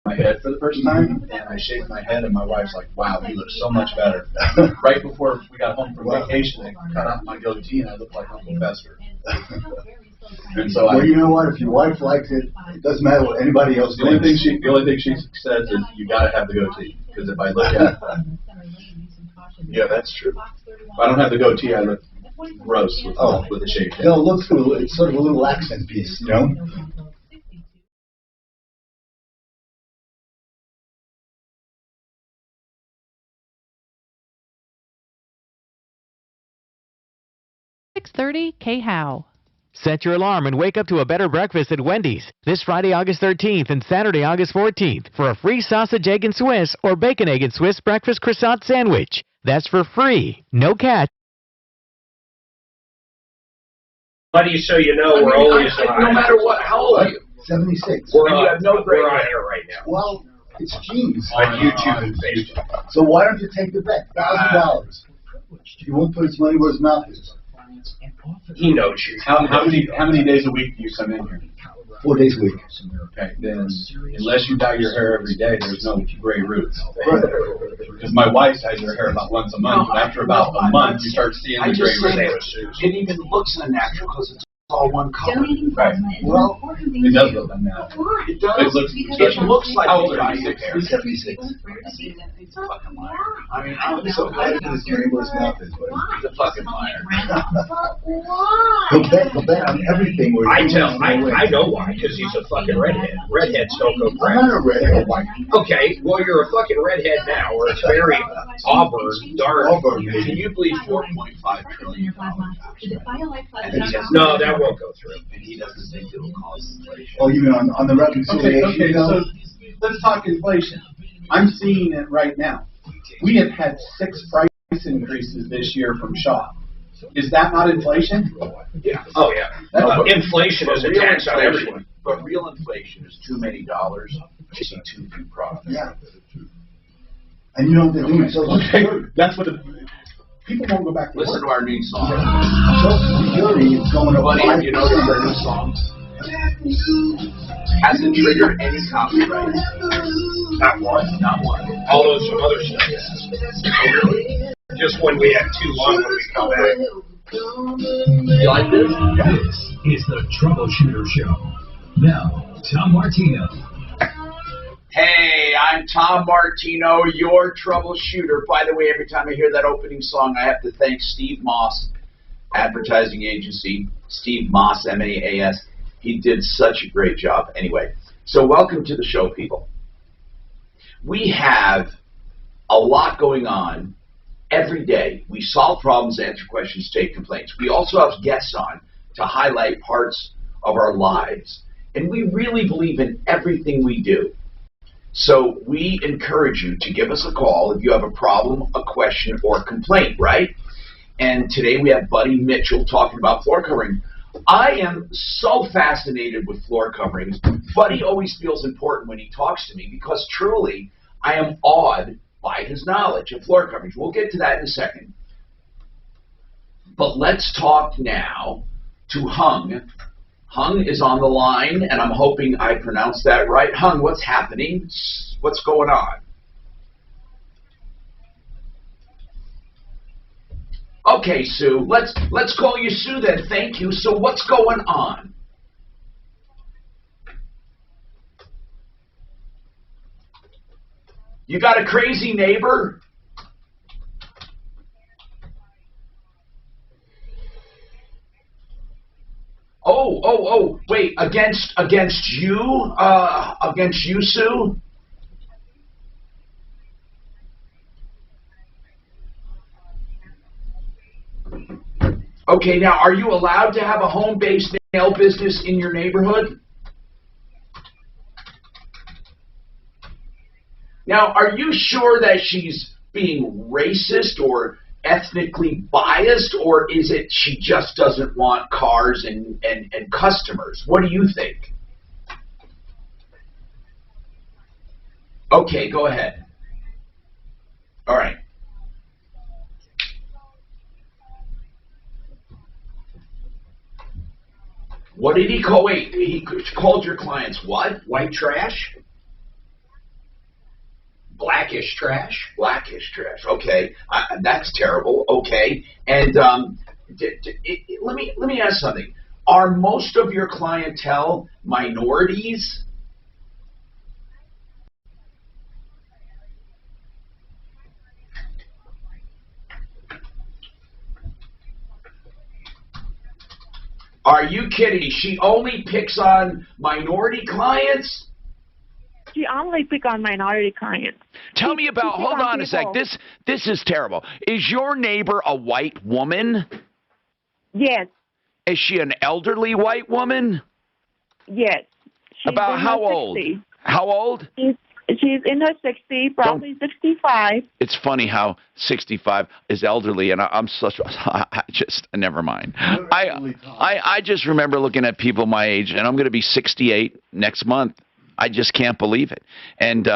my head for the first time, and I shaved my head, and my wife's like, "Wow, you look so much better." Right before we got home from vacation, I cut off my goatee, and I looked like Uncle Fester. And so, well, you know what? If your wife likes it, it doesn't matter what anybody else the only thinks. thing she says is, "You got to have the goatee," because if I look at it, Yeah, that's true. if I don't have the goatee, I look gross with a shaved head. No, it looks good. It's sort of a little accent piece, you know? K-How. Set your alarm and wake up to a better breakfast at Wendy's this Friday, August 13th and Saturday, August 14th for a free sausage, egg, and Swiss or bacon, egg, and Swiss breakfast croissant sandwich. That's for free. No catch. Buddy, so you know we're always no matter what. How old are you? 76. And you have no gray we're on hair. here right now. Well, it's genes. On YouTube and Facebook. So why don't you take the bet? $1,000. He won't put his money where his mouth is. He knows you. How many days a week do you come in here? 4 days a week. Okay, then unless you dye your hair every day, there's no gray roots. Because my wife dyes her hair about once a month, and after about a month, you start seeing the gray roots. It even looks unnatural because it's all one color. Right. Well, it does look unnatural. It does. It looks like how old you are dye you? your hair. he's 76. He's a fucking liar. I mean, I'm so glad he put his money where his mouth is. he's a fucking liar. He'll bet on everything. Where I know why, because he's a fucking redhead. Redheads don't go I'm crack. not a redhead. Okay, well you're a fucking redhead now, or it's very auburn, dark. Auburn, Can maybe. you believe $4.5 trillion? No, that won't go through. And he doesn't think it'll cause inflation. Oh, you mean on the reconciliation? Okay, so let's talk inflation. I'm seeing it right now. We have had 6 price increases this year from Shaw. Is that not inflation? Yeah. Oh yeah. Inflation is a tax on everyone. But real inflation is too many dollars to see too few products. Yeah. And you know what they're doing? Social Okay, Security. that's what people won't go back to Listen to work. our new song. Social Security is going up Buddy, 5%. you notice our new song hasn't triggered any copyright. Not one. Not one. Although some other stuff is. Just when we have too long when we come back. You like this? This is the Troubleshooter Show. Now, Tom Martino. Hey, I'm Tom Martino, your troubleshooter. By the way, every time I hear that opening song, I have to thank Steve Moss, advertising agency. Steve Moss, M-A-A-S. He did such a great job. Anyway, so welcome to the show, people. We have a lot going on every day. We solve problems, answer questions, take complaints. We also have guests on to highlight parts of our lives. And we really believe in everything we do. So we encourage you to give us a call if you have a problem, a question, or a complaint, right? And today we have Buddy Mitchell talking about floor covering. I am so fascinated with floor coverings. Buddy always feels important when he talks to me because truly I am awed by his knowledge of floor coverings. We'll get to that in a second. But let's talk now to Hung. Hung is on the line, and I'm hoping I pronounced that right. Hung, what's happening? What's going on? Okay, Sue, let's call you Sue then. Thank you. So what's going on? You got a crazy neighbor? Oh, wait, against you, Sue? Okay, now, are you allowed to have a home-based nail business in your neighborhood? Now, are you sure that she's being racist or ethnically biased, or is it she just doesn't want cars and customers? What do you think? Okay, go ahead. All right. What did he call? Wait, he called your clients what? White trash? Blackish trash. Blackish trash. Okay, that's terrible. Okay, and let me ask something. Are most of your clientele minorities? Are you kidding? She only picks on minority clients? She only pick on minority clients. Tell me about, hold on a sec. This is terrible. Is your neighbor a white woman? Yes. Is she an elderly white woman? Yes. She's about in how her old? 60s. How old? She's in her 60s, probably 65. It's funny how 65 is elderly, and I'm such. I just never mind. I just remember looking at people my age, and I'm going to be 68 next month. I just can't believe it. And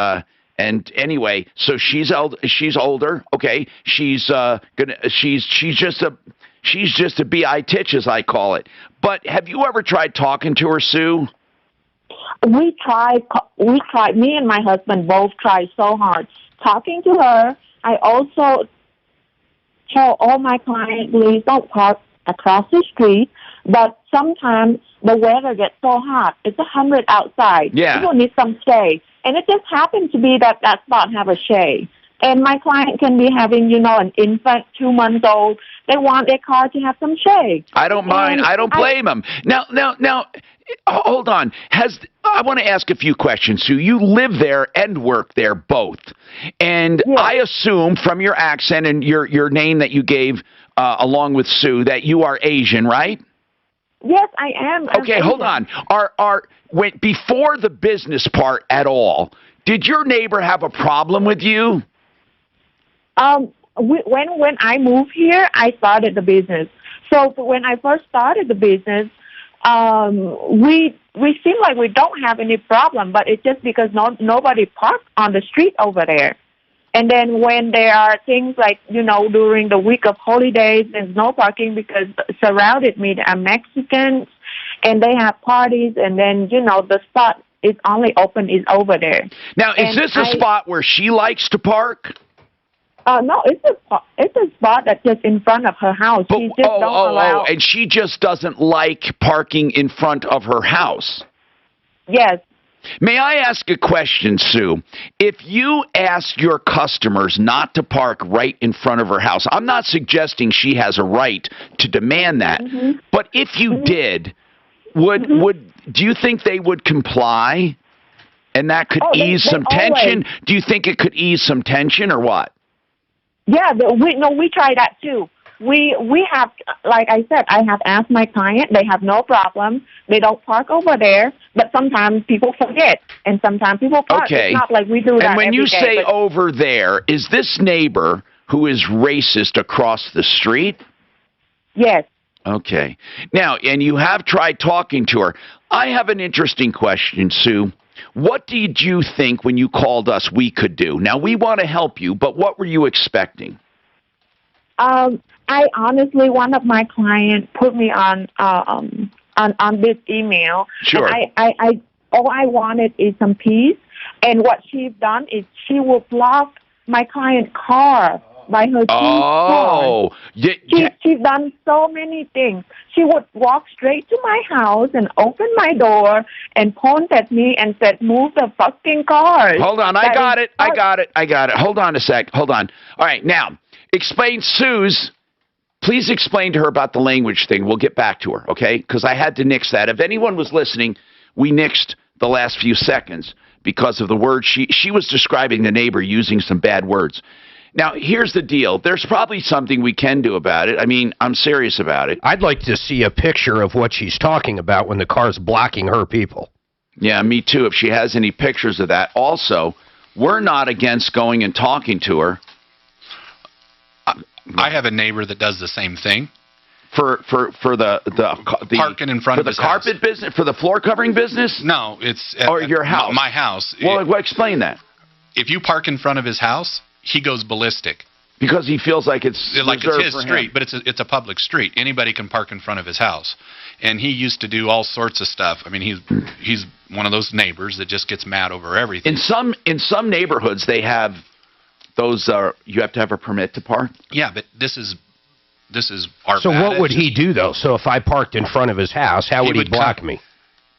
anyway, so she's older. Okay, she's just a bi-titch, as I call it. But have you ever tried talking to her, Sue? We tried, me and my husband both tried so hard talking to her. I also tell all my clients, please don't park across the street. But sometimes the weather gets so hot. It's 100 outside. Yeah. People need some shade. And it just happens to be that spot have a shade. And my client can be having, an infant, 2 months old. They want their car to have some shade. I don't mind. I don't blame them. Now, hold on. I want to ask a few questions, Sue. You live there and work there both. And yes. I assume from your accent and your name that you gave along with Sue that you are Asian, right? Yes, I am. Okay, hold on. Before the business part at all, did your neighbor have a problem with you? When I moved here, I started the business. So when I first started the business, we seem like we don't have any problem, but it's just because nobody parks on the street over there. And then when there are things like, during the week of holidays, there's no parking because surrounded me are Mexicans, and they have parties, and then, the spot is only open is over there. Now, is this a spot where she likes to park? No, it's a spot that's just in front of her house. She just don't allow. And she just doesn't like parking in front of her house. Yes. May I ask a question, Sue? If you asked your customers not to park right in front of her house, I'm not suggesting she has a right to demand that, but if you did, do you think they would comply? And that could ease some tension? Do you think it could ease some tension or what? Yeah, we try that too. We have, like I said, I have asked my client. They have no problem. They don't park over there, but sometimes people forget, and sometimes people park. Okay. It's not like we do that. And when you say day, over there, is this neighbor who is racist across the street? Yes. Okay. Now, and you have tried talking to her. I have an interesting question, Sue. What did you think when you called us we could do? Now, we want to help you, but what were you expecting? I honestly, one of my clients put me on this email. Sure. And all I wanted is some peace. And what she's done is she will block my client's car by her car. She's done so many things. She would walk straight to my house and open my door and point at me and said, "Move the fucking cars." Hold on, I got it. Hold on a sec. Hold on. All right, now, please explain to her about the language thing. We'll get back to her, okay? Because I had to nix that. If anyone was listening, we nixed the last few seconds because of the word. She was describing the neighbor using some bad words. Now, here's the deal. There's probably something we can do about it. I mean, I'm serious about it. I'd like to see a picture of what she's talking about when the car's blocking her people. Yeah, me too, if she has any pictures of that. Also, we're not against going and talking to her. I have a neighbor that does the same thing. For the parking in front of his house. For the carpet business? For the floor covering business? No, it's... Or your house? My house. Well, explain that. If you park in front of his house, he goes ballistic. Because he feels like it's his street, but it's a public street. Anybody can park in front of his house. And he used to do all sorts of stuff. I mean, he's one of those neighbors that just gets mad over everything. In some neighborhoods, they have Those are, you have to have a permit to park? Yeah, but this is our So what would he do, though? So if I parked in front of his house, how would he block me?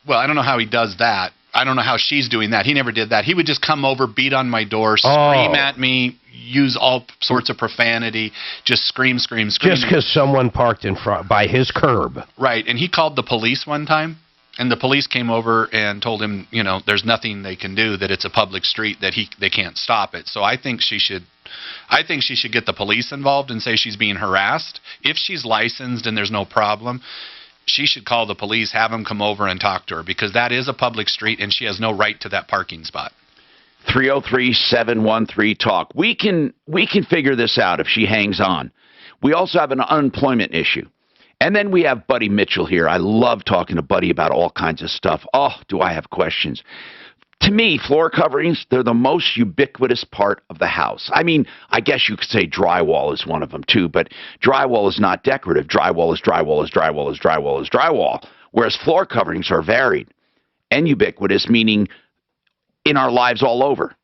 Well, I don't know how he does that. I don't know how she's doing that. He never did that. He would just come over, beat on my door, scream at me, use all sorts of profanity, just scream. Just because someone parked in front by his curb. Right, and he called the police one time, and the police came over and told him, you know, there's nothing they can do, that it's a public street, that they can't stop it. So I think she should get the police involved and say she's being harassed. If she's licensed and there's no problem, she should call the police, have them come over and talk to her, because that is a public street and she has no right to that parking spot. 303-713-TALK. We can figure this out if she hangs on. We also have an unemployment issue. And then we have Buddy Mitchell here. I love talking to Buddy about all kinds of stuff. Oh, do I have questions. To me, floor coverings, they're the most ubiquitous part of the house. I mean, I guess you could say drywall is one of them too, but drywall is not decorative. Drywall is drywall is drywall is drywall is drywall, whereas floor coverings are varied and ubiquitous, meaning in our lives all over.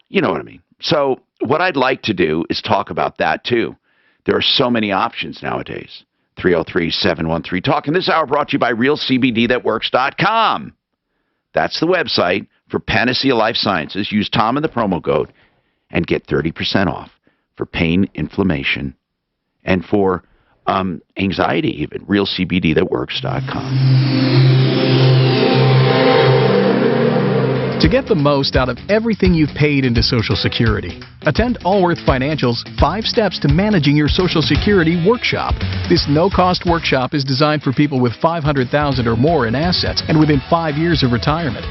You know what I mean? So what I'd like to do is talk about that too. There are so many options nowadays. 303-713-TALK. And this hour brought to you by RealCBDThatWorks.com. That's the website for Panacea Life Sciences. Use Tom in the promo code and get 30% off for pain, inflammation, and for anxiety even. RealCBD.Thatworks.com. To get the most out of everything you've paid into Social Security, attend Allworth Financial's 5 Steps to Managing Your Social Security workshop. This no-cost workshop is designed for people with $500,000 or more in assets and within 5 years of retirement.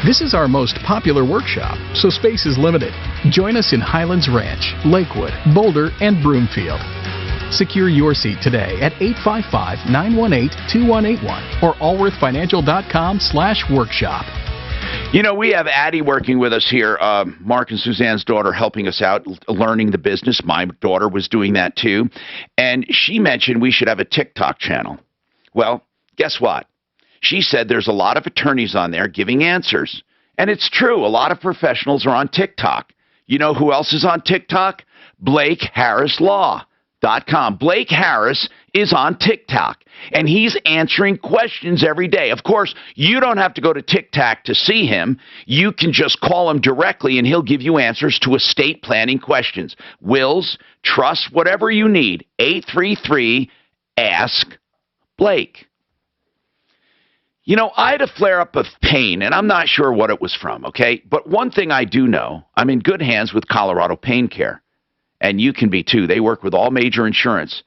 This is our most popular workshop, so space is limited. Join us in Highlands Ranch, Lakewood, Boulder, and Broomfield. Secure your seat today at 855-918-2181 or allworthfinancial.com/workshop. You know, we have Addie working with us here, Mark and Suzanne's daughter, helping us out, learning the business. My daughter was doing that too. And she mentioned we should have a TikTok channel. Well, guess what? She said there's a lot of attorneys on there giving answers. And it's true. A lot of professionals are on TikTok. You know who else is on TikTok? BlakeHarrisLaw.com. Blake Harris is on TikTok, and he's answering questions every day. Of course, you don't have to go to TikTok to see him. You can just call him directly, and he'll give you answers to estate planning questions, wills, trusts, whatever you need. 833-ASK-BLAKE. You know, I had a flare-up of pain, and I'm not sure what it was from, okay? But one thing I do know, I'm in good hands with Colorado Pain Care. And you can be too. They work with all major insurance.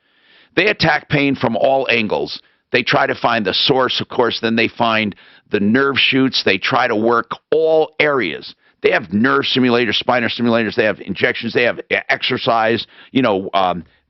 They attack pain from all angles. They try to find the source, of course, then they find the nerve shoots. They try to work all areas. They have nerve stimulators, spinal stimulators. They have injections. They have exercise, you know,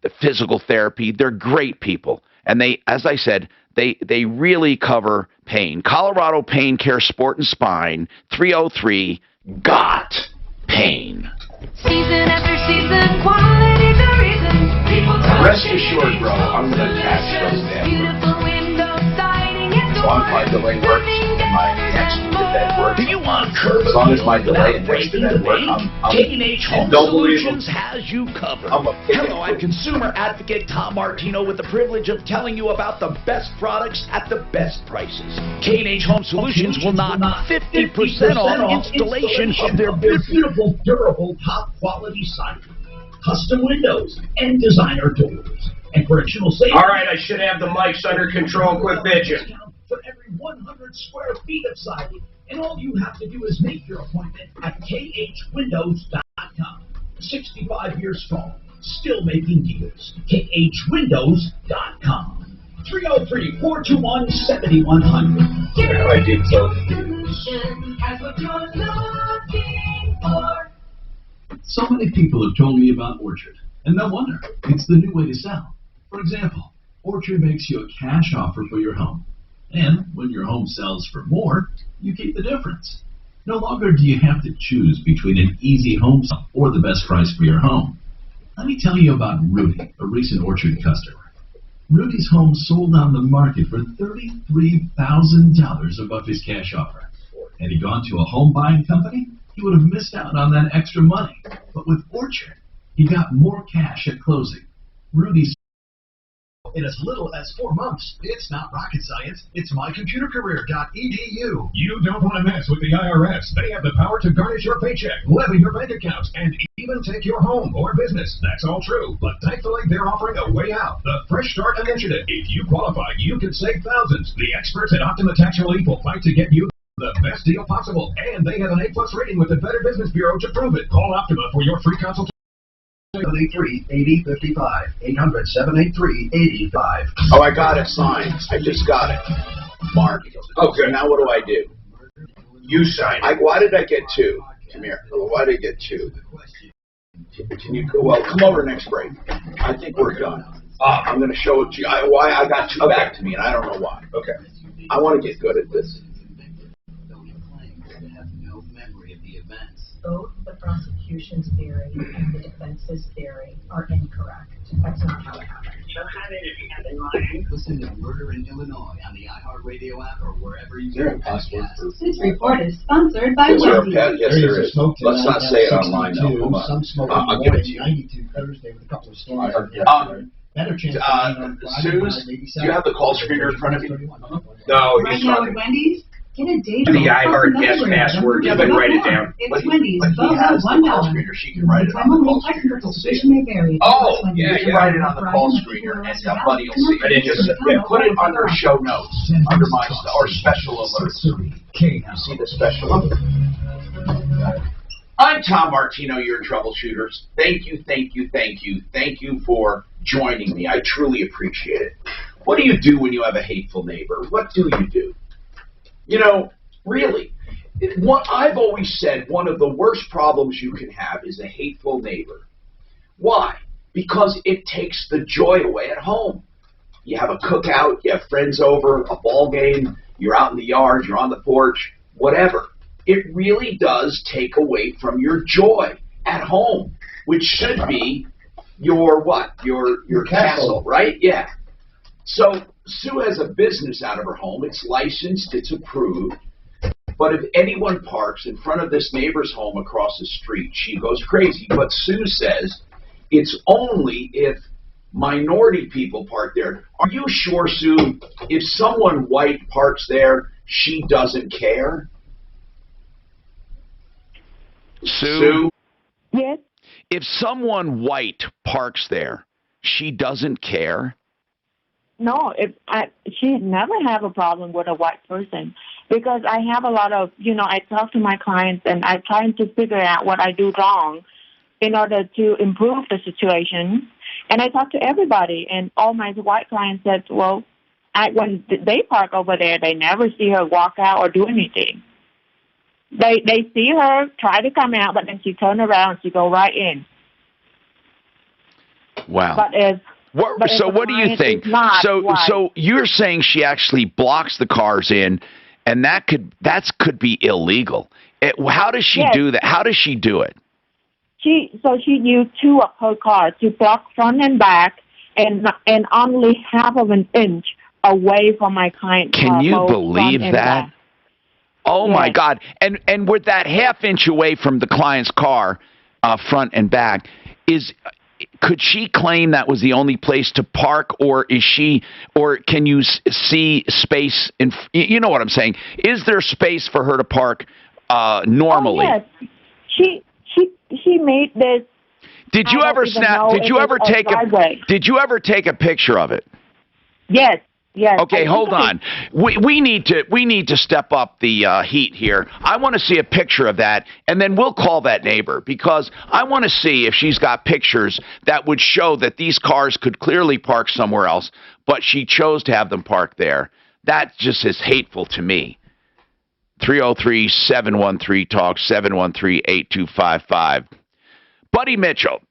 the physical therapy. They're great people. And they, as I said, they really cover pain. Colorado Pain Care Sport and Spine, 303-GOT-PAIN. Season after season, quality's the reason people talk. Rest assured, bro, I'm going to catch those damn Beautiful window siding and as long as my delay works and my next bed works. Do you want curb as long as my delay and next bed work, K&H Home Solutions has you covered. Hello, I'm consumer advocate Tom Martino with the privilege of telling you about the best products at the best prices. K&H Home Solutions will knock 50% off installation of their beautiful, durable, top-quality siding, custom windows, and designer doors. And correctional safety. All right, I should have the mics under control. Quit bitching. For every 100 square feet of siding, and all you have to do is make your appointment at khwindows.com. 65 years strong, still making deals. khwindows.com. 303-421-7100. I did so. So many people have told me about Orchard, and no wonder. It's the new way to sell. For example, Orchard makes you a cash offer for your home. And when your home sells for more, you keep the difference. No longer do you have to choose between an easy home sale or the best price for your home. Let me tell you about Rudy, a recent Orchard customer. Rudy's home sold on the market for $33,000 above his cash offer. Had he gone to a home buying company? he would have missed out on that extra money. But with Orchard, he got more cash at closing. Rudy's in as little as 4 months. It's not rocket science. It's mycomputercareer.edu. You don't want to mess with the IRS. They have the power to garnish your paycheck, levy your bank accounts, and even take your home or business. That's all true. But thankfully, they're offering a way out. The Fresh Start Initiative. If you qualify, you can save thousands. The experts at Optima Tax Relief will fight to get you the best deal possible. And they have an A+ rating with the Better Business Bureau to prove it. Call Optima for your free consultation. 783-8055. 800-783-8055. Oh, I got it signed. I just got it. Mark. Okay, now what do I do? You sign it. Why did I get 2? Come here. Why did I get 2? Can you, well, come over next break. I think we're done. I'm going to show it to you. Why I got 2 back to me, and I don't know why. Okay. I want to get good at this. Both the prosecution's theory and the defense's theory are incorrect. That's not how it happened. Listen to Murder in Illinois on the iHeartRadio app or wherever you get it. Password for This report is sponsored by Yes, Wendy's. there is. Let's not say it online, though. Come on. Some smoke I'll give it to you. 92 Thursday with a couple of storms. Better chance Suze, do you have the call screener in front of you? No, Right he's now not. at Wendy's, get a date. The iHeart guest password. You can write it down. It's Wendy's. But he Vote has $1. the call screener. She can write it on the call screener. We'll see it. May vary. Oh, You can write it on the call screener, and Buddy will see I didn't just- it. Yeah, put it under show notes, under my, or special alerts. You see the special alert? I'm Tom Martino, your troubleshooters. Thank you, thank you, thank you. Thank you for joining me. I truly appreciate it. What do you do when you have a hateful neighbor? What do you do? You know, really, what I've always said, one of the worst problems you can have is a hateful neighbor. Why? Because it takes the joy away at home. You have a cookout, you have friends over, a ball game, you're out in the yard, you're on the porch, whatever. It really does take away from your joy at home, which should be your what? Your castle, right? Yeah. So Sue has a business out of her home. It's licensed, it's approved. But if anyone parks in front of this neighbor's home across the street, she goes crazy. But Sue says it's only if minority people park there. Are you sure, Sue, if someone white parks there, she doesn't care? Sue? Yes. If someone white parks there, she doesn't care? No, she never have a problem with a white person because I have a lot of, I talk to my clients and I'm trying to figure out what I do wrong in order to improve the situation. And I talk to everybody, and all my white clients said, well, when they park over there, they never see her walk out or do anything. They see her try to come out, but then she turn around, she go right in. Wow. But so what do you think? So you're saying she actually blocks the cars in, and that could be illegal. How does she do that? How does she do it? She used 2 of her cars to block front and back, and only half of an inch away from my client's car. Can you believe that? Oh my God! And with that half inch away from the client's car, front and back, could she claim that was the only place to park, or can you see space in? You know what I'm saying? Is there space for her to park normally? Oh, yes. She made this. Did you ever take a picture of it? Yes. Yes. Okay, hold on. We need to step up the heat here. I want to see a picture of that, and then we'll call that neighbor because I want to see if she's got pictures that would show that these cars could clearly park somewhere else, but she chose to have them parked there. That just is hateful to me. 303-713-TALK, 713-8255. Buddy Mitchell,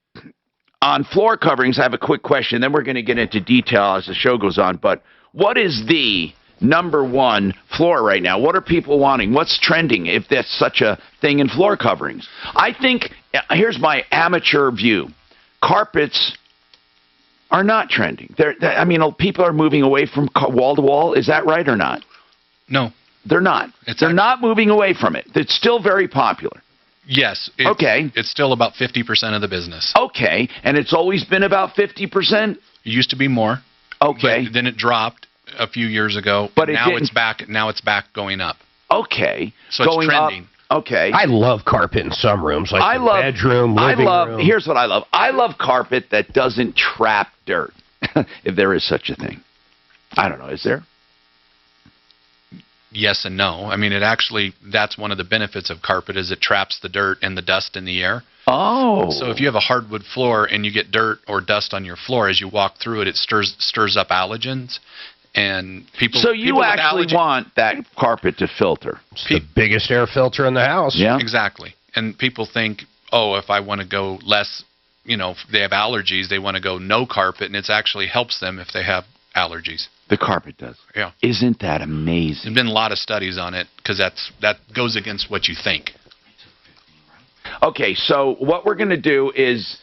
on floor coverings, I have a quick question. Then we're going to get into detail as the show goes on, but what is the #1 floor right now? What are people wanting? What's trending, if that's such a thing in floor coverings? I think, here's my amateur view. Carpets are not trending. People are moving away from wall to wall. Is that right or not? No. They're not. They're not moving away from it. It's still very popular. Yes. Okay. It's still about 50% of the business. Okay, and it's always been about 50%? It used to be more. Okay. But then it dropped a few years ago. But now it's back. Now it's back going up. Okay. So going it's trending. Up. Okay. I love carpet in some rooms, like the bedroom, living room. Here's what I love. I love carpet that doesn't trap dirt, if there is such a thing. I don't know. Is there? Yes and no. I mean, that's one of the benefits of carpet is it traps the dirt and the dust in the air. Oh. So if you have a hardwood floor and you get dirt or dust on your floor, as you walk through it, it stirs up allergens. And people. So you actually want that carpet to filter? It's the biggest air filter in the house. Yeah. Exactly. And people think, oh, if I want to go less, if they have allergies, they want to go no carpet, and it actually helps them if they have allergies. The carpet does. Yeah. Isn't that amazing? There's been a lot of studies on it because that goes against what you think. Okay, so what we're going to do is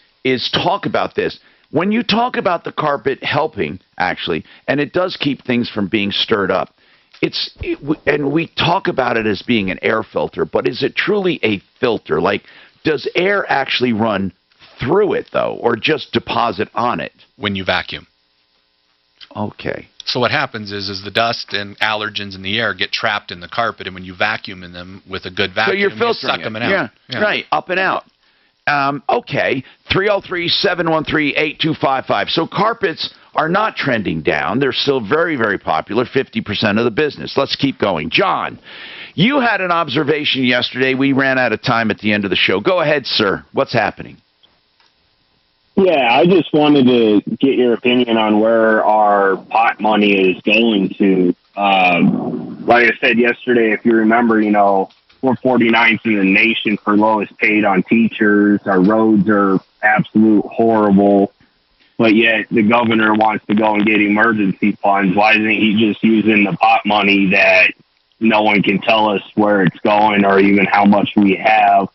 talk about this. When you talk about the carpet helping, actually, and it does keep things from being stirred up, and we talk about it as being an air filter, but is it truly a filter? Like, does air actually run through it, though, or just deposit on it? When you vacuum. Okay. So what happens is the dust and allergens in the air get trapped in the carpet, and when you vacuum in them with a good vacuum, so you're filtering you suck them out. Yeah, right, up and out. Okay, 303-713-8255. So carpets are not trending down. They're still very, very popular, 50% of the business. Let's keep going. John, you had an observation yesterday. We ran out of time at the end of the show. Go ahead, sir. What's happening? Yeah, I just wanted to get your opinion on where our pot money is going to. Like I said yesterday, if you remember, we're 49th in the nation for lowest paid on teachers. Our roads are absolute horrible, but yet the governor wants to go and get emergency funds. Why isn't he just using the pot money that no one can tell us where it's going or even how much we have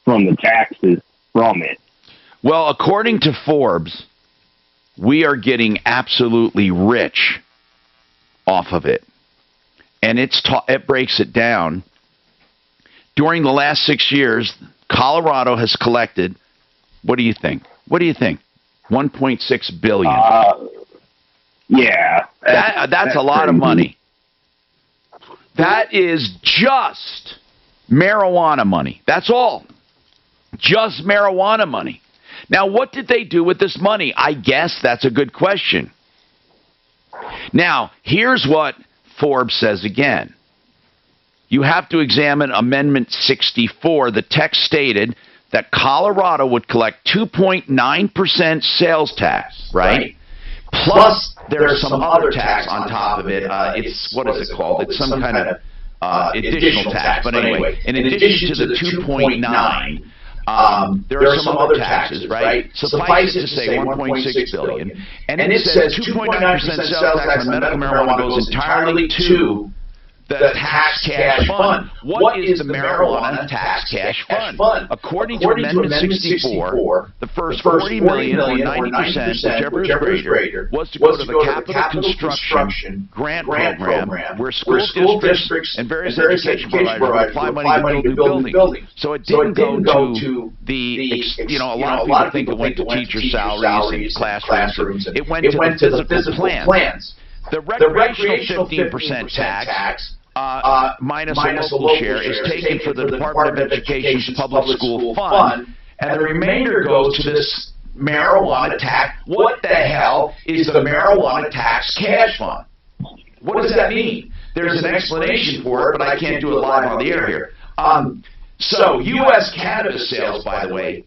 from the taxes from it? Well, according to Forbes, we are getting absolutely rich off of it. And it breaks it down. During the last 6 years, Colorado has collected, what do you think? 1.6 billion. Yeah. That's a lot of money. That is just marijuana money. That's all. Just marijuana money. Now, what did they do with this money? I guess that's a good question. Now, here's what Forbes says again. You have to examine Amendment 64. The text stated that Colorado would collect 2.9% sales tax, right? Plus there's some other tax on top of it. What is it called? It's some kind of additional tax. But anyway, in addition to the 2.9, there are some other taxes, right? Suffice it to say 1.6 billion. And it says 2.9% sales tax on medical marijuana goes entirely to the tax cash fund. What is the marijuana tax cash fund? According to Amendment 64, the first $40 million or 90%, whichever is greater, was to go to the capital construction grant program, where school districts and various education providers would apply money to build new buildings. So it didn't go to the, a lot of people think it went to teacher salaries and classrooms. It went to the physical plans. The recreational 15% tax, minus a local share, is taken for the Department of Education's public school fund, and the remainder goes to this marijuana tax. What the hell is the marijuana tax cash fund? What does that mean? There's an explanation for it, but I can't do it live on the air here. So, U.S. cannabis sales, by the way,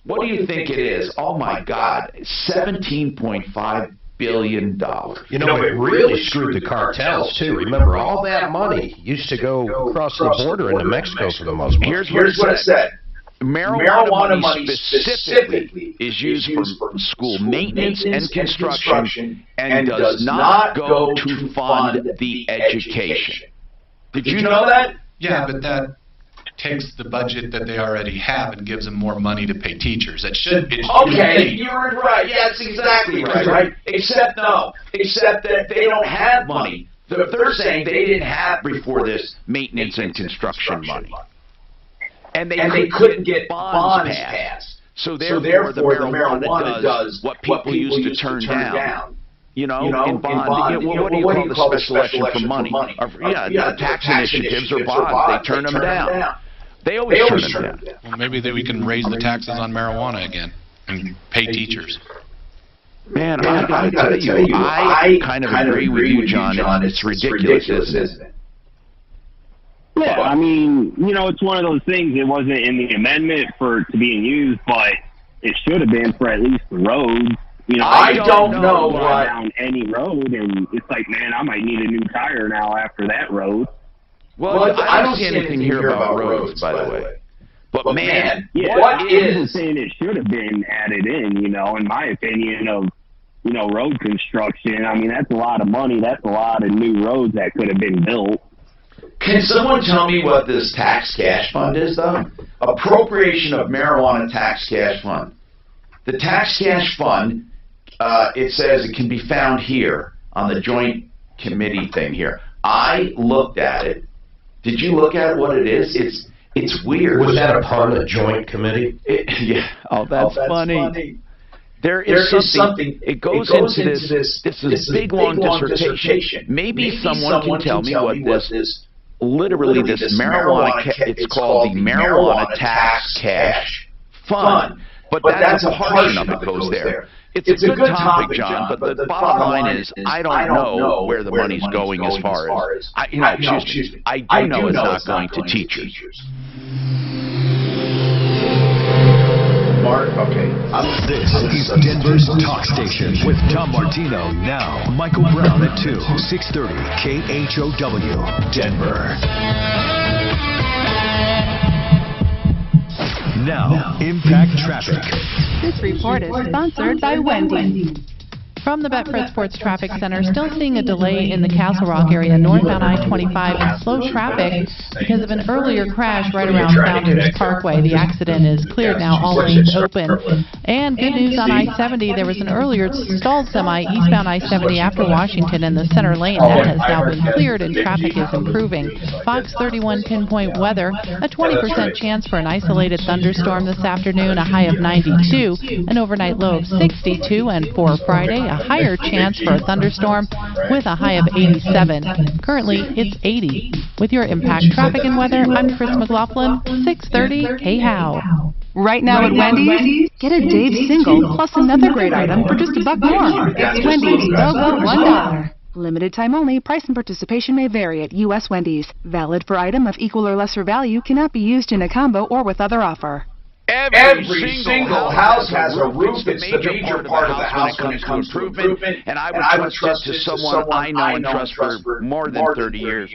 what do you think it is? Oh, my God, $17.5 billion. It really screwed the cartels, too. Remember, all that money used to go across the border into Mexico for the most part. Here's what it said. Marijuana money specifically is used for school maintenance and construction and does not go to fund the education. Did you know that? Yeah, but that takes the budget that they already have and gives them more money to pay teachers. Okay, you're right. Yeah, that's exactly right. Except that they don't have money. They're saying they didn't have before this maintenance and construction money. and they couldn't get bonds passed. So therefore, the marijuana does what people used to turn down. In bond. What do you call the special election for money? Tax initiatives or bonds. They turn them down. They always turn them down. Well, maybe we can raise the taxes on marijuana again and pay teachers. Man, I gotta tell you, I kind of agree with you, John. It's ridiculous, isn't it? Yeah, I mean, it's one of those things. It wasn't in the amendment for to being used, but it should have been for at least the roads. I don't know what down any road, and it's like, man, I might need a new tire now after that road. Well, I don't see anything here about roads, by the way. But man, what is saying it should have been added in? In my opinion, of road construction. I mean, that's a lot of money. That's a lot of new roads that could have been built. Can someone tell me what this tax cash fund is, though? Appropriation of marijuana tax cash fund. The tax cash fund. It says it can be found here on the joint committee thing here. I looked at it. Did you look at what it is? It's weird. Was that upon the joint committee? Yeah. Oh, that's funny. There is something. It goes into this. This is a big long dissertation. Maybe someone can tell me what this. Literally, this marijuana. It's called the marijuana tax cash fund. But that's a portion of it goes there. It's a good topic, John, but the bottom line is I don't know where the money's going as far as I do know it's not going to teachers. Mark, okay. This is Denver's Talk Station with Tom Martino. Now, Michael Brown at 2, 630 KHOW, Denver. Now, Impact Traffic. This report is sponsored by Wendy's. From the Betfred Sports Traffic Center, still seeing a delay in the Castle Rock area northbound I-25 and slow traffic because of an earlier crash right around Founders Parkway. The accident is cleared now, all lanes open. And good news on I-70, there was an earlier stalled semi eastbound I-70 after Washington in the center lane. That has now been cleared and traffic is improving. Fox 31 pinpoint weather, a 20% chance for an isolated thunderstorm this afternoon, a high of 92, an overnight low of 62, and for Friday, a higher chance for a thunderstorm with a high of 87. Currently, it's 80. With your Impact Traffic and Weather, I'm Chris McLaughlin, 630 KHOW. Right now at Wendy's, get a Dave single plus another great item for just $1 more. It's Wendy's BOGO $1. Limited time only. Price and participation may vary at U.S. Wendy's. Valid for item of equal or lesser value. Cannot be used in a combo or with other offer. Every single house has a roof. It's the major part of the house when it comes to improvement. And I would trust it to someone I know and trust for more than 30 years.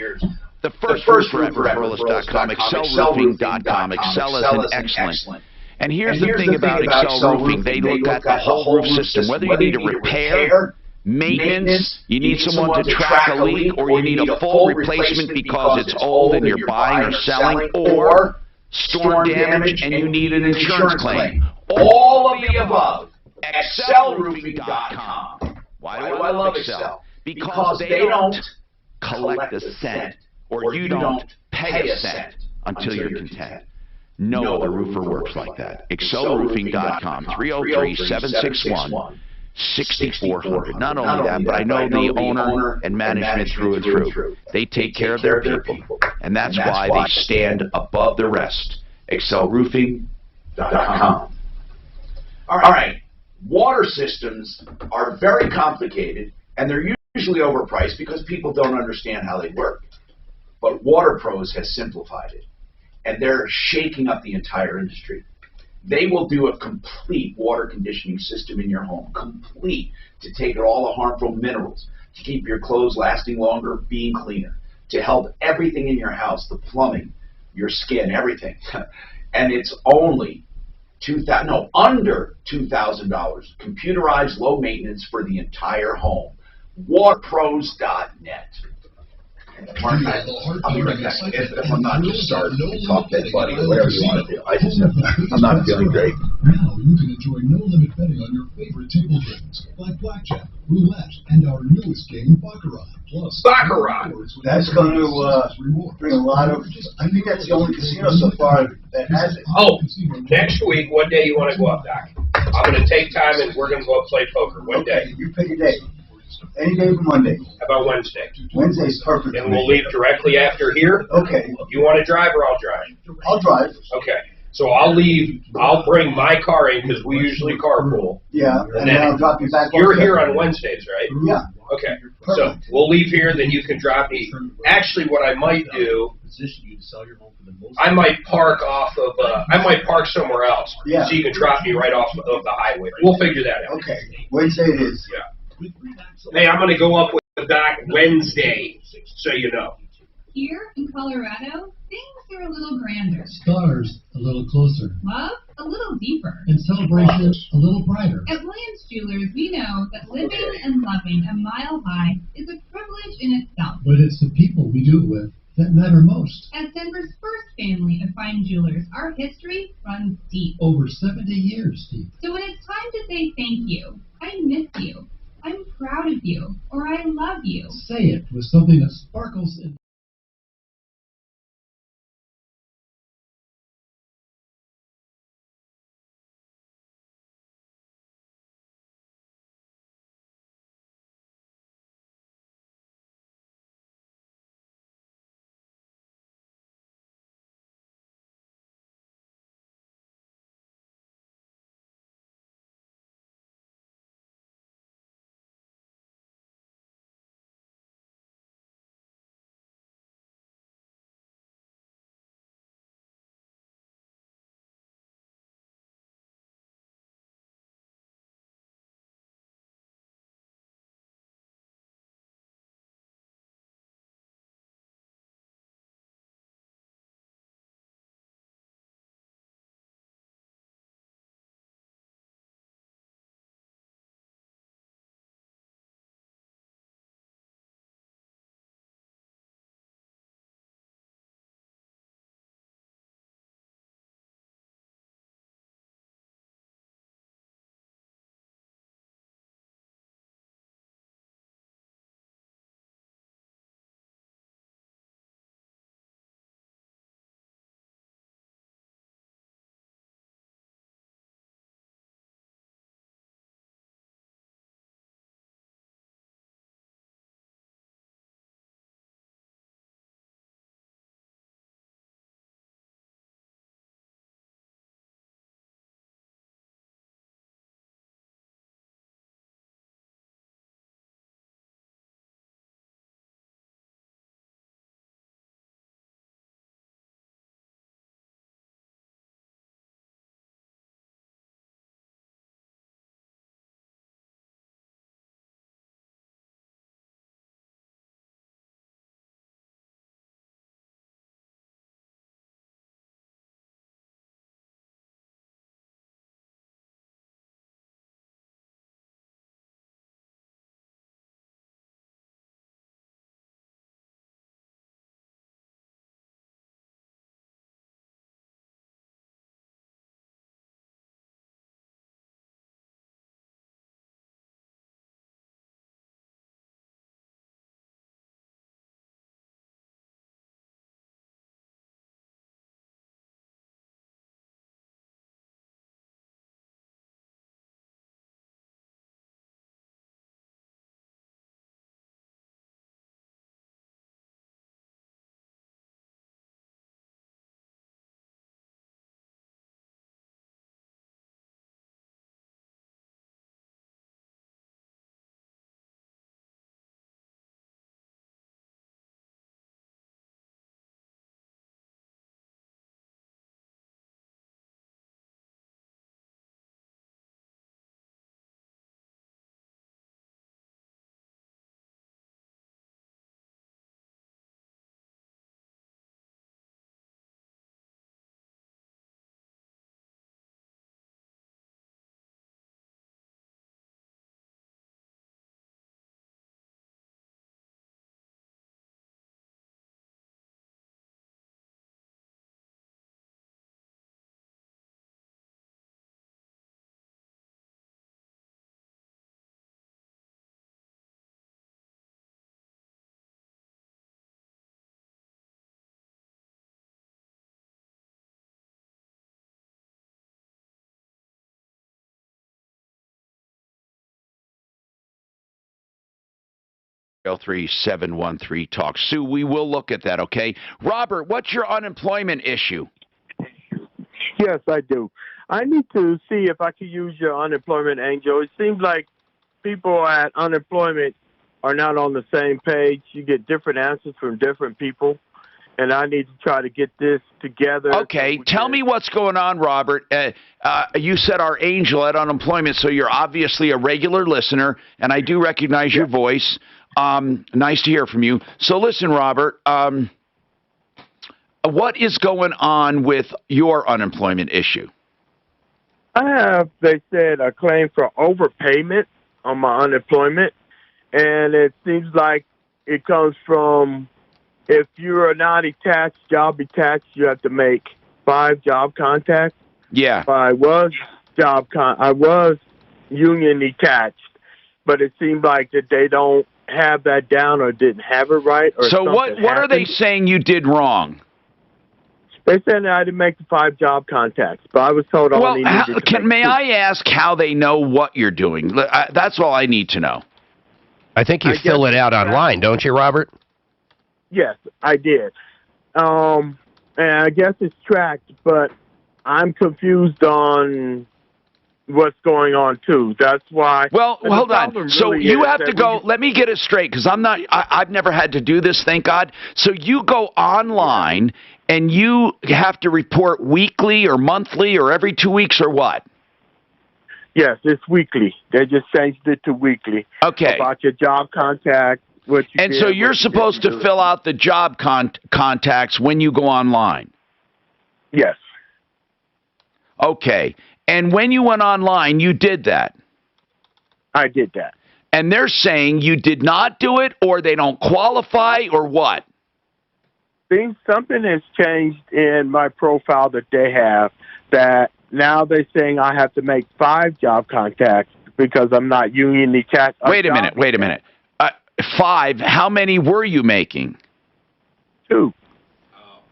The first roofer at Roofers.com, ExcelRoofing.com. Excel is an excellent. And here's the thing about Excel Roofing. They look at the whole roof system. Whether you need a repair, maintenance, you need someone to track a leak, or you need a full replacement because it's old and you're buying or selling, or storm damage and you need an insurance claim. All of the above. ExcelRoofing.com. Why do I love Excel? Because they don't collect a cent, or you don't pay a cent until you're content. No other roofer works like that. ExcelRoofing.com, 303-761-6400. Not only that, but I know the owner and management through and through. They take care of their people, and that's why they stand above the rest. ExcelRoofing.com. All right. Water systems are very complicated, and they're usually overpriced because people don't understand how they work. But Water Pros has simplified it, and they're shaking up the entire industry. They will do a complete water conditioning system in your home, complete, to take out all the harmful minerals, to keep your clothes lasting longer, being cleaner, to help everything in your house, the plumbing, your skin, everything. And it's only under $2,000. Computerized, low maintenance for the entire home. Waterpros.net. Mark, I'll be right back. If I'm not, just start and talk to anybody or whatever you want to do. I'm not feeling great. Now you can enjoy no-limit betting on your favorite table games like blackjack, roulette, and our newest game, Baccarat. Plus, Baccarat. That's going to bring a lot of. I think that's the only casino so far that has it. Oh, next week, what day you want to go up, Doc? I'm going to take time and we're going to go up play poker. What day? You pick a day. Any day but Monday. How about Wednesday? Wednesday's perfect. And we'll leave directly after here? Okay. You want to drive or I'll drive? I'll drive. Okay. So I'll leave, I'll bring my car in because we usually carpool. Yeah, and then I'll drop you back. You're here on Wednesdays, right? Yeah. Okay. So we'll leave here, then you can drop me. Actually, what I might do, I might park off of, I might park somewhere else. Yeah. So you can drop me right off of the highway. We'll figure that out. Okay. Wednesday it is. Yeah. Hey, I'm going to go up with Doc Wednesday, so you know. Here in Colorado, things are a little grander. Stars a little closer. Love a little deeper. And celebration a little brighter. At Williams Jewelers, we know that living and loving a mile high is a privilege in itself. But it's the people we do it with that matter most. As Denver's first family of fine jewelers, our history runs deep. Over 70 years deep. So when it's time to say thank you, I miss you, I'm proud of you, or I love you. Say it with something that sparkles in 713 Talk. Sue, we will look at that, okay? Robert, what's your unemployment issue? Yes, I do. I need to see if I can use your unemployment angel. It seems like people at unemployment are not on the same page. You get different answers from different people, and I need to try to get this together. Okay, tell me what's going on, Robert. You said our angel at unemployment, so you're obviously a regular listener, and I do recognize your voice. Nice to hear from you. So listen, Robert, what is going on with your unemployment issue? I have, they said, a claim for overpayment on my unemployment, and it seems like it comes from if you're not job attached, you have to make 5 job contacts. Yeah. I was union attached, but it seemed like that they don't have that down or didn't have it right. Or so what are they saying you did wrong? They said I had to make the 5 job contacts, but I was told I only needed to may I ask how they know what you're doing? That's all I need to know. I think you fill it out online, don't you, Robert? Yes, I did. And I guess it's tracked, but I'm confused on what's going on too. That's why. Well, hold on. So you have to go. Let me get it straight, because I've never had to do this, thank God. So you go online and you have to report weekly or monthly or every 2 weeks or what? Yes, it's weekly. They just changed it to weekly. Okay. About your job contact. And so you're supposed to fill out the job contacts when you go online? Yes. Okay. And when you went online, you did that? I did that. And they're saying you did not do it, or they don't qualify, or what? Something has changed in my profile that they have, that now they're saying I have to make 5 job contacts because I'm not union attached. Wait a minute. 5, how many were you making? 2.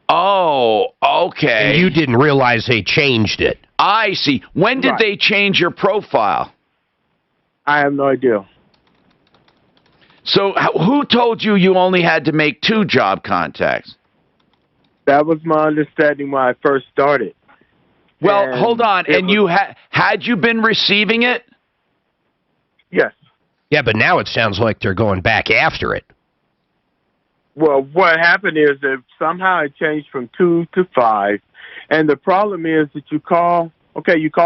Oh, okay. And you didn't realize they changed it. I see. When did they change your profile? I have no idea. So who told you you only had to make 2 job contacts? That was my understanding when I first started. Well, hold on. And you had you been receiving it? Yes. Yeah, but now it sounds like they're going back after it. Well, what happened is that somehow it changed from 2 to 5. And the problem is that you call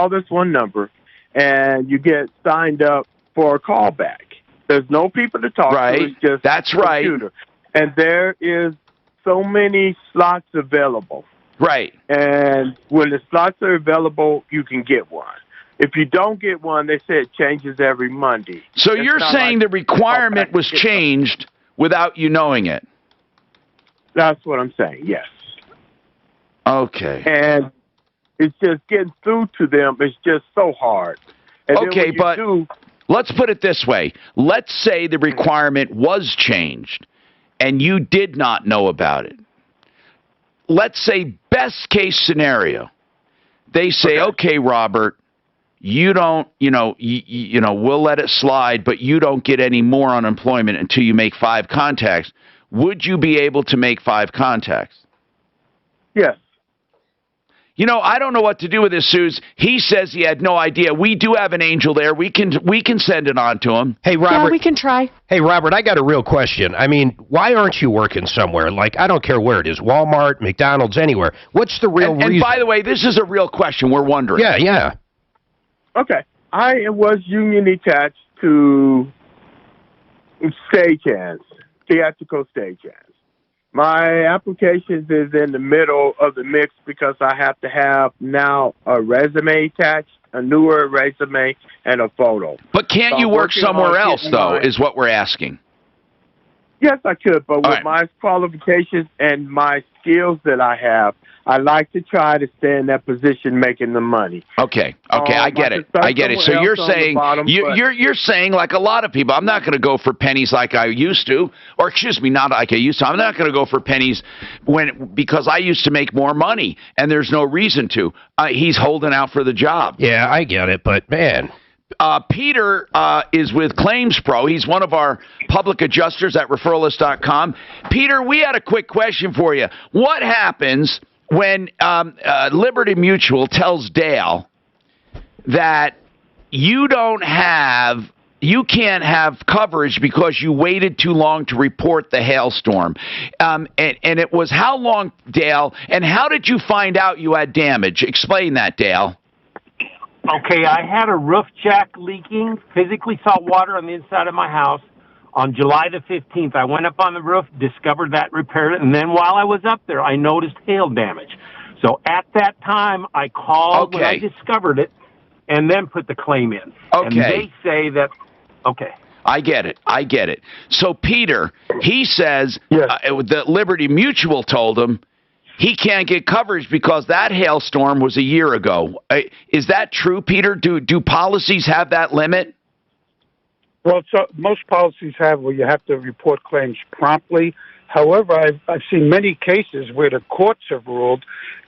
this one number, and you get signed up for a callback. There's no people to talk to. It's just That's computer. right. And there is so many slots available. Right. And when the slots are available, you can get one. If you don't get one, they say it changes every Monday. So you're saying the requirement was changed without you knowing it? That's what I'm saying, yes. Okay. And it's just getting through to them. It's just so hard. And okay, but let's put it this way. Let's say the requirement was changed and you did not know about it. Let's say best case scenario. They say, okay Robert, you don't, we'll let it slide, but you don't get any more unemployment until you make 5 contacts. Would you be able to make 5 contacts? Yes. I don't know what to do with this, Suze. He says he had no idea. We do have an angel there. We can send it on to him. Hey, Robert. Yeah, we can try. Hey, Robert, I got a real question. I mean, why aren't you working somewhere? Like, I don't care where it is, Walmart, McDonald's, anywhere. What's the real reason? And by the way, this is a real question. We're wondering. Yeah. Okay. I was union attached to stagehands, theatrical stagehands. My application is in the middle of the mix because I have to have now a resume attached, a newer resume, and a photo. But can't you work somewhere else, though, is what we're asking. Yes, I could, but with my qualifications and my skills that I have, I like to try to stay in that position making the money. Okay, I get it. So you're saying you're saying like a lot of people, I'm not going to go for pennies like I used to, or excuse me, not like I used to. I'm not going to go for pennies because I used to make more money, and there's no reason to. He's holding out for the job. Yeah, I get it, but man, Peter is with Claims Pro. He's one of our public adjusters at referralist.com. Peter, we had a quick question for you. What happens when Liberty Mutual tells Dale that you can't have coverage because you waited too long to report the hailstorm? And it was how long, Dale? And how did you find out you had damage? Explain that, Dale. Okay, I had a roof jack leaking, physically saw water on the inside of my house. On July the 15th, I went up on the roof, discovered that, repaired it, and then while I was up there, I noticed hail damage. So at that time, I called when I discovered it, and then put the claim in. Okay. And they say that, okay. I get it. So, Peter, he says that Liberty Mutual told him he can't get coverage because that hailstorm was a year ago. Is that true, Peter? Do policies have that limit? Well, so most policies have where you have to report claims promptly. However, I've seen many cases where the courts have ruled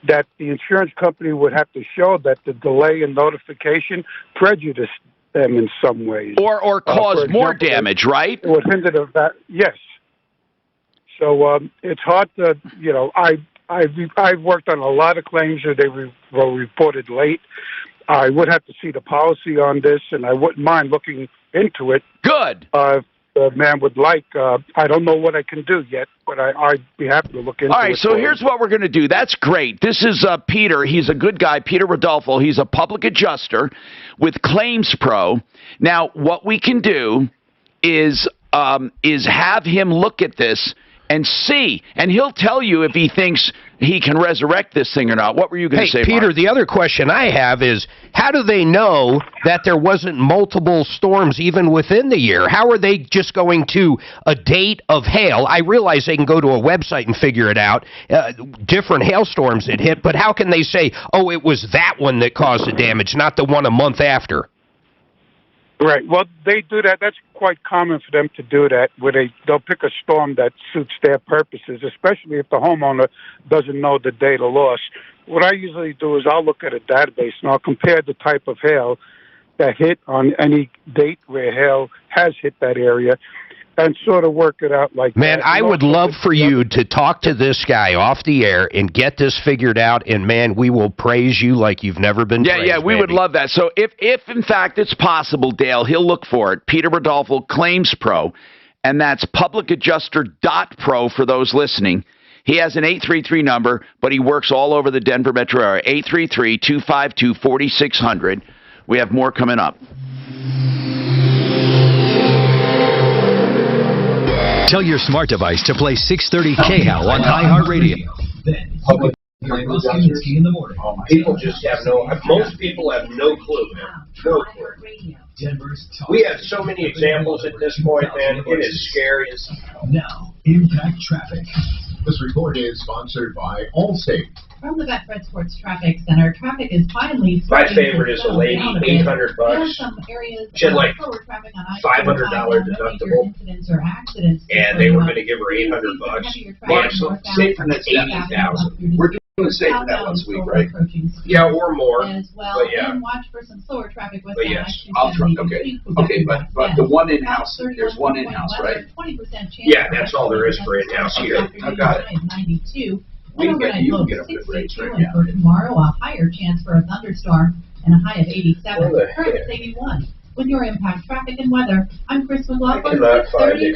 that the insurance company would have to show that the delay in notification prejudiced them in some ways. Or caused more damage, right? It would hinder the yes. So it's hard to, I've worked on a lot of claims that they were reported late. I would have to see the policy on this, and I wouldn't mind looking into it. Good. If the man would like. I don't know what I can do yet, but I'd be happy to look into it. All right, so here's what we're going to do. That's great. This is Peter. He's a good guy, Peter Rodolfo. He's a public adjuster with Claims Pro. Now, what we can do is have him look at this and see, and he'll tell you if he thinks he can resurrect this thing or not. What were you going to say, Peter, Mark? the other question I have is, how do they know that there wasn't multiple storms even within the year? How are they just going to a date of hail? I realize they can go to a website and figure it out, different hailstorms that hit, but how can they say, oh, it was that one that caused the damage, not the one a month after? Right. Well, they do that. That's quite common for them to do that, where they'll pick a storm that suits their purposes, especially if the homeowner doesn't know the date of loss. What I usually do is I'll look at a database and I'll compare the type of hail that hit on any date where hail has hit that area and sort of work it out like that. Man, I would love for you to talk to this guy off the air and get this figured out, and, man, we will praise you like you've never been praised. Yeah, we would love that. So if in fact it's possible, Dale, he'll look for it. Peter Rodolfo, Claims Pro, and that's publicadjuster.pro for those listening. He has an 833 number, but he works all over the Denver metro area, 833-252-4600. We have more coming up. Tell your smart device to play 630 KHOW on iHeartRadio. Public people just have most people have no clue, man. No clue. We have so many examples at this point, man. It is scary. Now, Impact Traffic. This report is sponsored by Allstate. From the Betfred Sports Traffic Center, traffic is finally... My favorite is a lady, $800. She had like $500 deductible, and they were going to give her $800. Safer than $80,000. We're doing safer than that once a week, right? Yeah, or more. As well, but yeah. and watch for some slower traffic west But on yes, I'll try. Okay, but the one in-house, there's one in-house, right? Yeah, that's all there is for in-house here. I got it. 92. You can get a good rates right now. For tomorrow, a higher chance for a thunderstorm and a high of 87. Current is 81. With your Impact Traffic and Weather, I'm Chris McLaughlin. Looking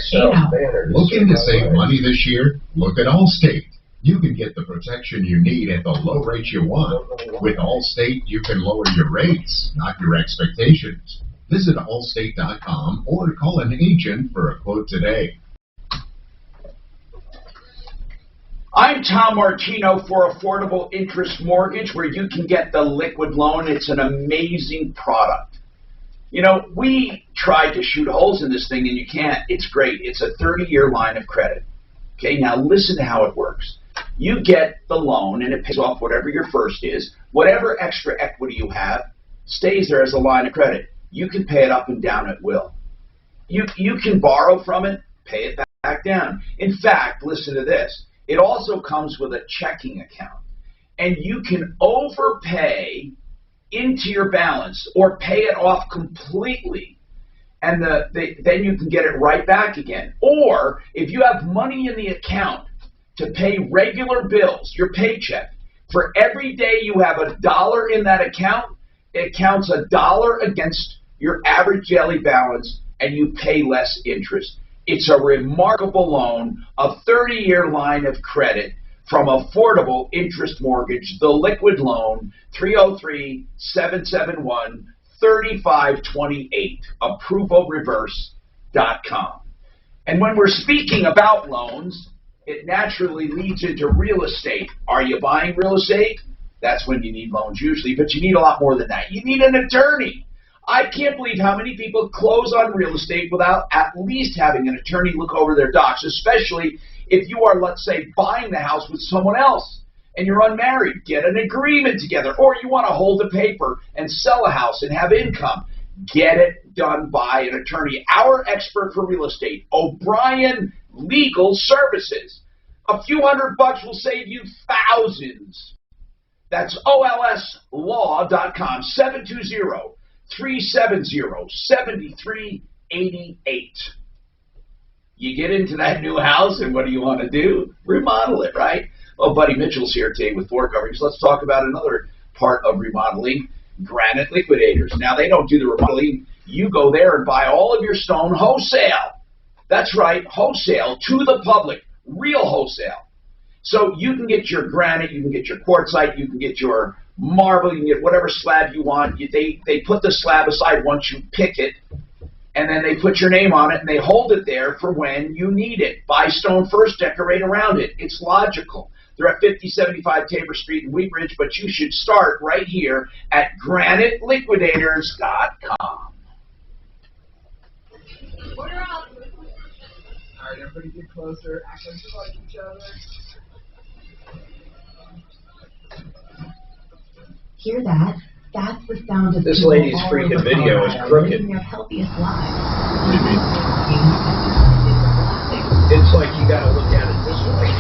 to save money this year? Look at Allstate. You can get the protection you need at the low rates you want. With Allstate, you can lower your rates, not your expectations. Visit allstate.com or call an agent for a quote today. I'm Tom Martino for Affordable Interest Mortgage, where you can get the liquid loan. It's an amazing product. You know, we tried to shoot holes in this thing, and you can't. It's great. It's a 30-year line of credit. Okay, now listen to how it works. You get the loan, and it pays off whatever your first is. Whatever extra equity you have stays there as a line of credit. You can pay it up and down at will. You can borrow from it, pay it back down. In fact, listen to this. It also comes with a checking account. And you can overpay into your balance or pay it off completely, and then you can get it right back again. Or if you have money in the account to pay regular bills, your paycheck, for every day you have $1 in that account, it counts $1 against your average daily balance, and you pay less interest. It's a remarkable loan, a 30-year line of credit from Affordable Interest Mortgage, the liquid loan, 303-771-3528, approvalreverse.com. And when we're speaking about loans, it naturally leads into real estate. Are you buying real estate? That's when you need loans usually, but you need a lot more than that. You need an attorney. I can't believe how many people close on real estate without at least having an attorney look over their docs, especially if you are, let's say, buying the house with someone else and you're unmarried. Get an agreement together, or you want to hold the paper and sell a house and have income. Get it done by an attorney. Our expert for real estate, O'Brien Legal Services. A few $100 will save you thousands. That's olslaw.com, 720-370-7388. You get into that new house, and what do you want to do? Remodel it, right? Well, Buddy Mitchell's here today with floor coverings. Let's talk about another part of remodeling, Granite Liquidators. Now, they don't do the remodeling. You go there and buy all of your stone wholesale. That's right, wholesale to the public, real wholesale. So you can get your granite, you can get your quartzite, you can get your marble, you can get whatever slab you want. They put the slab aside once you pick it, and then they put your name on it, and they hold it there for when you need it. Buy stone first, decorate around it. It's logical. They're at 5075 Tabor Street in Wheat Ridge, but you should start right here at graniteliquidators.com. Order up. All right, everybody get closer. Act like you like each other. Hear that? That's the sound of This people lady's all freaking over video is Colorado crooked. living their healthiest lives. What do you mean? It's like you gotta look at it this way.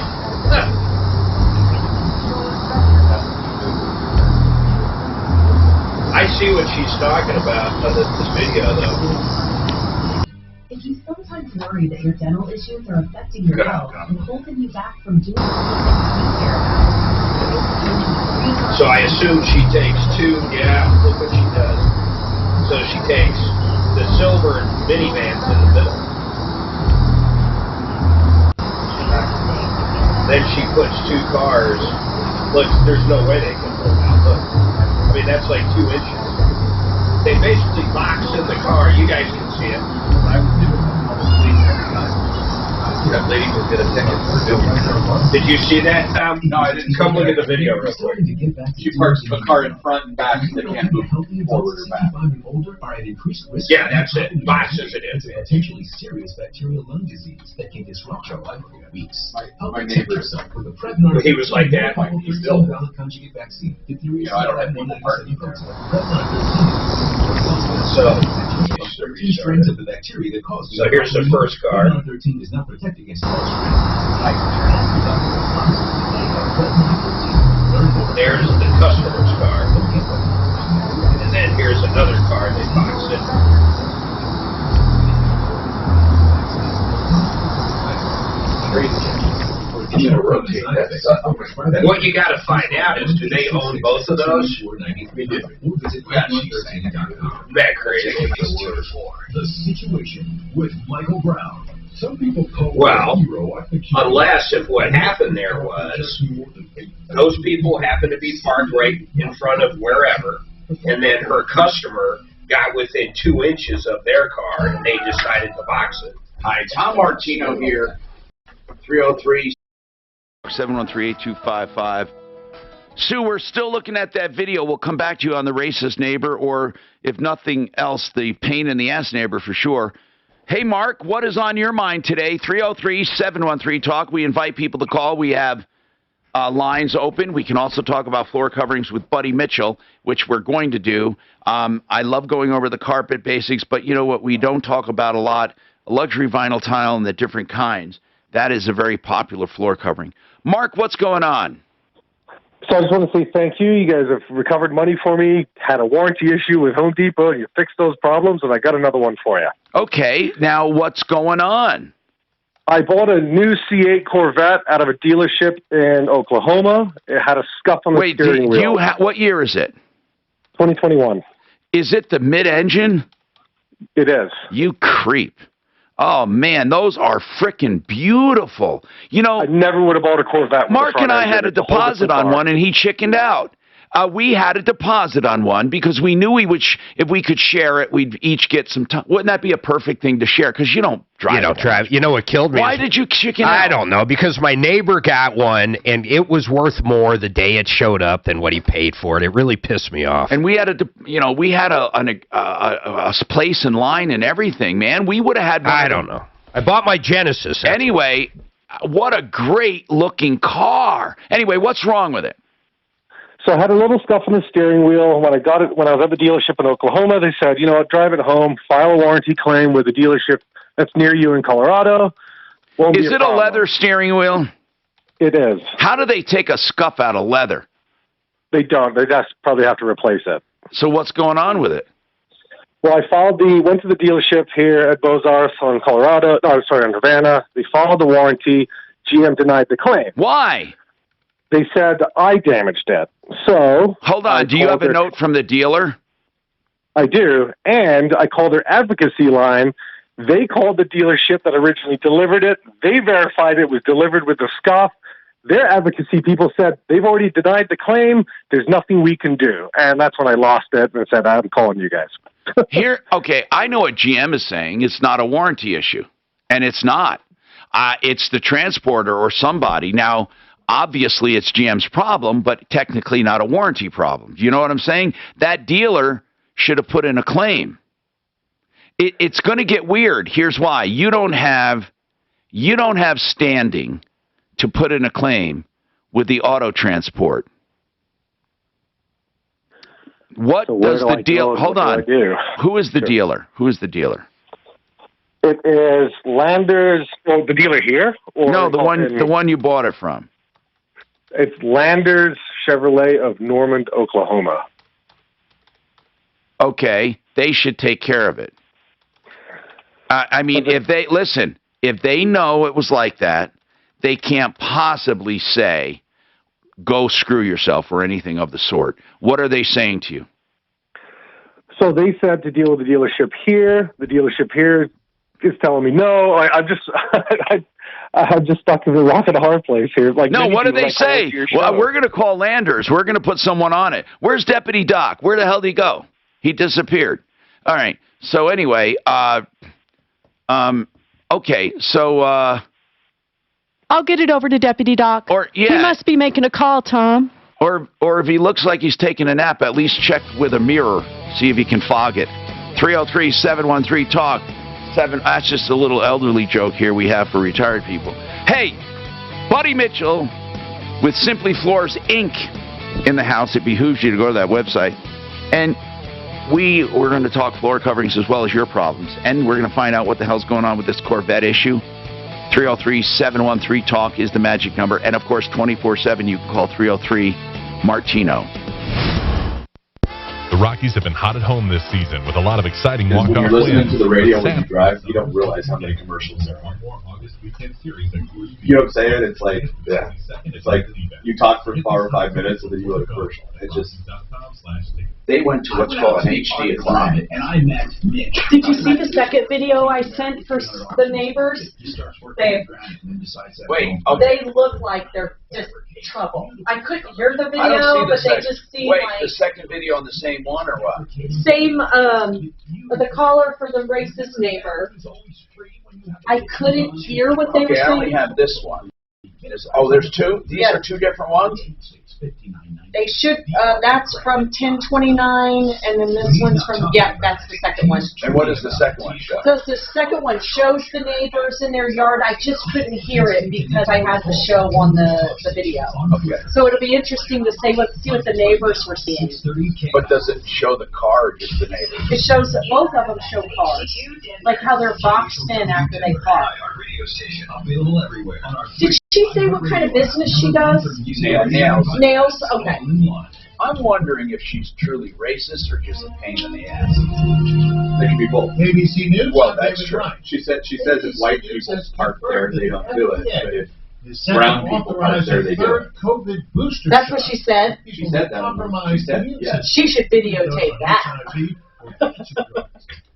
I see what she's talking about on this video, though. If you sometimes worry that your dental issues are affecting your health and holding you back from doing the things you care about, So I assume she takes two. Yeah, look what she does. So she takes the silver minivans in the middle. Then she puts two cars. Look, there's no way they can pull out. Look. I mean, that's like 2 inches. They basically box in the car. You guys can see it. That lady will get a ticket for doing it. Did you see that, Tom? No, I didn't. Come look at the video real quick. She parks the car in front and back, so they can't move forward or back. Yeah, that's it. Boxes it in. Potentially serious bacterial lung disease that can disrupt your life for weeks. My neighbor, He was like that. He's still valid conjugate vaccine. I don't have people parking there. So strains of the bacteria that cause. So here's the first car. Prevnar-13 does not protect against all There's the customer's car. And then here's another car they box in. I'm going to rotate that. What you got to find out is, do they own both of those? We do. That crazy. The situation with Michael Brown. Some people call Well, unless if what happened there was those people happened to be parked right in front of wherever, and then her customer got within 2 inches of their car and they decided to box it. Hi, Tom Martino here, 303. 713-8255. Sue, we're still looking at that video. We'll come back to you on the racist neighbor, or if nothing else, the pain in the ass neighbor for sure. Hey, Mark, what is on your mind today? 303-713-TALK. We invite people to call. We have lines open. We can also talk about floor coverings with Buddy Mitchell, which we're going to do. I love going over the carpet basics, but you know what we don't talk about a lot? Luxury vinyl tile and the different kinds. That is a very popular floor covering. Mark, what's going on? So I just want to say thank you. You guys have recovered money for me, had a warranty issue with Home Depot, and you fixed those problems, and I got another one for you. Okay, now what's going on? I bought a new C8 Corvette out of a dealership in Oklahoma. It had a scuff on the steering wheel. What year is it? 2021. Is it the mid-engine? It is. You creep. Oh, man, those are frickin' beautiful. You know, I never would have bought a Corvette. Mark and I had a deposit on one, and he chickened out. We had a deposit on one because we knew we would if we could share it, we'd each get some time. Wouldn't that be a perfect thing to share? Because you don't drive. You don't drive. You know what killed me? Why did you chicken out? I don't know. Because my neighbor got one, and it was worth more the day it showed up than what he paid for it. It really pissed me off. And we had a place in line and everything, man. We would have had. I don't know. I bought my Genesis. Anyway, what a great looking car. Anyway, what's wrong with it? So I had a little scuff on the steering wheel. When I got it, when I was at the dealership in Oklahoma, they said, you know what, drive it home, file a warranty claim with a dealership that's near you in Colorado. Is it a leather steering wheel? It is. How do they take a scuff out of leather? They don't. They just probably have to replace it. So what's going on with it? Well, I went to the dealership here at Beaux-Arts on in Havana. They followed the warranty. GM denied the claim. Why? They said I damaged it. So hold on. Do you have a note from the dealer? I do, and I called their advocacy line. They called the dealership that originally delivered it. They verified it was delivered with the scuff. Their advocacy people said they've already denied the claim. There's nothing we can do, and that's when I lost it and said I'm calling you guys. Okay, I know what GM is saying. It's not a warranty issue, and it's not. It's the transporter or somebody. Now, obviously, it's GM's problem, but technically not a warranty problem. Do you know what I'm saying? That dealer should have put in a claim. It's going to get weird. Here's why. You don't have standing to put in a claim with the auto transport. What does the deal? Hold on. Who is the dealer? Who is the dealer? It is Landers. Oh, the dealer here? Or no, the one you bought it from. It's Landers Chevrolet of Norman, Oklahoma. Okay, they should take care of it. I mean, if they know it was like that, they can't possibly say, go screw yourself or anything of the sort. What are they saying to you? So they said to deal with the dealership here. The dealership here is telling me, no, I'm just stuck in a rock and a hard place here. Like, no, what do they say? Well, we're going to call Landers. We're going to put someone on it. Where's Deputy Doc? Where the hell did he go? He disappeared. All right. So anyway, okay. So, I'll get it over to Deputy Doc. He must be making a call, Tom. Or if he looks like he's taking a nap, at least check with a mirror. See if he can fog it. 303-713-TALK. That's just a little elderly joke here we have for retired people. Hey, Buddy Mitchell with Simply Floors Inc. in the house. It behooves you to go to that website. And we're going to talk floor coverings as well as your problems. And we're going to find out what the hell's going on with this Corvette issue. 303-713-TALK is the magic number. And, of course, 24/7, you can call 303-MARTINO. The Rockies have been hot at home this season with a lot of exciting walk-off wins. When you're listening to the radio when you drive, you don't realize how many commercials there are. You know what I'm saying? It's like, yeah. It's like you talk for 4 or 5 minutes and then you go to commercial. It just... They went to what's called an HD club. And I met Mitch. Did you see the second video I sent for the neighbors? They look like they're just trouble. I couldn't hear the video, but they just seem like... the second video on the same one or what? Same, the caller for the racist neighbor. I couldn't hear what they were saying. I only have this one. Oh, there's two? These are two different ones? They should, that's from 1029, and then this one's from, that's the second one. And what does the second one show? So the second one shows the neighbors in their yard. I just couldn't hear it because I had the show on the video. Okay. So it'll be interesting to see what the neighbors were seeing. But does it show the car or just the neighbors? It shows, both of them show cars. Like how they're boxed in after they park. radio station, available everywhere. Did she say what kind of business she does? Nails. Nails? Okay. I'm wondering if she's truly racist or just a pain in the ass. They can be both. ABC News. Well, that's true. She says if white people park there, they don't do it. But if brown people park there, they do it. COVID booster That's what she said? She said that. She said, yes. She should videotape that.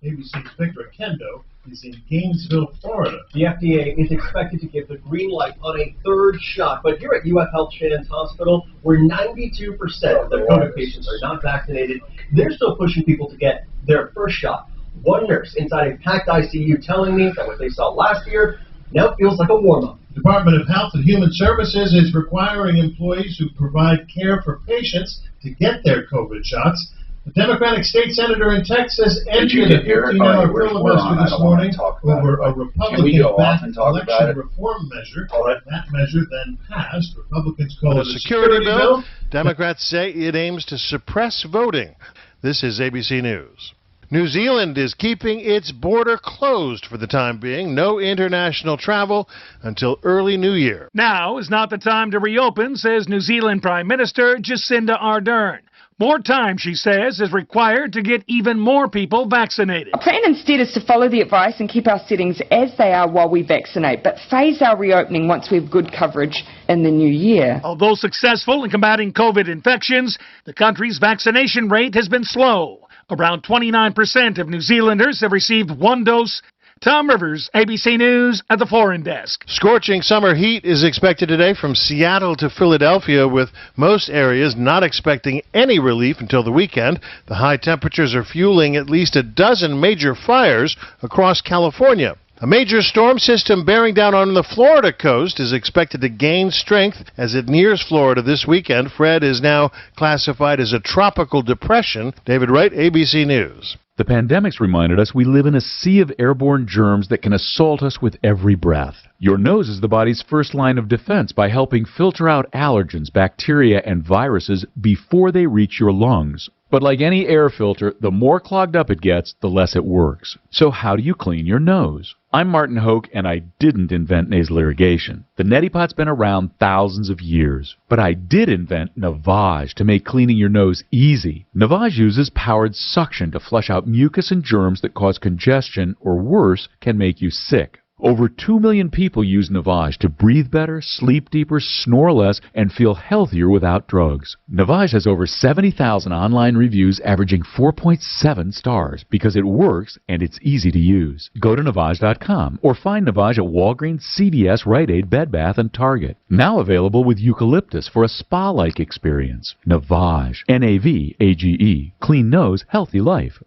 ABC's Victor Kendo is in Gainesville, Florida. The FDA is expected to give the green light on a third shot, but here at UF Health Shannon's Hospital, where 92% of their COVID patients are not vaccinated, they're still pushing people to get their first shot. One nurse inside a packed ICU telling me that what they saw last year now feels like a warm-up. The Department of Health and Human Services is requiring employees who provide care for patients to get their COVID shots. The Democratic state senator in Texas entered a 15-hour filibuster this morning over a Republican-backed election reform measure. That measure then passed. Republicans call it a security bill. Democrats say it aims to suppress voting. This is ABC News. New Zealand is keeping its border closed for the time being. No international travel until early New Year. Now is not the time to reopen, says New Zealand Prime Minister Jacinda Ardern. More time, she says, is required to get even more people vaccinated. Our plan instead is to follow the advice and keep our settings as they are while we vaccinate, but phase our reopening once we have good coverage in the new year. Although successful in combating COVID infections, the country's vaccination rate has been slow. Around 29% of New Zealanders have received one dose. Tom Rivers, ABC News at the Foreign Desk. Scorching summer heat is expected today from Seattle to Philadelphia, with most areas not expecting any relief until the weekend. The high temperatures are fueling at least a dozen major fires across California. A major storm system bearing down on the Florida coast is expected to gain strength as it nears Florida this weekend. Fred is now classified as a tropical depression. David Wright, ABC News. The pandemic's reminded us we live in a sea of airborne germs that can assault us with every breath. Your nose is the body's first line of defense by helping filter out allergens, bacteria, and viruses before they reach your lungs. But like any air filter, the more clogged up it gets, the less it works. So how do you clean your nose? I'm Martin Hoke, and I didn't invent nasal irrigation. The neti pot's been around thousands of years. But I did invent Navage to make cleaning your nose easy. Navage uses powered suction to flush out mucus and germs that cause congestion, or worse, can make you sick. Over 2 million people use Navage to breathe better, sleep deeper, snore less, and feel healthier without drugs. Navage has over 70,000 online reviews averaging 4.7 stars because it works and it's easy to use. Go to Navage.com or find Navage at Walgreens, CVS, Rite Aid, Bed Bath, and Target. Now available with eucalyptus for a spa-like experience. Navage. Navage. Clean nose, healthy life.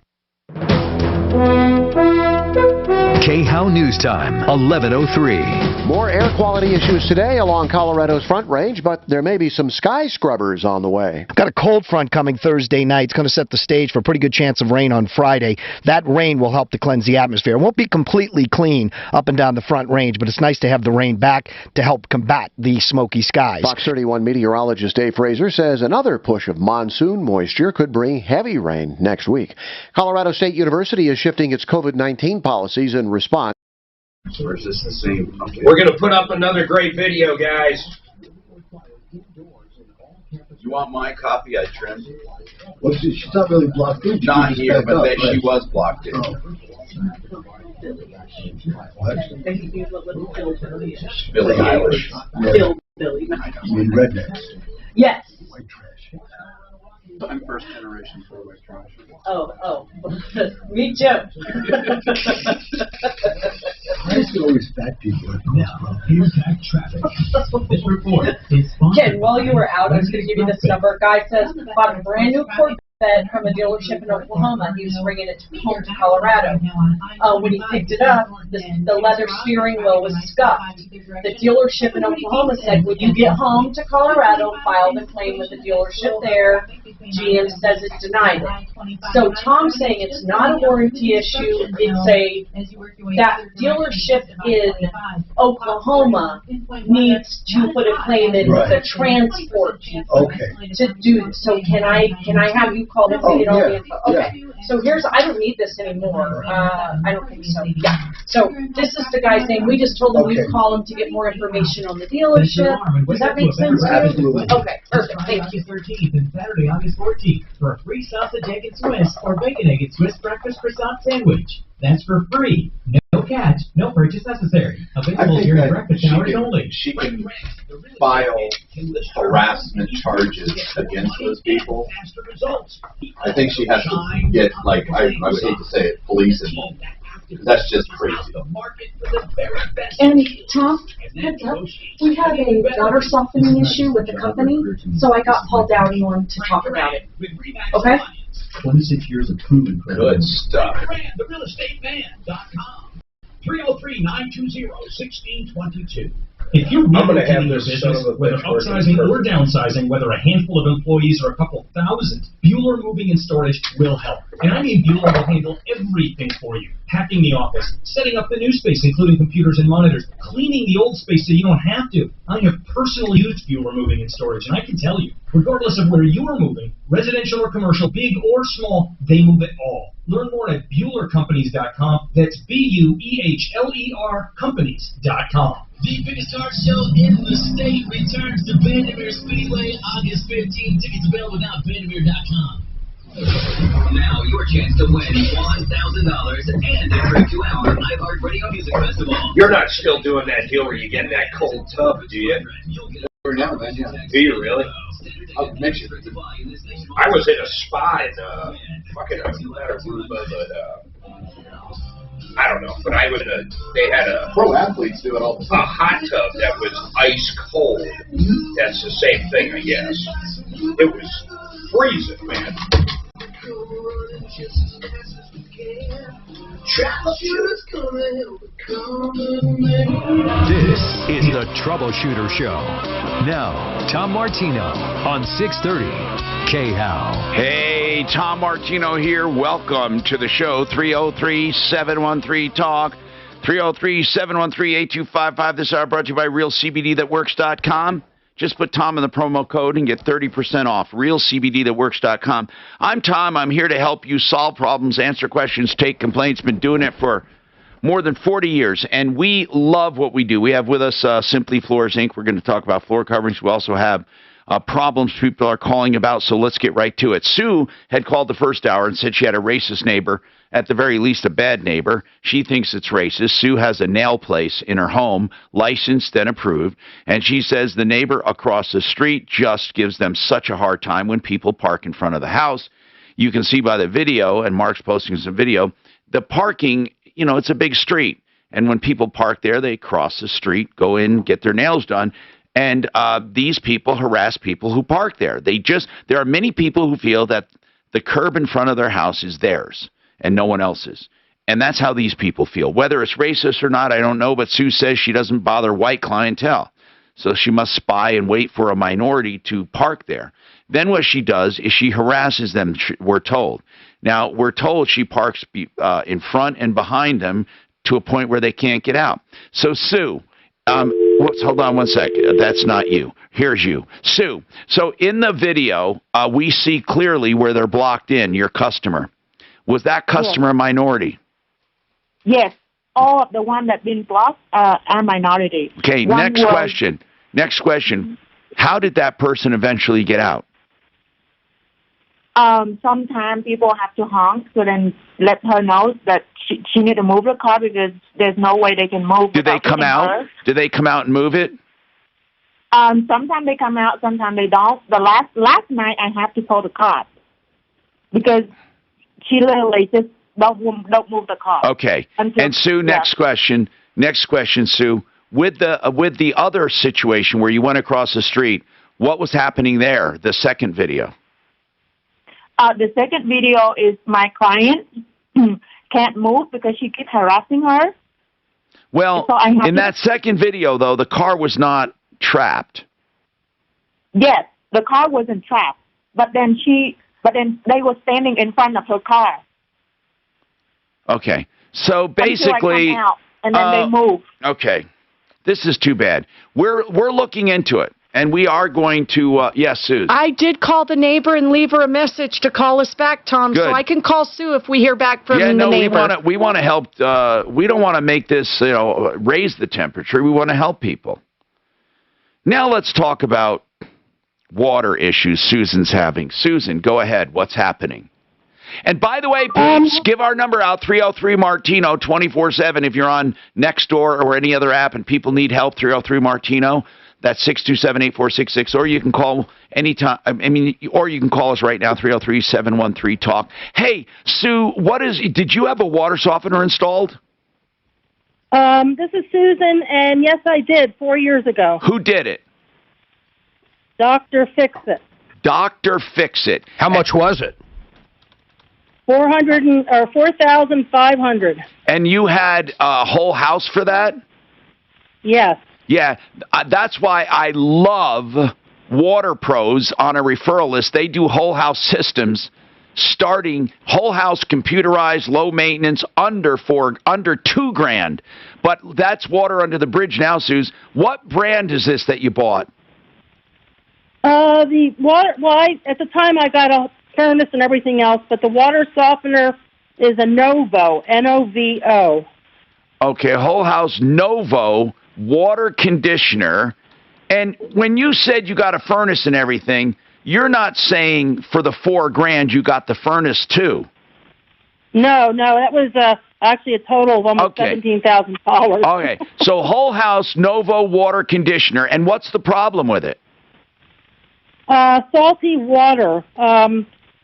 KHOW News Time, 11:03. More air quality issues today along Colorado's Front Range, but there may be some sky scrubbers on the way. Got a cold front coming Thursday night. It's going to set the stage for a pretty good chance of rain on Friday. That rain will help to cleanse the atmosphere. It won't be completely clean up and down the Front Range, but it's nice to have the rain back to help combat the smoky skies. Fox 31 meteorologist Dave Fraser says another push of monsoon moisture could bring heavy rain next week. Colorado State University is shifting its COVID-19 policies in response. Or is this the same? Okay. We're going to put up another great video, guys. You want my copy? I trimmed. Well, she's not really blocked in. Not here, but then she was blocked in. Billie Eilish. Billy. You mean rednecks? Yes. White trash. I'm first generation for white trash. Oh. Me too. I used to always fat people. Now, here's that traffic. This report is sponsored. Ken, while you were out, I was going to give you this number. Guy says bought a brand new Corvette from a dealership in Oklahoma. He was bringing it home to Colorado. When he picked it up, the leather steering wheel was scuffed. The dealership in Oklahoma said, when you get home to Colorado, file the claim with the dealership there. GM says it denied it. So Tom's saying it's not a warranty issue, that dealership in Oklahoma needs to put a claim in with the transport people to do. So can I have you call them to get all the info? Okay. So I don't need this anymore. I don't think so. Yeah. So this is the guy saying we just told him we'd call him to get more information on the dealership. Does that make sense to you? Absolutely. Okay. Perfect. Thank you. August 13th and Saturday, August 14th for a free sausage, egg, and Swiss or bacon, egg, and Swiss breakfast croissant sandwich. That's for free. No catch, no purchase necessary. Available during breakfast hours only. She can file harassment charges against those people. I think she has to get, like, I would hate to say it, police involved. That's just crazy. And Tom, heads up, we have a water softening issue with the company, so I got Paul Dowdy on to talk about it. Okay? 26 years of proven credit. Good stuff. TheRealEstateMan.com. 303-920-1622. If you're relocating your business, whether upsizing or downsizing, whether a handful of employees or a couple thousand, Bueller Moving and Storage will help. And I mean Bueller will handle everything for you. Packing the office, setting up the new space, including computers and monitors, cleaning the old space so you don't have to. I have personally used Bueller Moving and Storage, and I can tell you, regardless of where you are moving, residential or commercial, big or small, they move it all. Learn more at BuellerCompanies.com. That's BUEHLER Companies.com. The biggest car show in the state returns to Vandermeer Speedway August 15th. Tickets available now at Vandermeer.com. Now your chance to win $1,000 and a trip to our iHeartRadio Music Festival. You're not still doing that deal where you get in that cold tub, do you? Now, man, yeah. Do you really? I'll mention it. I was in a spa in fucking Aruba, but I don't know. But they had a pro athletes do it all the time. A hot tub that was ice cold. That's the same thing, I guess. It was freezing, man. This is the Troubleshooter Show. Now, Tom Martino on 630 KHOW. Hey, Tom Martino here. Welcome to the show. 303-713-TALK. 303-713-8255. This hour brought to you by RealCBDThatWorks.com. Just put Tom in the promo code and get 30% off. RealCBDThatWorks.com. I'm Tom. I'm here to help you solve problems, answer questions, take complaints. Been doing it for more than 40 years, and we love what we do. We have with us Simply Floors, Inc. We're going to talk about floor coverings. We also have problems people are calling about, so let's get right to it. Sue had called the first hour and said she had a racist neighbor, at the very least a bad neighbor. She thinks it's racist. Sue has a nail place in her home, licensed and approved, and she says the neighbor across the street just gives them such a hard time when people park in front of the house. You can see by the video, and Mark's posting some video, the parking, you know, it's a big street, and when people park there, they cross the street, go in, get their nails done. And these people harass people who park there. There are many people who feel that the curb in front of their house is theirs and no one else's. And that's how these people feel. Whether it's racist or not, I don't know, but Sue says she doesn't bother white clientele. So she must spy and wait for a minority to park there. Then what she does is she harasses them, we're told. Now, we're told she parks in front and behind them to a point where they can't get out. So, Sue, hold on one second. That's not you. Here's you. Sue, so in the video, we see clearly where they're blocked in, your customer. Was that customer a minority? Yes. All of the ones that been blocked are minority. Okay, next question. Next question. How did that person eventually get out? Sometimes people have to honk, so then let her know that she need to move the car because there's no way they can move. Did they come out? Her. Did they come out and move it? Sometimes they come out, sometimes they don't. The last night I have to call the cops because she literally just don't move the car. Okay. And Sue, next question. Next question, Sue. With the other situation where you went across the street, what was happening there? The second video. The second video is my client can't move because she keeps harassing her. Well, so in that second video, though, the car was not trapped. Yes, the car wasn't trapped. but then they were standing in front of her car. Okay. So Until I basically, come out, and then they moved. Okay. This is too bad. We're looking into it, and we are going to. Yes, Sue. I did call the neighbor and leave her a message to call us back, Tom. Good. So I can call Sue if we hear back from the no, neighbor. we want to help. We don't want to make this, raise the temperature. We want to help people. Now let's talk about water issues Susan's having. Susan, go ahead. What's happening? And by the way, please give our number out, 303-MARTINO, 24/7. If you're on Nextdoor or any other app and people need help, 303-MARTINO. That's 627-8466. Or you can call anytime. Or you can call us right now, 303-713-TALK. Hey, Sue, did you have a water softener installed? This is Susan, and yes, I did 4 years ago. Who did it? Dr. Fix-It. Dr. Fix-It. How much was it? $4,500. And you had a whole house for that? Yes. Yeah, that's why I love Water Pros on a referral list. They do whole house systems, starting whole house computerized, low maintenance, under $2,000. But that's water under the bridge now, Suze. What brand is this that you bought? At the time I got a furnace and everything else, but the water softener is a Novo, N-O-V-O. Okay, whole house Novo water conditioner. And when you said you got a furnace and everything, you're not saying for the $4,000 you got the furnace too. No, that was actually a total of almost $17,000. Okay, so whole house Novo water conditioner. And what's the problem with it? Salty water.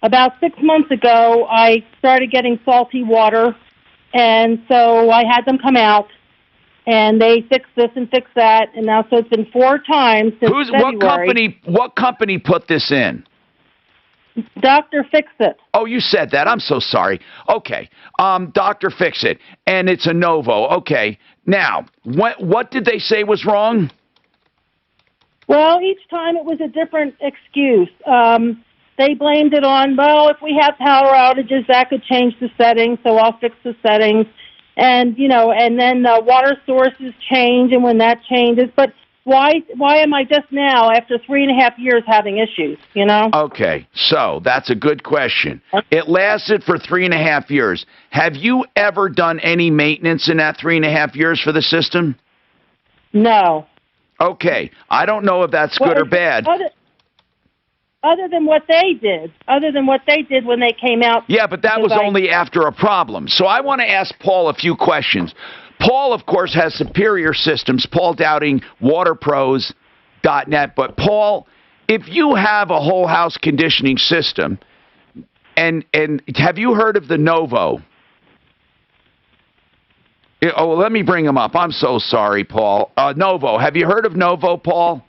About 6 months ago, I started getting salty water, and so I had them come out, and they fixed this and fixed that, and now so it's been 4 times since February. What company put this in? Dr. Fix-It. Oh, you said that. I'm so sorry. Okay, Dr. Fix-It, and it's a Novo. Okay, now what did they say was wrong? Well, each time it was a different excuse. They blamed it on, if we have power outages, that could change the settings, so I'll fix the settings. And, and then the water sources change, and when that changes. But why am I just now, after 3.5 years, having issues, Okay, so that's a good question. It lasted for 3.5 years. Have you ever done any maintenance in that 3.5 years for the system? No. Okay, I don't know if that's good or bad. Other than what they did when they came out. Yeah, but that was only after a problem. So I want to ask Paul a few questions. Paul, of course, has superior systems. Paul Dowding, waterpros.net. But Paul, if you have a whole house conditioning system, and have you heard of the Novo? Oh, let me bring him up. I'm so sorry, Paul. Novo. Have you heard of Novo, Paul?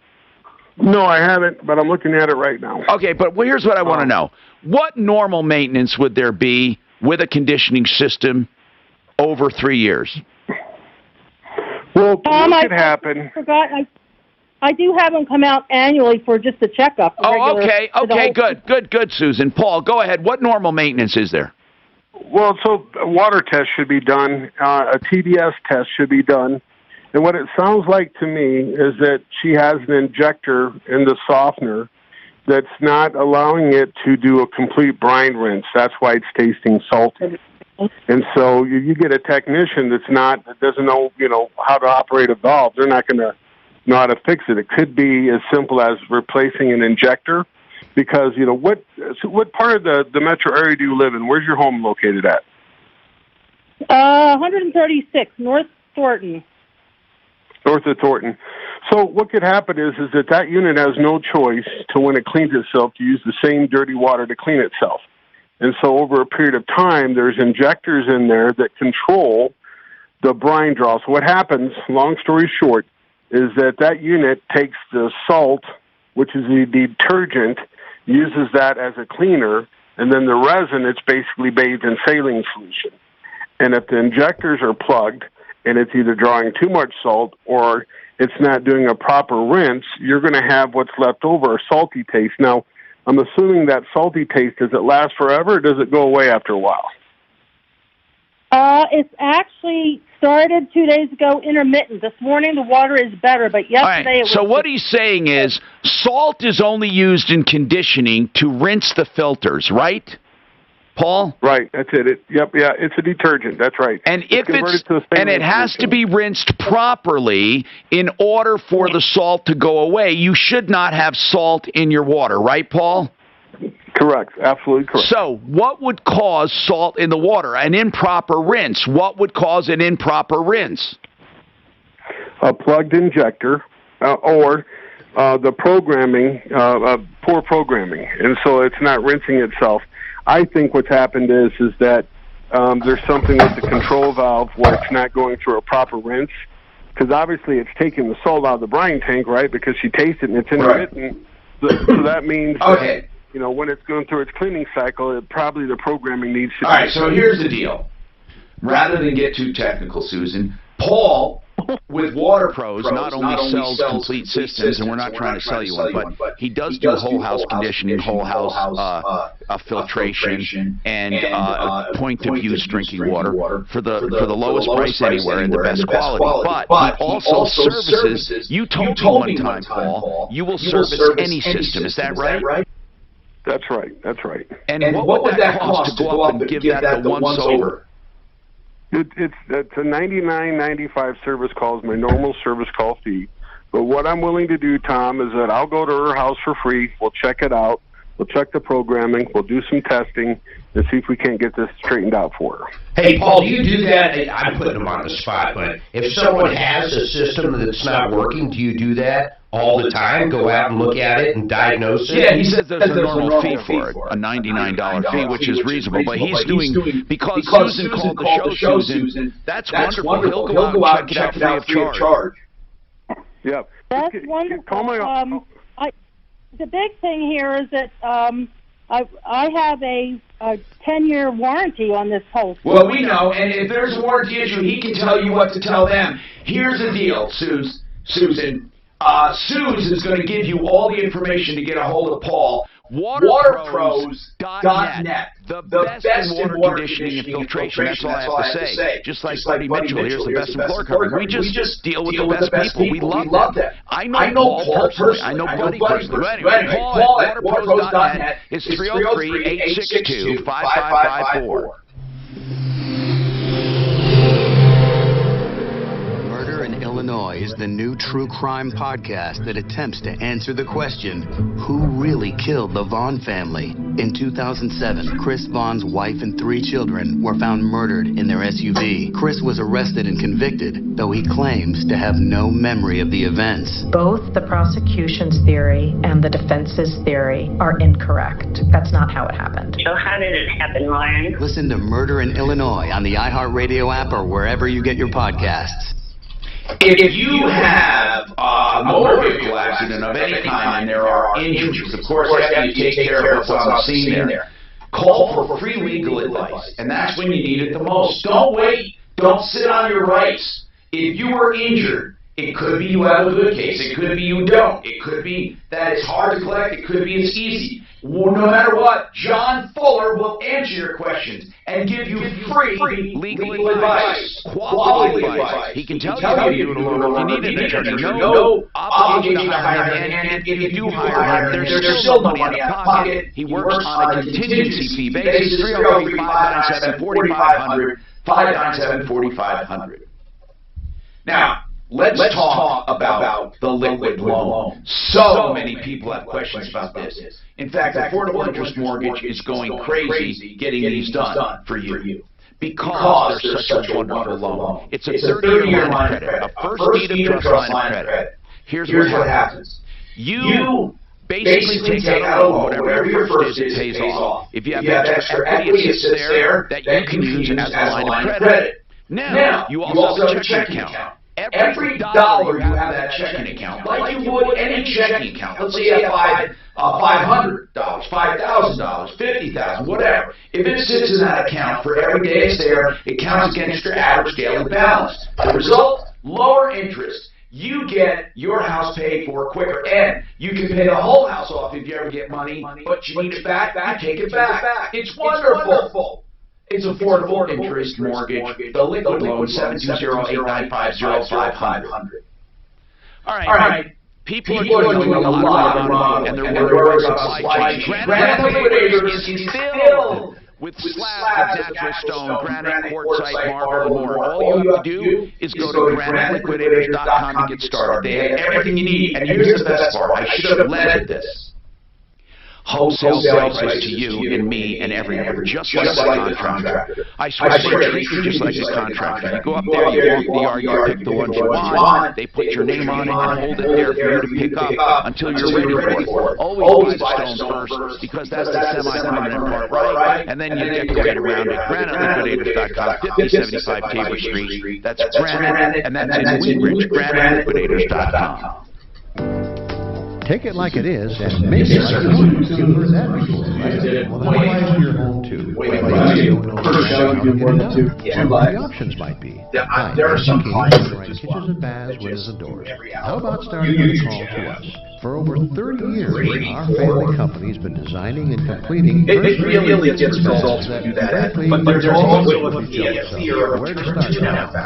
No, I haven't, but I'm looking at it right now. Okay, but here's what I want to know. What normal maintenance would there be with a conditioning system over 3 years? Well, what could happen? I do have them come out annually for just a checkup. Okay, good, Susan. Paul, go ahead. What normal maintenance is there? Well, so a water test should be done. A TDS test should be done. And what it sounds like to me is that she has an injector in the softener that's not allowing it to do a complete brine rinse. That's why it's tasting salty. And so you get a technician that doesn't know, how to operate a valve. They're not going to know how to fix it. It could be as simple as replacing an injector. Because, what part of the metro area do you live in? Where's your home located at? 136, North Thornton. North of Thornton. So what could happen is that unit has no choice to, when it cleans itself, to use the same dirty water to clean itself. And so over a period of time, there's injectors in there that control the brine draw. So what happens, long story short, is that unit takes the salt, which is the detergent, uses that as a cleaner, and then the resin, it's basically bathed in saline solution. And if the injectors are plugged, and it's either drawing too much salt or it's not doing a proper rinse, you're going to have what's left over, a salty taste. Now, I'm assuming that salty taste, does it last forever or does it go away after a while? It's actually started 2 days ago, intermittent. This morning the water is better, but yesterday it was... So what he's saying is salt is only used in conditioning to rinse the filters, right, Paul? Right, that's it. It's a detergent. That's right. And it has to be rinsed properly in order for the salt to go away. You should not have salt in your water, right, Paul? Correct. Absolutely correct. So, what would cause salt in the water? An improper rinse. What would cause an improper rinse? A plugged injector or the programming, poor programming, and so it's not rinsing itself. I think what's happened is that there's something with the control valve where it's not going through a proper rinse, because obviously it's taking the salt out of the brine tank, right? Because she tastes it and it's intermittent. Right. So that means that, you know, when it's going through its cleaning cycle, probably the programming needs to be... All right, so here's the deal. Rather than get too technical, Susan, Paul, with Water Pros, not only sells complete systems, and we're not trying to sell you one, but he does do whole house conditioning, whole house filtration, and point-of-use drinking water for the lowest price anywhere and the best quality. But he also services, you told me one time, Paul, you will service any system. Is that right? That's right. That's right. And what would that cost to go up and give that the once over? It's a $99.95 service call is my normal service call fee. But what I'm willing to do, Tom, is that I'll go to her house for free. We'll check it out. We'll check the programming. We'll do some testing and see if we can't get this straightened out for her. Hey, Paul, do you do that? I'm putting them on the spot, but if someone has a system that's not working, do you do that all the time? Go out and look at it and diagnose it? Yeah, he says there's a normal fee for it, a $99 fee, which is reasonable. But he's doing, because Susan called the show, Susan, that's wonderful. He'll go out and check it out free of charge. Yeah. That's wonderful. The big thing here is that I have a 10-year warranty on this whole thing. Well, we know, and if there's a warranty issue, he can tell you what to tell them. Here's the deal, Susan. Susan's going to give you all the information to get a hold of Paul. WaterPros.net. The best in water conditioning and filtration. That's all I have to say. Just like Buddy Mitchell, here's the best in floor covering. We just deal with the best people. We love them. I know Paul personally. I know Buddy personally. Anyway, Paul at WaterPros.net is 303-862-5554. Illinois is the new true crime podcast that attempts to answer the question, who really killed the Vaughn family? In 2007, Chris Vaughn's wife and 3 children were found murdered in their SUV. Chris was arrested and convicted, though he claims to have no memory of the events. Both the prosecution's theory and the defense's theory are incorrect. That's not how it happened. So how did it happen, Ryan? Listen to Murder in Illinois on the iHeartRadio app or wherever you get your podcasts. If you have a motor vehicle accident of any kind and there are injuries, of course, after you take care of what's on the scene there, call for free legal advice, and that's when you need it the most. Don't wait. Don't sit on your rights. If you were injured, it could be you have a good case. It could be you don't. It could be that it's hard to collect. It could be it's easy. Well, no matter what, John Fuller will answer your questions and give you free legal advice. Quality advice. He can tell you how to do it alone. If you need an attorney, no obligation to hire him. And if you do hire him, there's still no money out of pocket. He works on a contingency fee basis. 303-597-4500. 597-4500. Now, let's talk about the liquid loan. So many people have questions about this. In fact, affordable interest mortgage is going crazy getting these done for you. Because they're such a wonderful loan. It's a 30-year line of credit, a first deed of trust line of credit. Here's what happens. You basically take out a loan, whatever your first is, it pays off. If you have extra equity, it sits there that you can use as a line of credit. Now, you also have a checking account. Every dollar you have that checking account, like you would any checking account. Let's say you have $500, $5,000, $50,000, whatever. If it sits in that account for every day it's there, it counts against your average daily balance. The result, lower interest. you get your house paid for quicker, and you can pay the whole house off if you ever get money, but you need it back, you take it back. It's wonderful. It's affordable interest mortgage. The liquid loan, 720-895-0500. All right. People are doing a lot of money, and they're worried about supply chain. Granite Liquidators is filled with slabs of dead stone, granite, quartzite, marble, and more. All you have to do is go to graniteliquidators.com to get started. They have everything you need. And here's the best part. I should have led at this. Wholesale prices to you and me and everyone, just like a contractor. I swear they treat you just like a contractor. You go up there, you walk the yard, you pick the ones you want, they put your name on it and hold it there for you to pick up until you're ready for it. Always buy the stone first, because that's the semi-permanent part, right? And then you decorate around it. GraniteLiquidators.com, 5075 Tabor Street. That's granite, and that's in Wheatridge. GraniteLiquidators.com. Take it like it is, and make it like it is. You've heard that before, right? Well, that applies to your home, too. The options might be. There are some clients that just kitchens and baths, windows and doors. How about starting a call to us? For over 30 years, our family company's been designing and completing it really gets results when you do that. But there's also a fee or a where to start.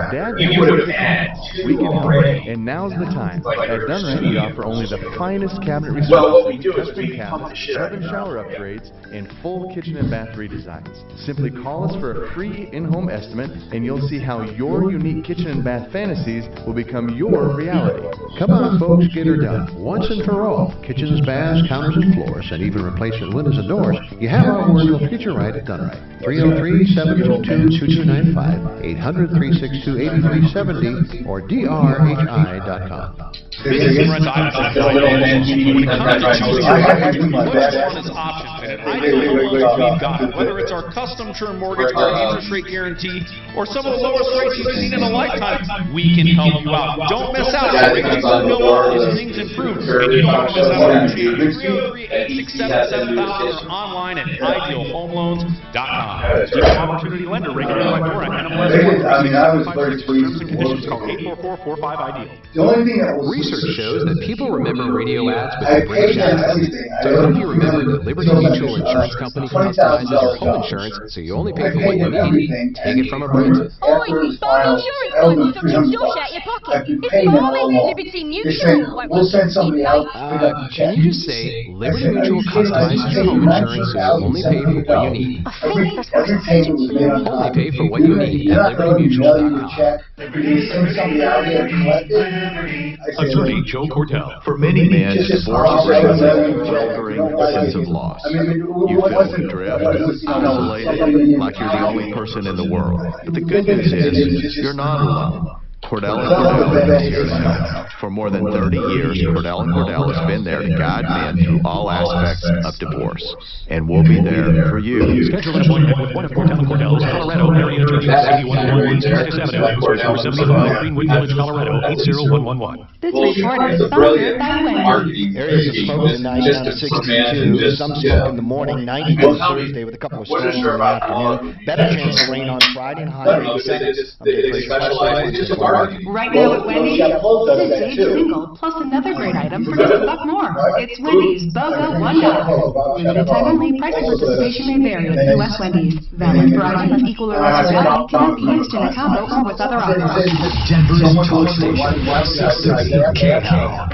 Dad, you would have had we can help, and now's the time. At Dunright, we offer only the finest cabinet restorations. Well, what we do is we pump the shit out of 7 shower upgrades, and full kitchen and bath redesigns. Simply call us for a free in-home estimate, and you'll see how your unique kitchen and bath fantasies will become your reality. Come on, folks, get her done. Once and for all. Kitchens, baths, counters, and floors, and even replacement windows and doors. You have our word, we'll get you right at Dunright. 303-722-2295, 800-362-8370, or drhi.com. Business rent items that build when it comes to choosing is options, and I know we've got it. Whether it's our custom term mortgage, our interest rate guarantee, or some of the lowest rates you've seen in a lifetime, we can help you out. Don't miss out. Everything's going to go up as things improve, and you don't want to miss out on your chance. 303-867-7000 or online at idealhomeloans.com. Equal opportunity lender regulated by DORA. I was very pleased. Conditions call 844-45-IDEAL. The only thing that was research shows that people remember radio ads with the great ads. So help you remember that Liberty Mutual Insurance Company customizes your home insurance so you only pay for what you need. Take it from a Brit. Oi, buy insurance policy from your dosh out your pocket. It's Marley Liberty Mutual. We'll send somebody out. Can you just say Liberty Mutual customizes your home insurance so you only pay for what you need? Only pay for what you need at LibertyMutual.com. Attorney Joe Cordell. For many men, divorce brings a weltering sense of loss. You feel adrift, isolated, like you're the only person in the world. But the good news is, you're not alone. Cordell & Cordell is here to help. For more than 30 years, Cordell & Cordell has been there to guide men through all aspects of divorce. And we'll be there for you. Schedule an appointment with one of Cordell & Cordell's Colorado area attorneys. 8111 Curtis Avenue, 475 Greenwood Village, Colorado, 80111. This report is sponsored by Wendy's. Areas of smoke tonight down to 62. Some smoke in the morning, 90 on Thursday with a couple of storms in the afternoon. Better chance of rain on Friday and high 87. Right now at Wendy's, this age single plus another great item for just $1 more. It's Wendy's BOGO $1. Limited time only. Price and participation may vary at U.S. Wendy's. Valid for items equal or lesser value. Cannot be used in a combo or with other offers. Denver's talk station, 630 KHOW.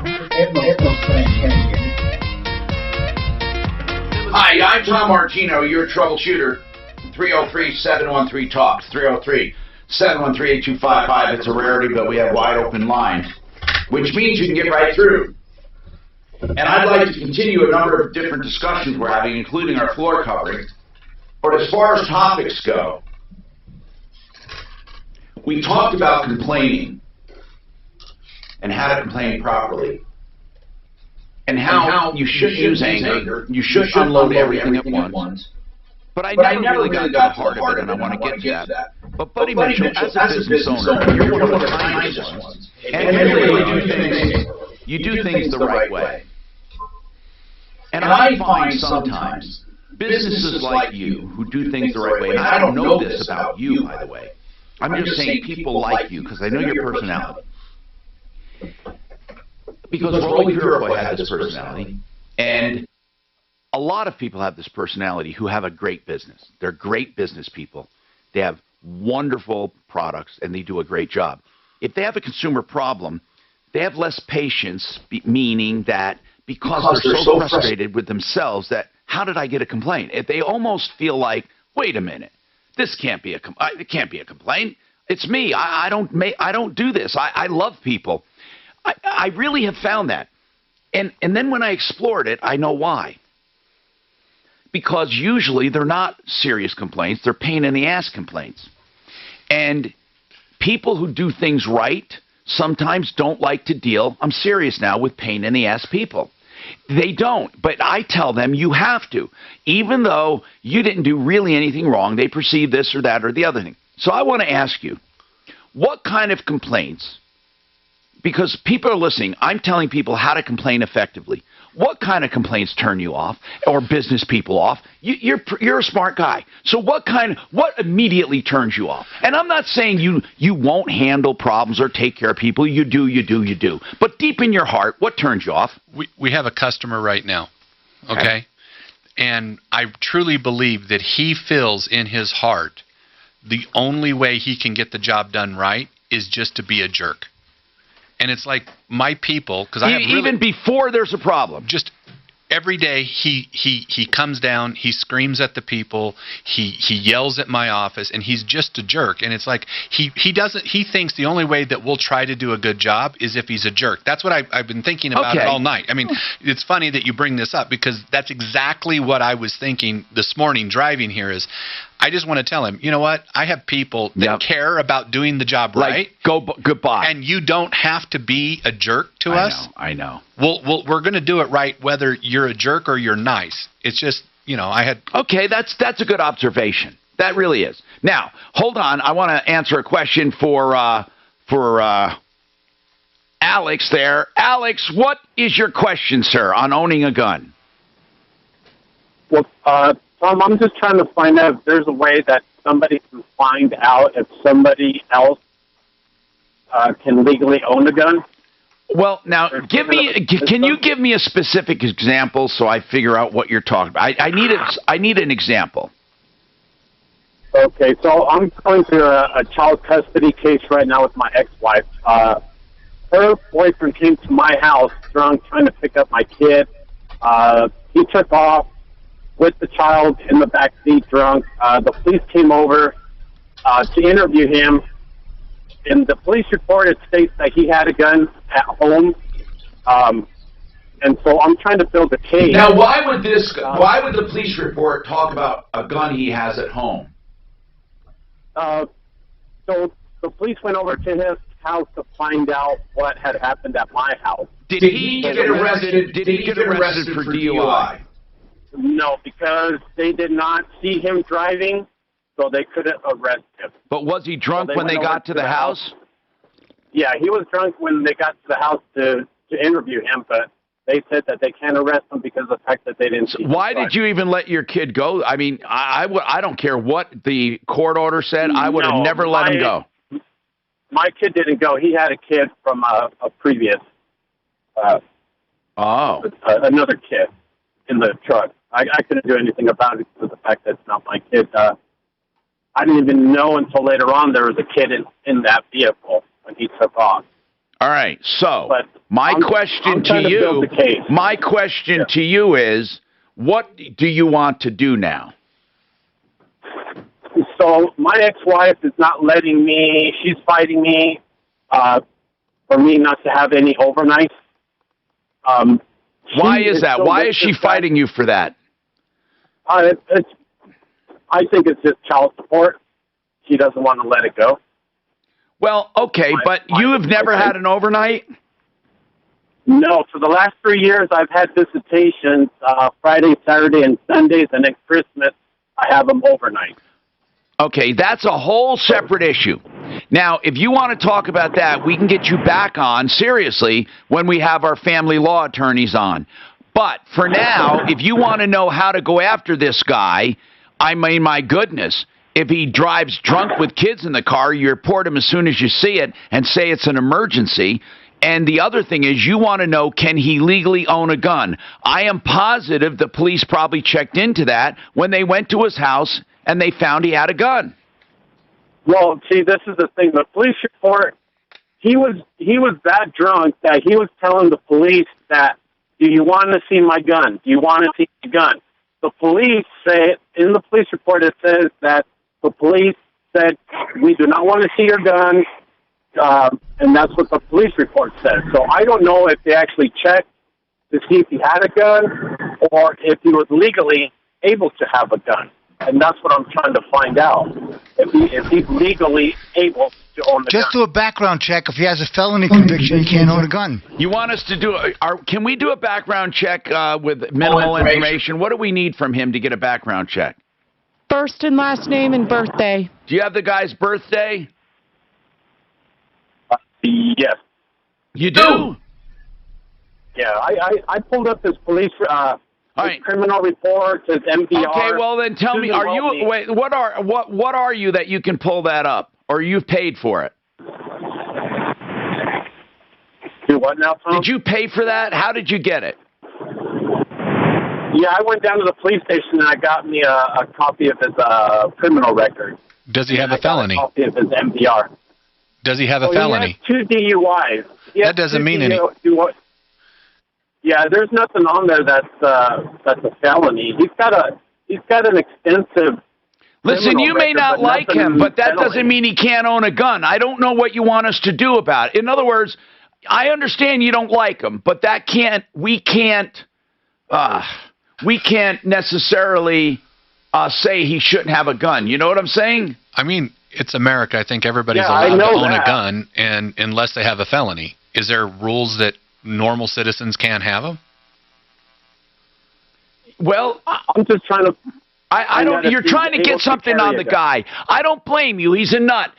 Hi, I'm Tom Martino, your troubleshooter. 303-713-TALK. 303-713-8255. It's a rarity, but we have wide open lines, which means you can get right through. And I'd like to continue a number of different discussions we're having, including our floor covering. But as far as topics go, we talked about complaining and how to complain properly, and how you should use anger, you should unload everything at once. But I never really got to the heart of it, and I want to get to that. But Buddy Mitchell, as a business owner, you're one of the kindest ones. And you do things the right way. And I find sometimes businesses like you who do things the right way, and I don't know this about you, by the way. I'm just saying people like you because I know your personality. Because Rolly Purefoy had this personality, and a lot of people have this personality who have a great business. They're great business people. They have wonderful products, and they do a great job. If they have a consumer problem, they have less patience, meaning that because they're so frustrated with themselves that, how did I get a complaint? If they almost feel like, wait a minute, this can't be it can't be a complaint. It's me. I don't do this. I love people. I really have found that. And then when I explored it, I know why. Because usually they're not serious complaints. They're pain in the ass complaints. And people who do things right sometimes don't like to deal, I'm serious now, with pain in the ass people. They don't. But I tell them you have to. Even though you didn't do really anything wrong, they perceive this or that or the other thing. So I want to ask you, what kind of complaints, because people are listening, I'm telling people how to complain effectively. What kind of complaints turn you off, or business people off? You're a smart guy. So what immediately turns you off? And I'm not saying you won't handle problems or take care of people. You do. But deep in your heart, what turns you off? We have a customer right now, okay? And I truly believe that he feels in his heart the only way he can get the job done right is just to be a jerk. And it's like my people, because I have even before there's a problem. Just every day he comes down, he screams at the people, he yells at my office, and he's just a jerk. And it's like he thinks the only way that we'll try to do a good job is if he's a jerk. That's what I've been thinking about it all night. I mean, it's funny that you bring this up because that's exactly what I was thinking this morning driving here is I just want to tell him, you know what? I have people that care about doing the job right. Goodbye. And you don't have to be a jerk to us. I know. We're going to do it right whether you're a jerk or you're nice. It's just, I had... Okay, that's a good observation. That really is. Now, hold on. I want to answer a question for Alex there. Alex, what is your question, sir, on owning a gun? Well, Tom, I'm just trying to find out if there's a way that somebody can find out if somebody else can legally own a gun. Well, now, can you give me a specific example so I figure out what you're talking about? I need an example. Okay, so I'm going through a child custody case right now with my ex-wife. Her boyfriend came to my house drunk, trying to pick up my kid. He took off with the child in the back seat drunk. The police came over to interview him. In the police report, it states that he had a gun at home. And so I'm trying to build a case. Now, why would the police report talk about a gun he has at home? So the police went over to his house to find out what had happened at my house. Did he get arrested? Did he get arrested for DUI? No, because they did not see him driving, so they couldn't arrest him. But was he drunk when they got to the house? Yeah, he was drunk when they got to the house to interview him, but they said that they can't arrest him because of the fact that they didn't see him. Why did you even let your kid go? I mean, I don't care what the court order said. I would have never let him go. My kid didn't go. He had a kid from a previous, another kid in the truck. I couldn't do anything about it because of the fact that it's not my kid. I didn't even know until later on there was a kid in that vehicle when he took off. All right. So my question to you is, what do you want to do now? So my ex-wife is not letting me. She's fighting me for me not to have any overnights. Why is that? Why is she fighting you for that? I think it's just child support. She doesn't want to let it go. Well, okay, but you have never had an overnight? No. For the last 3 years, I've had visitations Friday, Saturday, and Sundays, and next Christmas, I have them overnight. Okay, that's a whole separate issue. Now, if you want to talk about that, we can get you back on, seriously, when we have our family law attorneys on. But for now, if you want to know how to go after this guy, I mean, my goodness, if he drives drunk with kids in the car, you report him as soon as you see it and say it's an emergency. And the other thing is, you want to know, can he legally own a gun? I am positive the police probably checked into that when they went to his house and they found he had a gun. Well, see, this is the thing. The police report, he was that drunk that he was telling the police that, do you want to see my gun? Do you want to see the gun? The police say, in the police report, it says that the police said, we do not want to see your gun. And that's what the police report says. So I don't know if they actually checked to see if he had a gun or if he was legally able to have a gun. And that's what I'm trying to find out. If he's legally able to own a gun. Just do a background check. If he has a felony conviction, he can't own a gun. You want us to do can we do a background check with minimal information? What do we need from him to get a background check? First and last name and birthday. Do you have the guy's birthday? Yes. You do? Yeah, I pulled up his police his criminal reports, his MDR. Okay, well then tell me, what are you that you can pull that up, or you've paid for it? Do what now, Tom? Did you pay for that? How did you get it? Yeah, I went down to the police station and I got me a copy of his criminal record. Does he have a felony? A copy of his MDR. Does he have a felony? He has 2 DUIs. That doesn't mean anything. Yeah, there's nothing on there that's a felony. He's got an extensive. Listen, you may not like him, but that doesn't mean he can't own a gun. I don't know what you want us to do about it. In other words, I understand you don't like him, but we can't necessarily say he shouldn't have a gun. You know what I'm saying? I mean, it's America. I think everybody's allowed to own a gun, and unless they have a felony. Is there rules that normal citizens can't have them? Well, I'm just trying to. I don't. You're trying to get something on the guy. I don't blame you. He's a nut.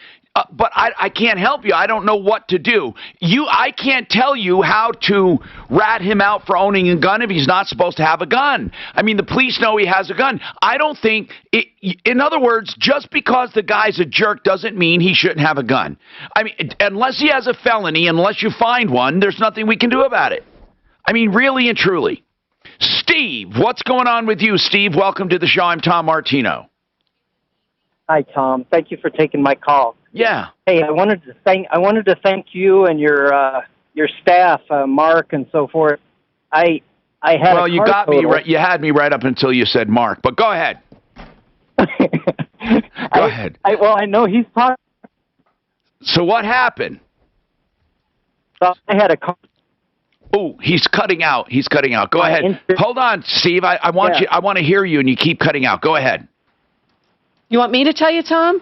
But I can't help you. I don't know what to do. I can't tell you how to rat him out for owning a gun if he's not supposed to have a gun. I mean, the police know he has a gun. I don't think, in other words, just because the guy's a jerk doesn't mean he shouldn't have a gun. I mean, unless he has a felony, unless you find one, there's nothing we can do about it. I mean, really and truly. Steve, what's going on with you, Steve? Welcome to the show. I'm Tom Martino. Hi, Tom. Thank you for taking my call. Yeah. Hey, I wanted to thank you and your staff, Mark and so forth. I had. Well, you got me right. You had me right up until you said Mark. But go ahead. Go ahead. I know he's talking. So what happened? So I had a call. Oh, he's cutting out. He's cutting out. Go ahead. Hold on, Steve. I want you. I want to hear you, and you keep cutting out. Go ahead. You want me to tell you, Tom?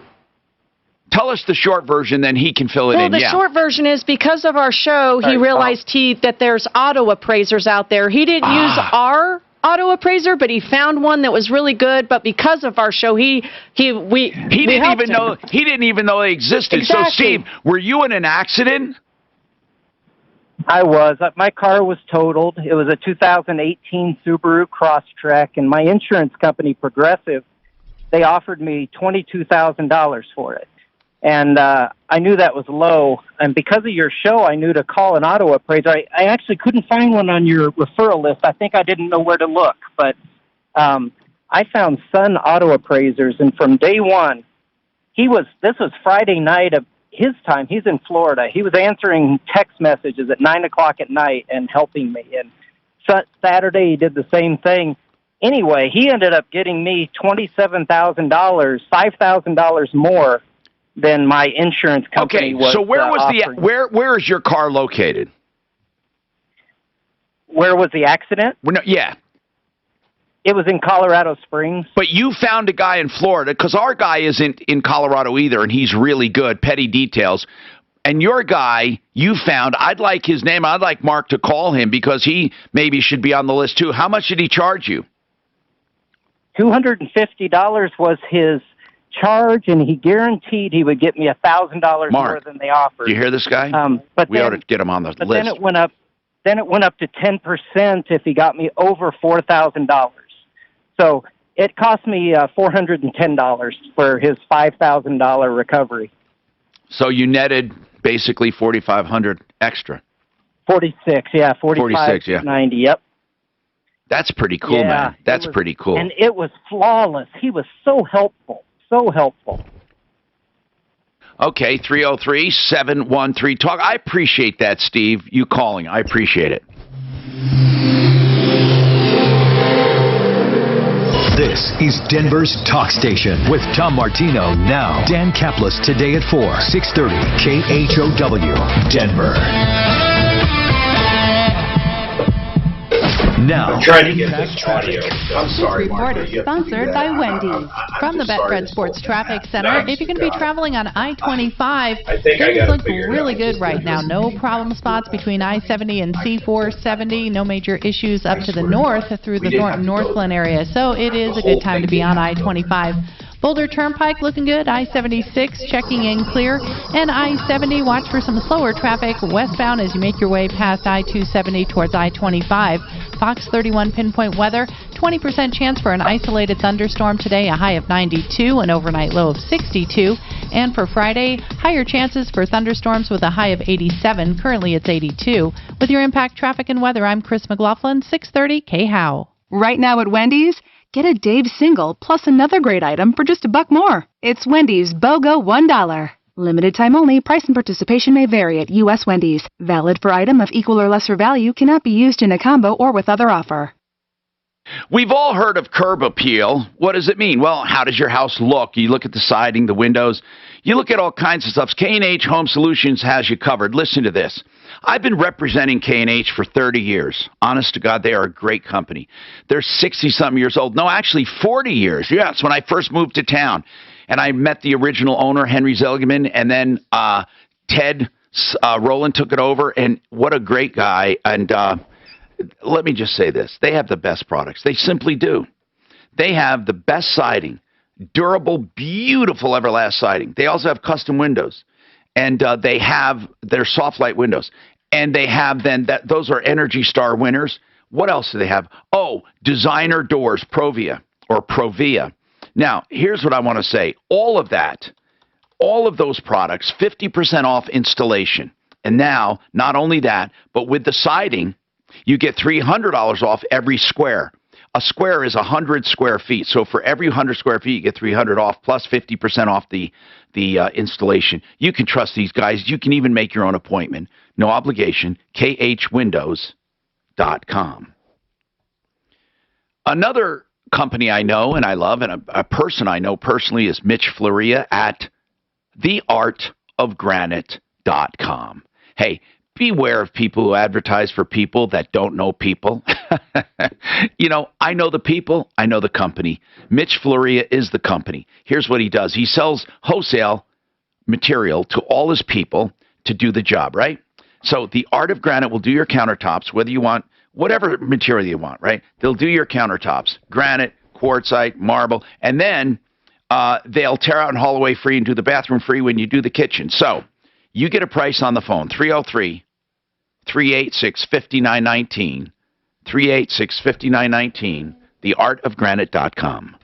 Tell us the short version, then he can fill it in. Well, the short version is because of our show, he realized that there's auto appraisers out there. He didn't use our auto appraiser, but he found one that was really good. But because of our show, he didn't even know they existed. Exactly. So, Steve, were you in an accident? I was. My car was totaled. It was a 2018 Subaru Crosstrek, and my insurance company, Progressive, they offered me $22,000 for it. And I knew that was low. And because of your show, I knew to call an auto appraiser. I actually couldn't find one on your referral list. I think I didn't know where to look. But I found Sun Auto Appraisers, and from day one, this was Friday night of his time. He's in Florida. He was answering text messages at 9 o'clock at night and helping me. And Saturday, he did the same thing. Anyway, he ended up getting me $27,000, $5,000 more than my insurance company was. So where was where is your car located? Where was the accident? Yeah. It was in Colorado Springs. But you found a guy in Florida, because our guy isn't in Colorado either, and he's really good, petty details. And your guy, you found, I'd like his name. I'd like Mark to call him because he maybe should be on the list too. How much did he charge you? $250 was his charge, and he guaranteed he would get me $1,000 more than they offered. Do you hear this guy? But we ought to get him on the list. Then it went up. Then it went up to 10% if he got me over $4,000. So it cost me $410 for his $5,000 recovery. So you netted basically $4,500 extra. 46, yeah, 45, 46, yeah. 90, yep. That's pretty cool, Yeah, man. That's it was- pretty cool. And it was flawless. He was so helpful, so helpful. Okay, 303-713-TALK. I appreciate that, Steve, you calling. I appreciate it. This is Denver's Talk Station with Tom Martino now. Dan Kaplis today at 4, 630 KHOW, Denver. Now, I'm trying to get this audio. I'm sorry, This report Martha, is you have to do sponsored that. by Wendy's. From the just sorry Betfred this Sports whole Traffic thing. Center, Honest if you're going to to be God. traveling on I-25, I think I things gotta look figure it really out. good right now. No problem spots between I-70 and C-470. No major issues up to the north through the Thornton Northland area. So it is a good time to be on I-25. Boulder Turnpike looking good. I-76 checking in clear. And I-70, watch for some slower traffic westbound as you make your way past I-270 towards I-25. Fox 31 pinpoint weather. 20% chance for an isolated thunderstorm today, a high of 92, an overnight low of 62. And for Friday, higher chances for thunderstorms with a high of 87. Currently it's 82. With your impact traffic and weather, I'm Chris McLaughlin, 630 KHOW. Right now at Wendy's, get a Dave single plus another great item for just $1 more. It's Wendy's BOGO $1. Limited time only. Price and participation may vary at U.S. Wendy's. Valid for item of equal or lesser value. Cannot be used in a combo or with other offer. We've all heard of curb appeal. What does it mean? Well, how does your house look? You look at the siding, the windows. You look at all kinds of stuff. K&H Home Solutions has you covered. Listen to this. I've been representing K&H for 30 years. Honest to God, they are a great company. They're 60-something years old. No, actually 40 years. Yeah, it's when I first moved to town. And I met the original owner, Henry Zeligerman, and then Ted Rowland took it over. And what a great guy. And let me just say this. They have the best products. They simply do. They have the best siding, durable, beautiful Everlast siding. They also have custom windows. And they have their soft light windows. And they have then, those are Energy Star winners. What else do they have? Oh, designer doors, Provia or Provia. Now, here's what I want to say. All of that, all of those products, 50% off installation. And now, not only that, but with the siding, you get $300 off every square. A square is 100 square feet. So for every 100 square feet, you get $300 off plus 50% off the installation. You can trust these guys. You can even make your own appointment. No obligation. khwindows.com. Another company I know and I love, and a person I know personally, is Mitch Floria at theartofgranite.com. Hey, beware of people who advertise for people that don't know people. You know, I know the people, I know the company. Mitch Floria is the company. Here's what he does. He sells wholesale material to all his people to do the job, right? So the Art of Granite will do your countertops, whether you want whatever material you want, right? They'll do your countertops, granite, quartzite, marble, and then they'll tear out and haul away free and do the bathroom free when you do the kitchen. So you get a price on the phone, 303-386-5919, 386-5919, theartofgranite.com.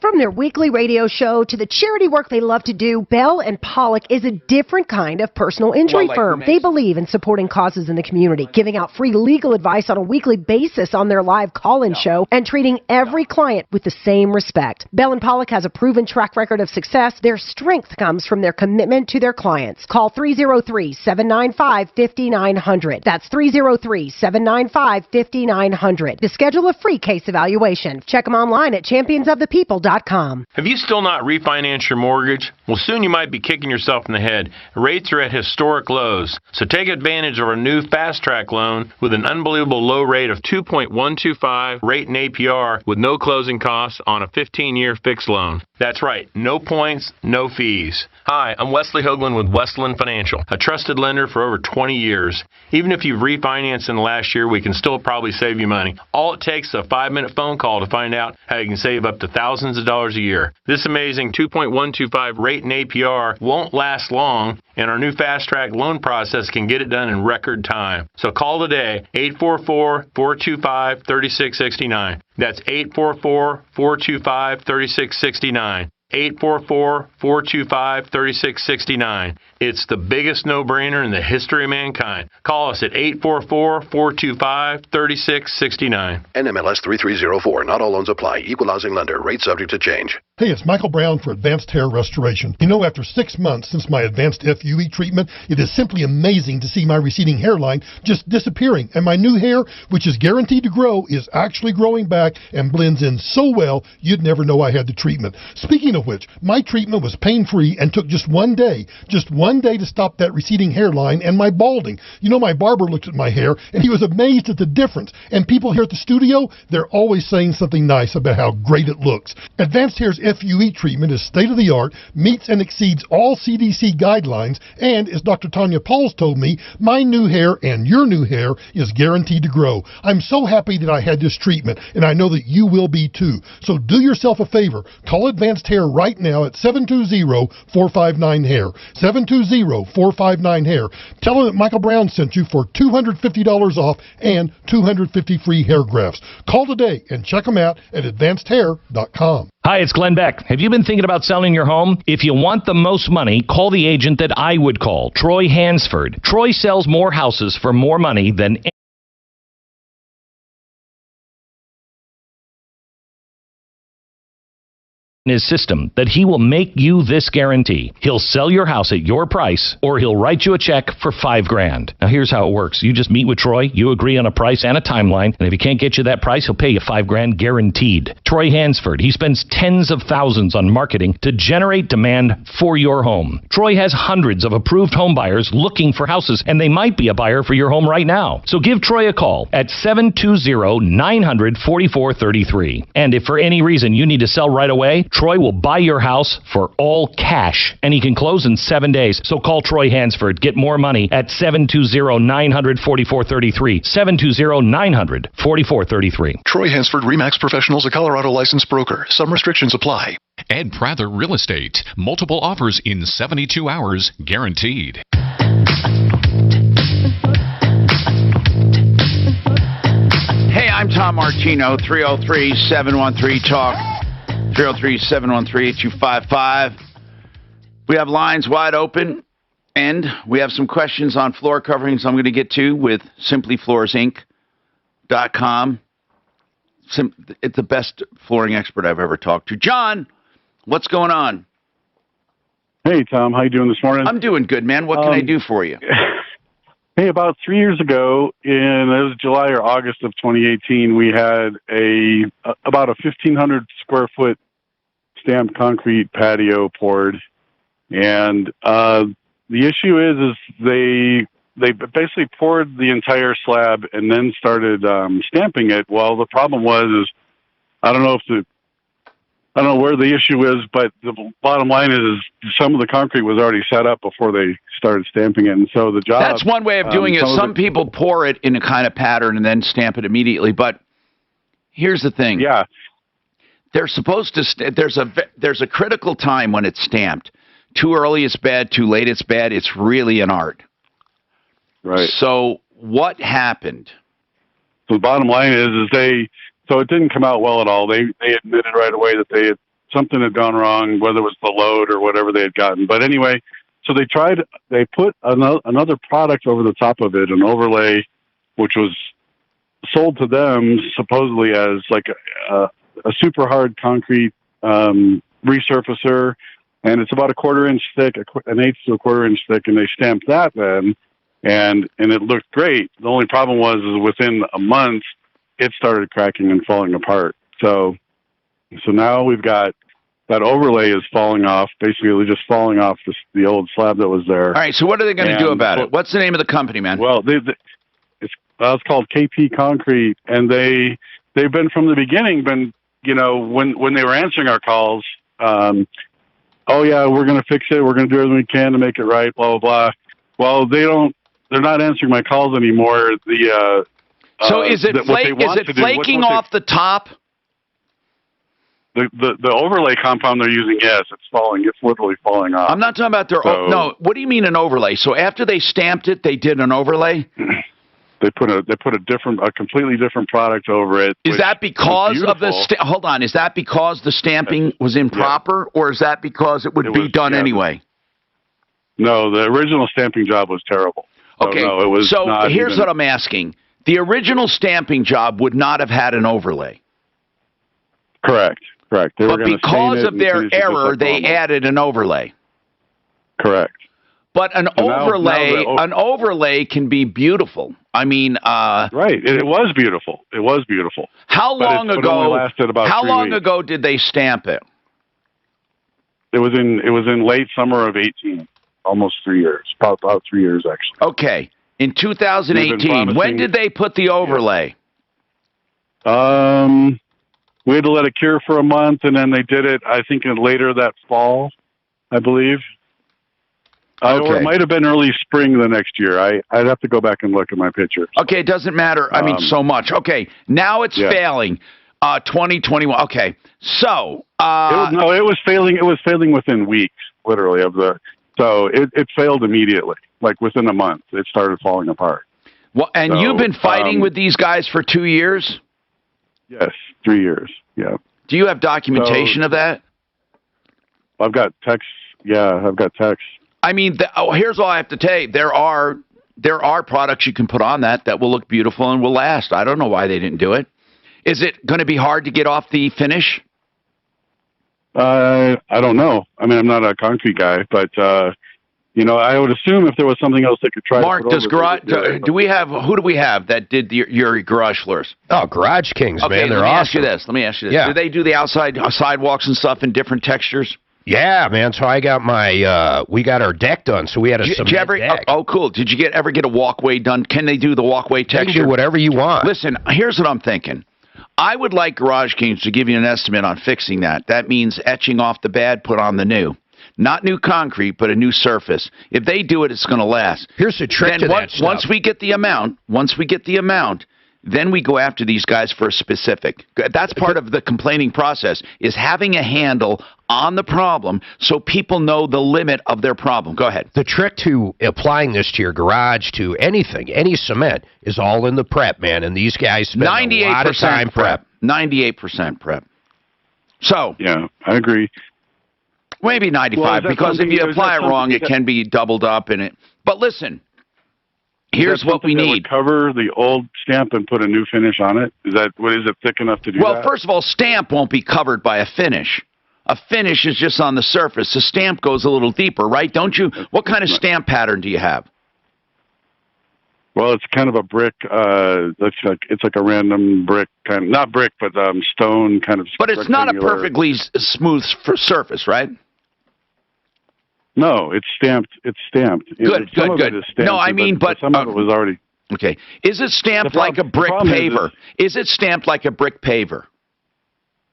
From their weekly radio show to the charity work they love to do, Bell & Pollock is a different kind of personal injury firm. They believe in supporting causes in the community, giving out free legal advice on a weekly basis on their live call-in show, and treating every client with the same respect. Bell & Pollock has a proven track record of success. Their strength comes from their commitment to their clients. Call 303-795-5900. That's 303-795-5900 to schedule a free case evaluation. Check them online at championsofthepeople.com. Have you still not refinanced your mortgage? Well, soon you might be kicking yourself in the head. Rates are at historic lows. So take advantage of our new Fast Track loan with an unbelievable low rate of 2.125 rate and APR with no closing costs on a 15-year fixed loan. That's right, no points, no fees. Hi, I'm Wesley Hoagland with Westland Financial, a trusted lender for over 20 years. Even if you've refinanced in the last year, we can still probably save you money. All it takes is a 5-minute phone call to find out how you can save up to thousands of dollars a year. This amazing 2.125 rate and APR won't last long, and our new Fast Track loan process can get it done in record time. So call today, 844-425-3669. That's 844-425-3669. 844-425-3669. It's the biggest no-brainer in the history of mankind. Call us at 844-425-3669. NMLS 3304. Not all loans apply. Equal housing lender. Rate subject to change. Hey, it's Michael Brown for Advanced Hair Restoration. You know, after 6 months since my advanced FUE treatment, it is simply amazing to see my receding hairline just disappearing. And my new hair, which is guaranteed to grow, is actually growing back and blends in so well, you'd never know I had the treatment. Speaking of which, my treatment was pain-free and took just 1 day. Just 1 day to stop that receding hairline and my balding. You know, my barber looked at my hair and he was amazed at the difference. And people here at the studio, they're always saying something nice about how great it looks. Advanced Hair's FUE treatment is state-of-the-art, meets and exceeds all CDC guidelines, and as Dr. Tanya Pauls told me, my new hair and your new hair is guaranteed to grow. I'm so happy that I had this treatment, and I know that you will be too. So do yourself a favor. Call Advanced Hair right now at 720-459-HAIR. 720-459-HAIR. Tell them that Michael Brown sent you for $250 off and 250 free hair grafts. Call today and check them out at advancedhair.com. Hi, it's Glenn Beck. Have you been thinking about selling your home? If you want the most money, call the agent that I would call, Troy Hansford. Troy sells more houses for more money than his system that he will make you this guarantee. He'll sell your house at your price, or he'll write you a check for $5,000. Now here's how it works. You just meet with Troy, you agree on a price and a timeline, and if he can't get you that price, he'll pay you $5,000 guaranteed. Troy Hansford, he spends tens of thousands on marketing to generate demand for your home. Troy has hundreds of approved home buyers looking for houses, and they might be a buyer for your home right now. So give Troy a call at 720-900-4433. And if for any reason you need to sell right away, Troy will buy your house for all cash, and he can close in 7 days. So call Troy Hansford. Get more money at 720-900-4433. 720-900-4433. Troy Hansford, RE/MAX Professionals, a Colorado licensed broker. Some restrictions apply. Ed Prather Real Estate. Multiple offers in 72 hours, guaranteed. Hey, I'm Tom Martino, 303-713-TALK. 303-713-8255. We have lines wide open, and we have some questions on floor coverings I'm going to get to with simplyfloorsinc.com. It's the best flooring expert I've ever talked to. John, what's going on? Hey, Tom. How you doing this morning? I'm doing good, man. What can I do for you? Hey, about 3 years ago, it was July or August of 2018, we had about a 1,500 square foot stamped concrete patio poured, and the issue is they basically poured the entire slab and then started stamping it. Well, the problem was I don't know where the issue is, but the bottom line is some of the concrete was already set up before they started stamping it, and so the job. That's one way of doing it. Some people pour it in a kind of pattern and then stamp it immediately. But here's the thing. Yeah. They're supposed to. There's a critical time when it's stamped. Too early it's bad. Too late it's bad. It's really an art. Right. So what happened? So the bottom line is so it didn't come out well at all. They admitted right away that something had gone wrong, whether it was the load or whatever they had gotten. But anyway, so they put another product over the top of it, an overlay, which was sold to them supposedly as like a super hard concrete resurfacer, and it's about a 1/4 inch thick, an eighth to a 1/4 inch thick, and they stamped that then, and it looked great. The only problem was within a month, it started cracking and falling apart. So now we've got that overlay is falling off, basically just falling off the old slab that was there. All right, so what are they going to do about it? What's the name of the company, man? Well, it's called KP Concrete, and they've been from the beginning, when they were answering our calls, oh yeah, we're going to fix it, we're going to do everything we can to make it right, blah, blah, blah. Well, they're not answering my calls anymore. So is it flaking off the top? The overlay compound they're using, yes, it's falling. It's literally falling off. I'm not talking about no, what do you mean an overlay? So after they stamped it, they did an overlay? They put a completely different product over it. Is that because of the hold on? Is that because the stamping was improper, or is that because it would be done anyway? No, the original stamping job was terrible. Okay, no, it was so not here's even... what I'm asking: the original stamping job would not have had an overlay. Correct. They but because of their error, they added an overlay. Correct. But an overlay can be beautiful. I mean, right. It was beautiful. It was beautiful. How long ago? Lasted about how 3 long weeks. ago did they stamp it? It was in late summer of 18. Almost 3 years. About 3 years actually. Okay. In 2018, when did they put the overlay? We had to let it cure for a month, and then they did it. I think later that fall, I believe. Or it might have been early spring the next year. I'd have to go back and look at my pictures. Okay, it doesn't matter. I mean, so much. Okay, now it's failing. 2021. Okay, so it was failing. It was failing within weeks, literally So it failed immediately. Like within a month, it started falling apart. Well, and you've been fighting with these guys for 2 years? Yes, 3 years. Yeah. Do you have documentation of that? I've got texts. Yeah, I've got texts. I mean, here's all I have to tell you. There are products you can put on that will look beautiful and will last. I don't know why they didn't do it. Is it going to be hard to get off the finish? I don't know. I mean, I'm not a concrete guy, but I would assume if there was something else they could try. Mark, to put over, do we have that did your garage floors? Oh, Garage Kings, okay, man, they're awesome. Let awesome. me ask you this. Yeah. Do they do the outside sidewalks and stuff in different textures? Yeah, man. So I got we got our deck done, so we had a cement deck. Oh, cool. Did you ever get a walkway done? Can they do the walkway texture? You can do whatever you want. Listen, here's what I'm thinking. I would like Garage Kings to give you an estimate on fixing that. That means etching off the bad, put on the new. Not new concrete, but a new surface. If they do it, it's going to last. Here's the trick to that stuff. Once we get the amount, then we go after these guys for a specific. That's part of the complaining process, is having a handle on the problem so people know the limit of their problem. Go ahead. The trick to applying this to your garage, to anything, any cement, is all in the prep, man. And these guys spend a lot of time prep. 98% prep. So. Yeah, I agree. Maybe 95, because if you apply it wrong, it can be doubled up in it. But listen. Here's what we need. Would cover the old stamp and put a new finish on it? Is it thick enough to do that? Well, first of all, stamp won't be covered by a finish. A finish is just on the surface. The stamp goes a little deeper, right? Don't you? What kind of stamp pattern do you have? Well, it's kind of a brick. It's like a random brick kind of, not brick, but stone kind of. But it's not a perfectly smooth surface, right? No, it's stamped. It's stamped. Good. No, I mean, but some of it was already. Okay. Is it stamped like a brick paver? Is it stamped like a brick paver?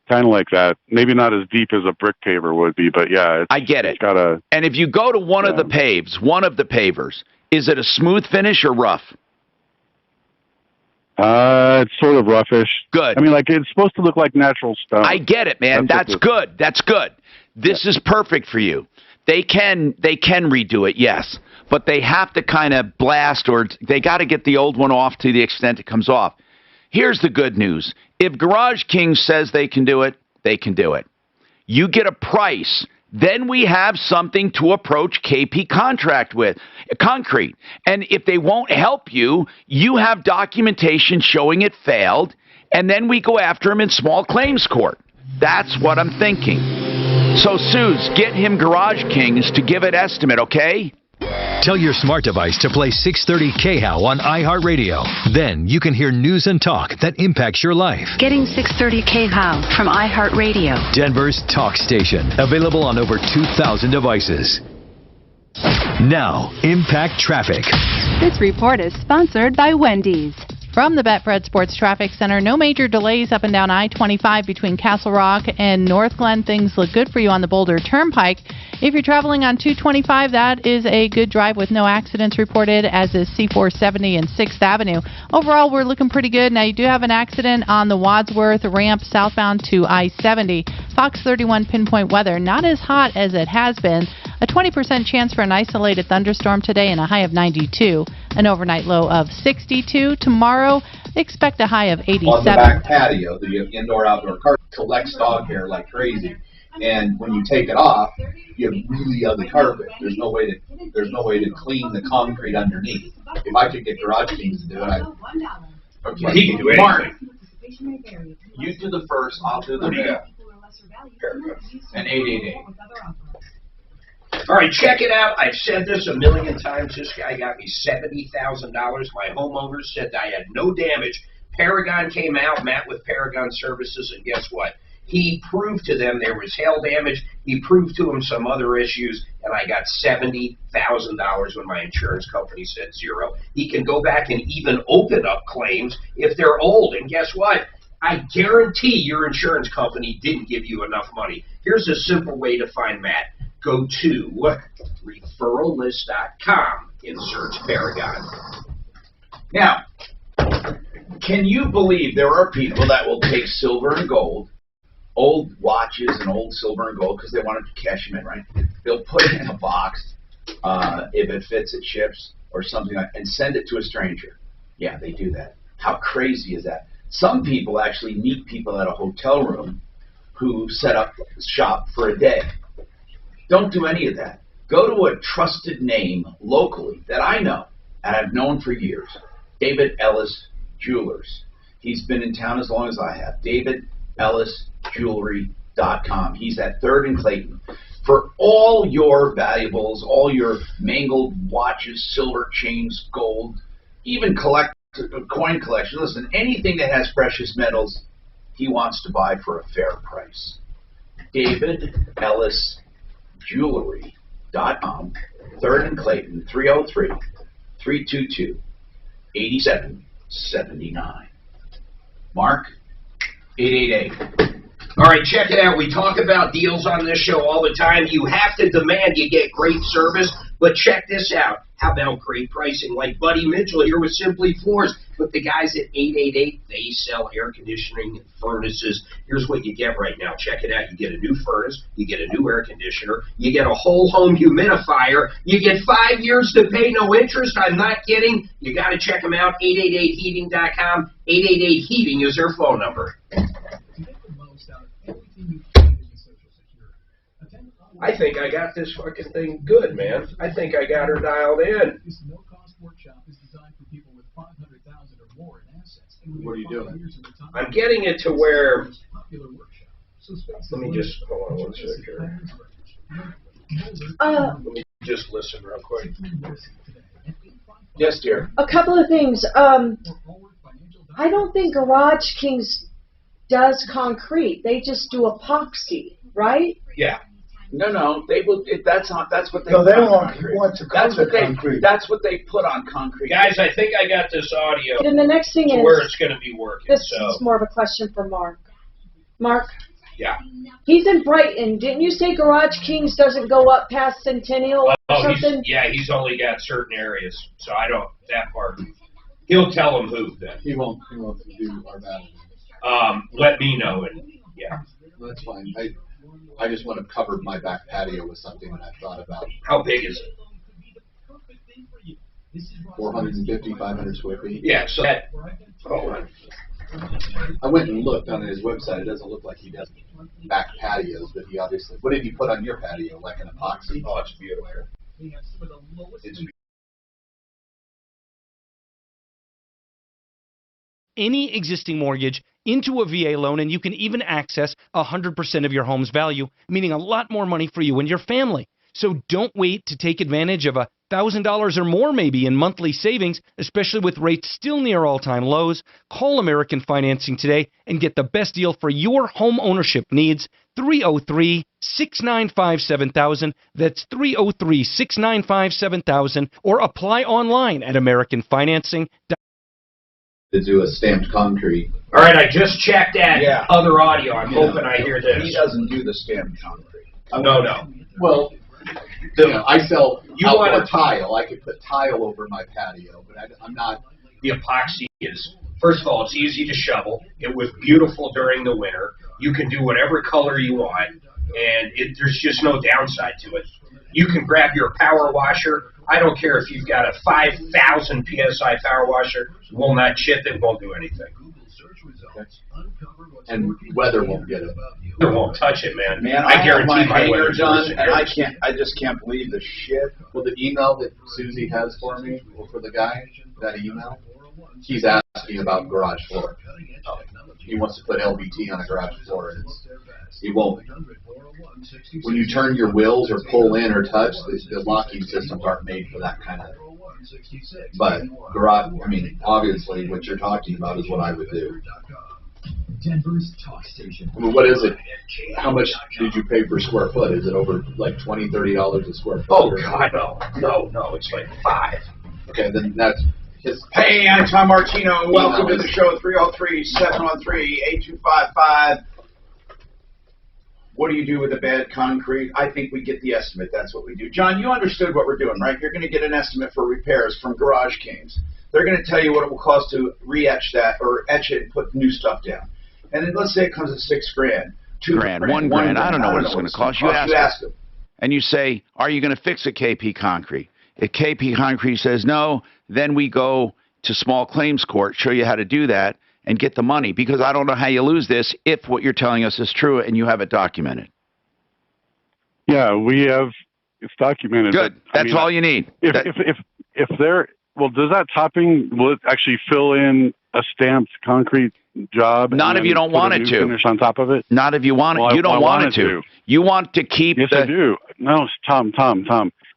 Kind of like that. Maybe not as deep as a brick paver would be, but yeah. I get it. It's got a. And if you go to one of the pavers, is it a smooth finish or rough? It's sort of roughish. Good. I mean, like, it's supposed to look like natural stone. I get it, man. That's good. That's good. This is perfect for you. They can redo it, yes, but they have to kind of blast, or they got to get the old one off to the extent it comes off. Here's the good news. If Garage King says they can do it, they can do it. You get a price. Then we have something to approach KP Concrete. And if they won't help you, you have documentation showing it failed, and then we go after them in small claims court. That's what I'm thinking. So, Suze, get him Garage Kings to give an estimate, okay? Tell your smart device to play 630 KHOW on iHeartRadio. Then you can hear news and talk that impacts your life. Getting 630 KHOW from iHeartRadio. Denver's talk station. Available on over 2,000 devices. Now, Impact Traffic. This report is sponsored by Wendy's. From the Betfred Sports Traffic Center, no major delays up and down I-25 between Castle Rock and North Glen. Things look good for you on the Boulder Turnpike. If you're traveling on 225, that is a good drive with no accidents reported, as is C470 and 6th Avenue. Overall, we're looking pretty good. Now, you do have an accident on the Wadsworth ramp southbound to I-70. Fox 31 pinpoint weather, not as hot as it has been. A A 20% chance for an isolated thunderstorm today and a high of 92. An overnight low of 62. Tomorrow, expect a high of 87. On the back patio, the indoor-outdoor carpet collects dog hair like crazy. And when you take it off, you have really ugly carpet. There's no way to clean the concrete underneath. If I could get garage teams to do it, okay. He can do anything. Mark, you do the first, I'll do the middle. And 888. All right, check it out. I've said this a million times. This guy got me $70,000. My homeowner said I had no damage. Paragon came out, Matt with Paragon Services, and guess what? He proved to them there was hail damage. He proved to them some other issues, and I got $70,000 when my insurance company said zero. He can go back and even open up claims if they're old. And guess what? I guarantee your insurance company didn't give you enough money. Here's a simple way to find Matt. Go to referrallist.com and search Paragon. Now, can you believe there are people that will take silver and gold, old watches and old silver and gold, because they want to cash them in, right? They'll put it in a box, if it fits, it ships, or something like that, and send it to a stranger. Yeah, they do that. How crazy is that? Some people actually meet people at a hotel room who set up shop for a day. Don't do any of that. Go to a trusted name locally that I know and I've known for years. David Ellis Jewelers. He's been in town as long as I have. DavidEllisJewelry.com. He's at 3rd and Clayton. For all your valuables, all your mangled watches, silver chains, gold, even coin collection. Listen, anything that has precious metals, he wants to buy for a fair price. DavidEllisJewelry.com, 3rd and Clayton, 303-322-8779. Mark, 888. All right, check it out. We talk about deals on this show all the time. You have to demand you get great service, but check this out. How about great pricing? Like Buddy Mitchell here with Simply Floors. But the guys at 888, they sell air conditioning and furnaces. Here's what you get right now. Check it out. You get a new furnace. You get a new air conditioner. You get a whole home humidifier. You get 5 years to pay no interest. I'm not kidding. You got to check them out. 888heating.com. 888-HEATING is their phone number. I think I got this fucking thing good, man. I think I got her dialed in. This no-cost workshop is designed for people with $500,000 or more in assets. What are you doing? I'm getting it to where. Let me just hold on one second here. Let me just listen real quick. Yes, dear. A couple of things. I don't think Garage Kings does concrete. They just do epoxy, right? Yeah. No, they will. That's what they. No, they put don't on want concrete. to cover the concrete. That's what they put on concrete. Guys, I think I got this audio. And the next thing is where it's going to be working. This is more of a question for Mark. Mark. Yeah. He's in Brighton. Didn't you say Garage Kings doesn't go up past Centennial or something? He's only got certain areas, so I don't that part. He'll tell them who then. He won't do our battle. Let me know and yeah. That's fine. I just want to cover my back patio with something that I thought about. How big is it? 450, 500 square feet. Yeah, so that. Hold on. I went and looked on his website. It doesn't look like he does back patios, but he obviously. What did he put on your patio? Like an epoxy? Oh, it's beautiful. It's any existing mortgage into a VA loan, and you can even access 100% of your home's value, meaning a lot more money for you and your family. So don't wait to take advantage of $1,000 or more maybe in monthly savings, especially with rates still near all-time lows. Call American Financing today and get the best deal for your home ownership needs. 303-695-7000. That's 303-695-7000, or apply online at AmericanFinancing.com. To do a stamped concrete. All right, I just checked that other audio. I'm hoping I hear this. He doesn't do the stamped concrete. No. Well, I sell outdoor tile. I could put tile over my patio, but I'm not. The epoxy is, first of all, it's easy to shovel. It was beautiful during the winter. You can do whatever color you want, and there's just no downside to it. You can grab your power washer. I don't care if you've got a 5,000 PSI power washer. It will not chip. It won't do anything. And weather won't get it. It won't touch it, man. Man, I guarantee my my hanger weather's done, worse and than I just can't believe the shit. Well, the email that Susie has for me, or for the guy, that email, he's asking about garage floor. He wants to put LVT on a garage floor, and he won't. When you turn your wheels or pull in or touch, the locking systems aren't made for that kind of. But garage, I mean, obviously, what you're talking about is what I would do. Denver's talk station. I mean, what is it? How much did you pay per square foot? Is it over like $20, $30 a square foot? Oh God, no, it's like $5. Okay, then that's his. Hey, I'm Tom Martino. Welcome to the show. 303-713-8255. What do you do with the bad concrete? I think we get the estimate. That's what we do. John, you understood what we're doing, right? You're going to get an estimate for repairs from Garage Kings. They're going to tell you what it will cost to re-etch that or etch it and put new stuff down. And then let's say it comes at $6,000, $2,000, $1,000. I don't know what it's going to cost. You ask them. And you say, are you going to fix a KP Concrete? If KP Concrete says no, then we go to small claims court, show you how to do that, and get the money. Because I don't know how you lose this if what you're telling us is true and you have it documented. Yeah, it's documented. Good. That's all you need. If they're, well, does that topping, will it actually fill in a stamped concrete job? Not if you don't want it to. Finish on top of it? Not if you want it. You don't want it to. You want to keep Yes, I do. No, Tom.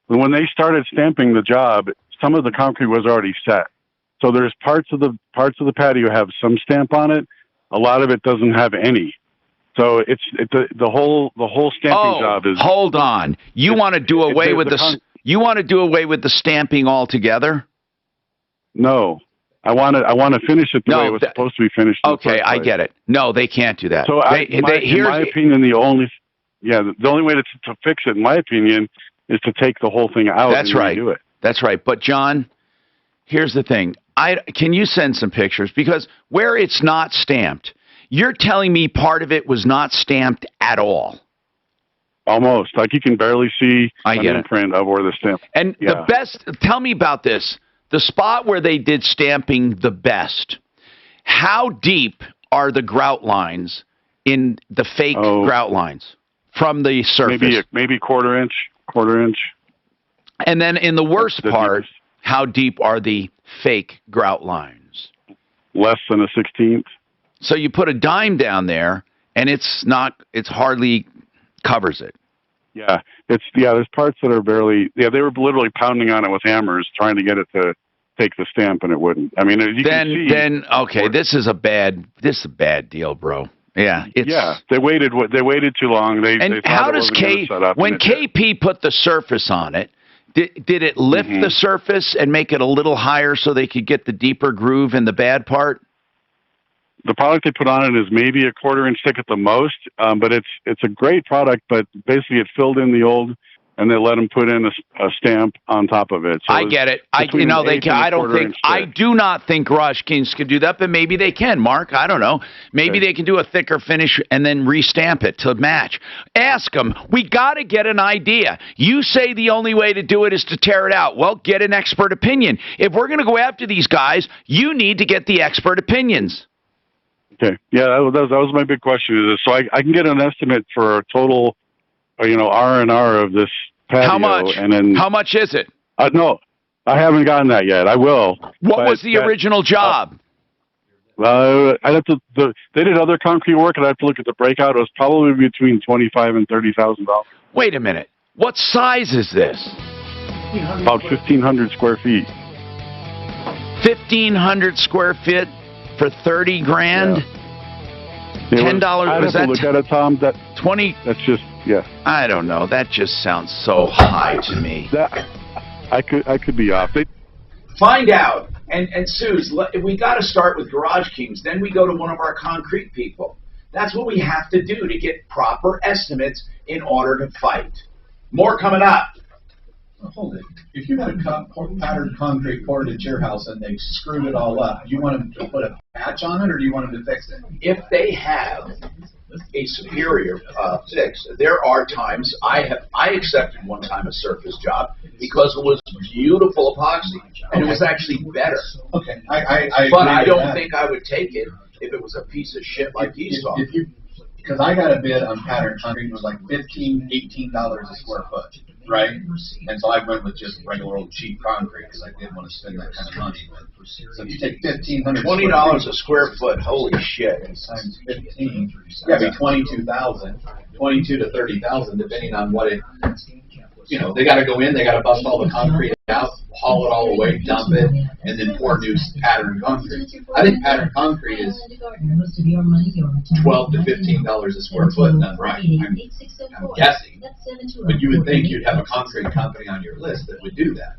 When they started stamping the job, some of the concrete was already set. So there's parts of the patio have some stamp on it. A lot of it doesn't have any. So the whole stamping job is. Hold on. You want to do away with you want to do away with the stamping altogether? No. I want to finish it the way it was supposed to be finished. Okay, I get it. No, they can't do that. So in my opinion, the only way to fix it, in my opinion, is to take the whole thing out. That's and right. redo it. That's right. But John, here's the thing. Can you send some pictures? Because where it's not stamped, you're telling me part of it was not stamped at all. Almost. Like you can barely see an imprint of where the stamp. And the best, tell me about this. The spot where they did stamping the best, how deep are the grout lines in the fake grout lines from the surface? Maybe quarter inch. And then in the worst part, how deep are the fake grout lines? Less than a 16th. So you put a dime down there, and it's hardly covers it. Yeah, there's parts that are barely. Yeah, they were literally pounding on it with hammers, trying to get it to take the stamp, and it wouldn't. I mean, you can see. Then okay, this is a bad deal, bro. Yeah, they waited too long. They how does when KP put the surface on it? Did it lift the surface and make it a little higher so they could get the deeper groove in the bad part? The product they put on it is maybe a quarter inch thick at the most, but it's a great product. But basically, it filled in the old, and they let them put in a stamp on top of it. So I get it. I do not think Garage Kings could do that, but maybe they can. Mark, I don't know. Maybe they can do a thicker finish and then restamp it to match. Ask them. We got to get an idea. You say the only way to do it is to tear it out. Well, get an expert opinion. If we're going to go after these guys, you need to get the expert opinions. Okay. Yeah, that was my big question. So I can get an estimate for a total, R&R of this patio. How much? And then how much is it? No, I haven't gotten that yet. I will. What was the original job? I'd have to. They did other concrete work, and I have to look at the breakout. It was probably between $25,000 and $30,000. Wait a minute. What size is this? About 1,500 square feet. 1,500 square feet for $30,000. Yeah. $10. I'd have to look at it, Tom. 20. That's just I don't know. That just sounds so high to me. I could be off. Find out. And Suze, we got to start with Garage Kings. Then we go to one of our concrete people. That's what we have to do to get proper estimates in order to fight. More coming up. Well, hold it. If you got a patterned concrete poured at your house and they've screwed it all up, do you want them to put a patch on it or do you want them to fix it? If they have a superior fix. There are times I accepted one time a surface job because it was beautiful epoxy and it was actually better. Okay, but I don't think I would take it if it was a piece of shit like he's talking. Because I got a bid on pattern concrete, it was like $15, $18 a square foot, right? And so I went with just regular old cheap concrete because I didn't want to spend that kind of money. So if you take $1,500, $20 a square foot, holy shit! Times 15, yeah, it'd be 22,000, 22 to 30,000, depending on what it. You know, they got to go in, they got to bust all the concrete out, haul it all away, dump it, and then pour new pattern concrete. I think pattern concrete is $12 to $15 a square foot done right. I'm guessing, but you would think you'd have a concrete company on your list that would do that.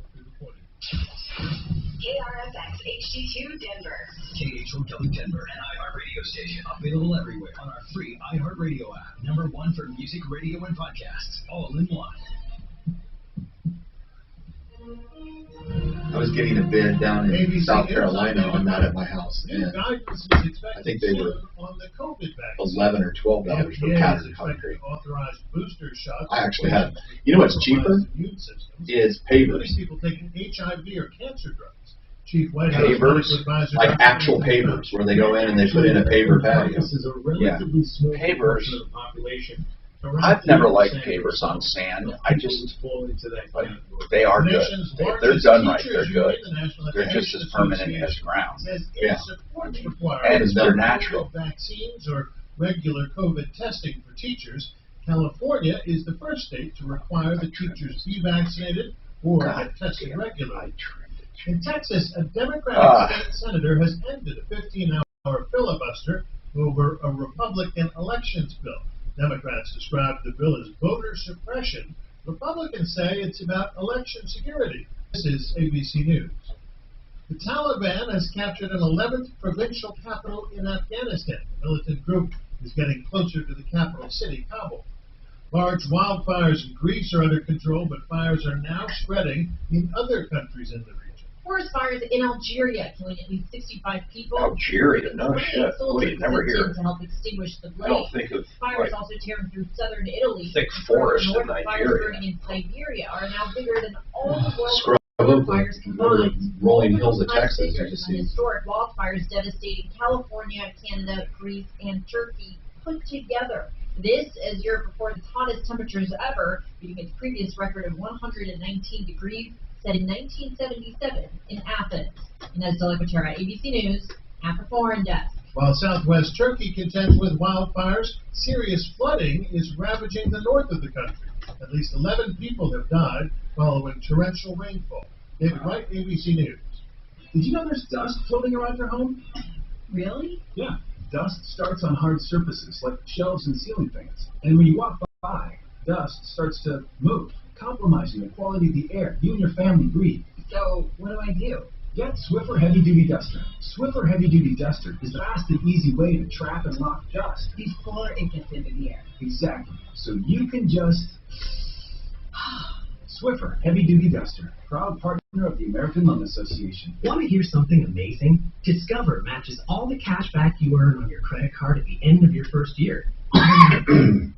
KRFX HD2 Denver. KHOW Denver, an iHeartRadio station, available everywhere on our free iHeartRadio app. #1 for music, radio, and podcasts, all in one. I was getting a bid down in South Carolina on that at my house, and I think they were $11 or $12 for pattern concrete. I actually had, you know what's cheaper? Is pavers. Pavers, like actual pavers, where they go in and they put in a paver patio. Yeah, pavers. I've never liked pavers on sand. But they are good. If they're done right, they're good. They're just as permanent as ground. Yeah. And they're natural. Vaccines or regular COVID testing for teachers, California is the first state to require that teachers be vaccinated or get tested regularly. In Texas, a Democratic state senator has ended a 15-hour filibuster over a Republican elections bill. Democrats describe the bill as voter suppression. Republicans say it's about election security. This is ABC News. The Taliban has captured an 11th provincial capital in Afghanistan. The militant group is getting closer to the capital city, Kabul. Large wildfires in Greece are under control, but fires are now spreading in other countries in the region. Forest fires in Algeria, killing at least 65 people. Algeria? No shit. We never hear. To help extinguish the blaze. I don't think of fires also tearing through southern Italy. Thick forest in Fires Nigeria. burning in Siberia are now bigger than all the world's fires combined. Rolling hills of Texas, you just see. Historic wildfires devastating California, Canada, Greece, and Turkey put together. This as Europe reported its hottest temperatures ever, beating its previous record of 119 degrees. Set in 1977 in Athens. Inez Delicatera, ABC News, at the Foreign Desk. While southwest Turkey contends with wildfires, serious flooding is ravaging the north of the country. At least 11 people have died following torrential rainfall. David Wright, ABC News. Did you know there's dust floating around your home? Really? Yeah. Dust starts on hard surfaces like shelves and ceiling fans. And when you walk by, dust starts to move, compromising the quality of the air you and your family breathe. So, what do I do? Get Swiffer Heavy Duty Duster. Swiffer Heavy Duty Duster is the fast and easy way to trap and lock dust before it gets into the air. Exactly. So you can just... Swiffer Heavy Duty Duster, proud partner of the American Lung Association. Want to hear something amazing? Discover matches all the cash back you earn on your credit card at the end of your first year.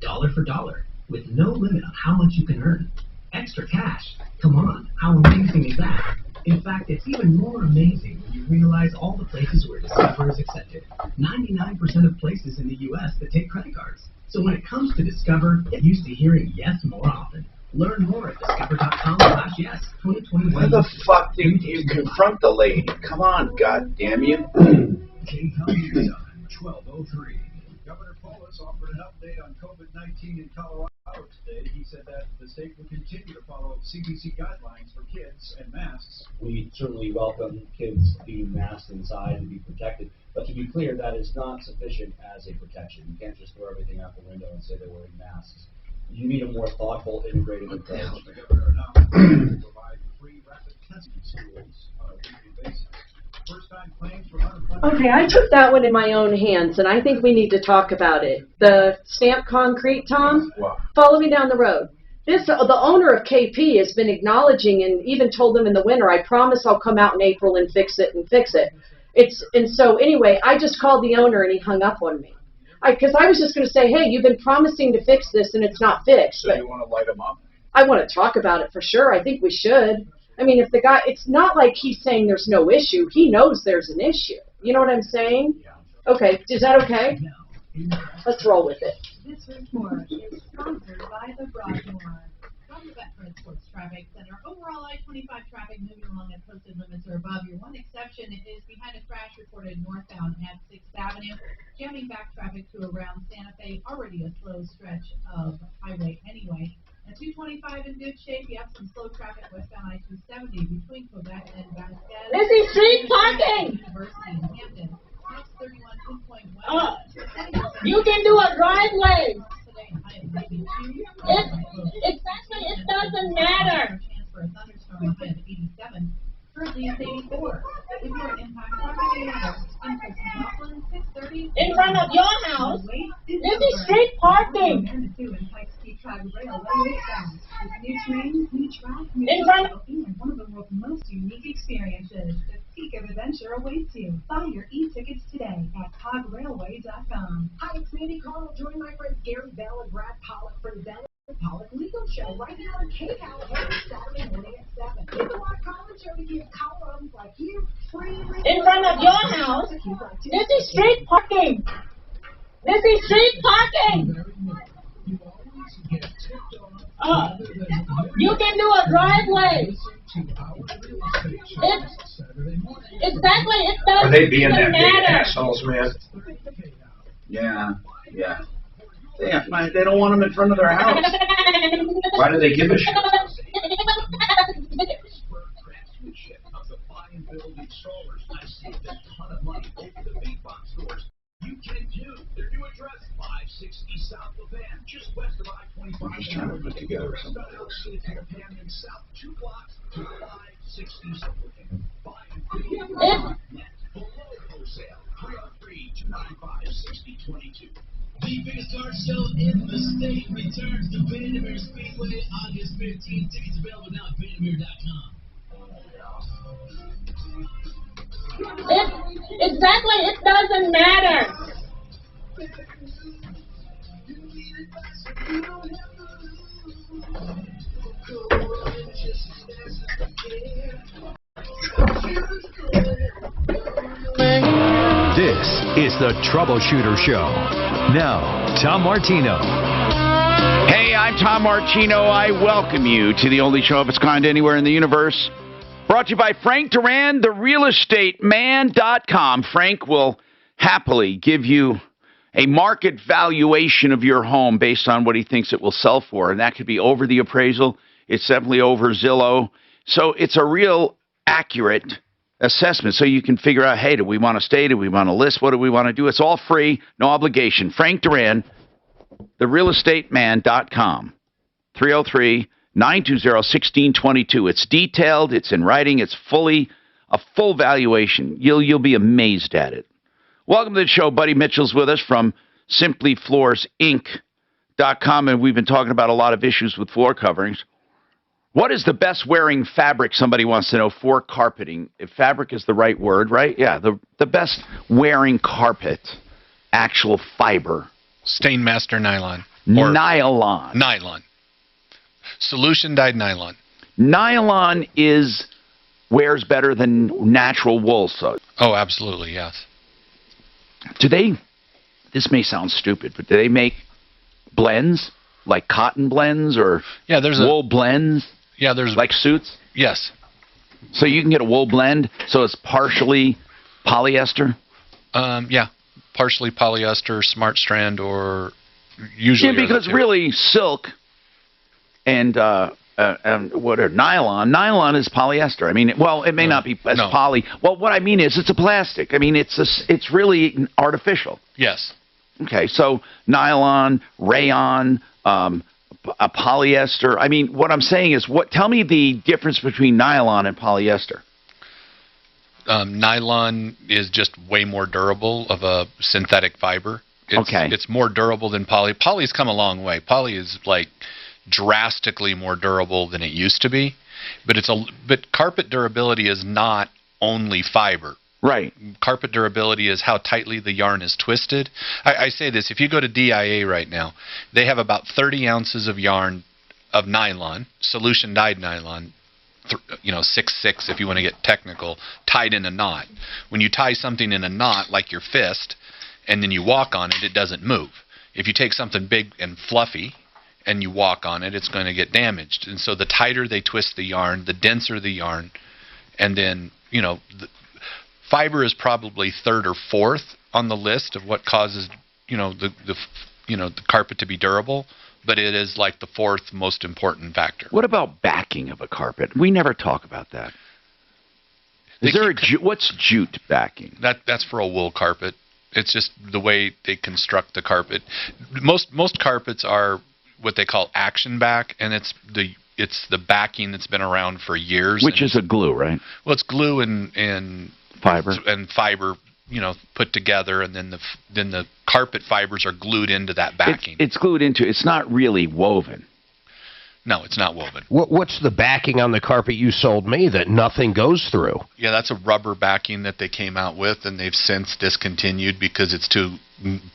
Dollar for dollar, with no limit on how much you can earn. Extra cash. Come on, how amazing is that? In fact, it's even more amazing when you realize all the places where Discover is accepted. 99% of places in the U.S. that take credit cards. So when it comes to Discover, get used to hearing yes more often. Learn more at discover.com/yes. 2021. Why the fuck did you confront the lady? Come on, goddamn you. KW time, 12:03. Governor Polis offered an update on COVID-19 in Colorado today. He said that the state will continue to follow CDC guidelines for kids and masks. We certainly welcome kids being masked inside and be protected. But to be clear, that is not sufficient as a protection. You can't just throw everything out the window and say they're wearing masks. You need a more thoughtful, integrated approach. The governor announced to provide free rapid testing schools on a weekly basis. First-time claims for unemployment. Okay, I took that one in my own hands, and I think we need to talk about it. The stamped concrete, Tom? Wow. Follow me down the road. The owner of KP has been acknowledging and even told them in the winter, I promise I'll come out in April and fix it. And so anyway, I just called the owner and he hung up on me. Because I was just going to say, hey, you've been promising to fix this and it's not fixed. So you want to light them up? I want to talk about it for sure. I think we should. I mean, if the guy, it's not like he's saying there's no issue. He knows there's an issue. You know what I'm saying? Okay, is that okay? Let's roll with it. This report is sponsored by the Broadmoor. From the Veterans Sports Traffic Center, overall I-25 traffic moving along at posted limits or above. Your one exception is we had a crash reported northbound at 6th Avenue, jamming back traffic to around Santa Fe, already a slow stretch of highway anyway. At 225 in good shape, you have some slow traffic westbound I-270 between Quebec and Vasquez. This is street parking! University in Hampton. You can do a driveway. It doesn't matter. Currently it's 84. If you're in impact property in front of your house, this is street parking. In front of one of the world's most unique experiences. The peak of adventure awaits you. Buy your e-tickets today at cograilway.com. Hi, it's Mandy Carl. Join my friends Gary Bell and Brad Pollock for the Bell and Pollock Legal Show right here on KCAL every Saturday morning at 7. It's a live comedy show to give Coloradans like you free in front of your house. This is street parking. This is street parking. You can do a driveway. It doesn't Are they being that big matter. assholes, man? Yeah. They don't want them in front of their house. Why do they give a shit? You can do their new address, 560 South Levant, just west of I-25. He's trying to put together something else. South 2 blocks to 560 South Levant. Buy and below wholesale, 303-295-6022. The biggest car show in the state returns to Vandermeer Speedway August 15th. Tickets available now at Vandermeer.com. It doesn't matter. This is the Troubleshooter Show. Now, Tom Martino. Hey, I'm Tom Martino. I welcome you to the only show of its kind anywhere in the universe. Brought to you by Frank Duran, therealestateman.com. Frank will happily give you a market valuation of your home based on what he thinks it will sell for. And that could be over the appraisal. It's definitely over Zillow. So it's a real accurate assessment. So you can figure out, hey, do we want to stay? Do we want to list? What do we want to do? It's all free, no obligation. Frank Duran, therealestateman.com. 303-920-1622. It's detailed. It's in writing. It's a full valuation. You'll be amazed at it. Welcome to the show. Buddy Mitchell's with us from SimplyFloorsInc.com, and we've been talking about a lot of issues with floor coverings. What is the best wearing fabric, somebody wants to know, for carpeting? If fabric is the right word, right? Yeah, the best wearing carpet, actual fiber. Stainmaster nylon. Nylon. Nylon. Solution dyed nylon. Nylon wears better than natural wool. So. Oh, absolutely, yes. This may sound stupid, but do they make blends, like cotton blends or wool blends? Yeah, there's like suits? Yes. So you can get a wool blend, so it's partially polyester? Yeah, partially polyester, smart strand, or usually. Yeah, because really silk and what are nylon? Nylon is polyester. I mean, it may not be as poly. Well, what I mean is it's a plastic. I mean, it's really artificial. Yes. Okay, so nylon, rayon, a polyester. I mean, what I'm saying is, tell me the difference between nylon and polyester. Nylon is just way more durable of a synthetic fiber. It's more durable than poly. Poly's come a long way. Poly is like drastically more durable than it used to be, but carpet durability is not only fiber. Right. Carpet durability is how tightly the yarn is twisted. I say this, if you go to DIA right now, they have about 30 ounces of yarn of nylon, solution dyed nylon, 6/6 if you want to get technical, tied in a knot. When you tie something in a knot like your fist and then you walk on it, it doesn't move. If you take something big and fluffy and you walk on it, it's going to get damaged. And so the tighter they twist the yarn, the denser the yarn, and then, the fiber is probably third or fourth on the list of what causes, the carpet to be durable. But it is like the fourth most important factor. What about backing of a carpet? We never talk about that. What's jute backing? That's for a wool carpet. It's just the way they construct the carpet. Most carpets are what they call action back, and it's the backing that's been around for years. Which is a glue, right? Well, it's glue and fiber. And fiber, put together, and then the carpet fibers are glued into that backing. It's glued into. It's not really woven. No, it's not woven. What's the backing on the carpet you sold me that nothing goes through? Yeah, that's a rubber backing that they came out with, and they've since discontinued because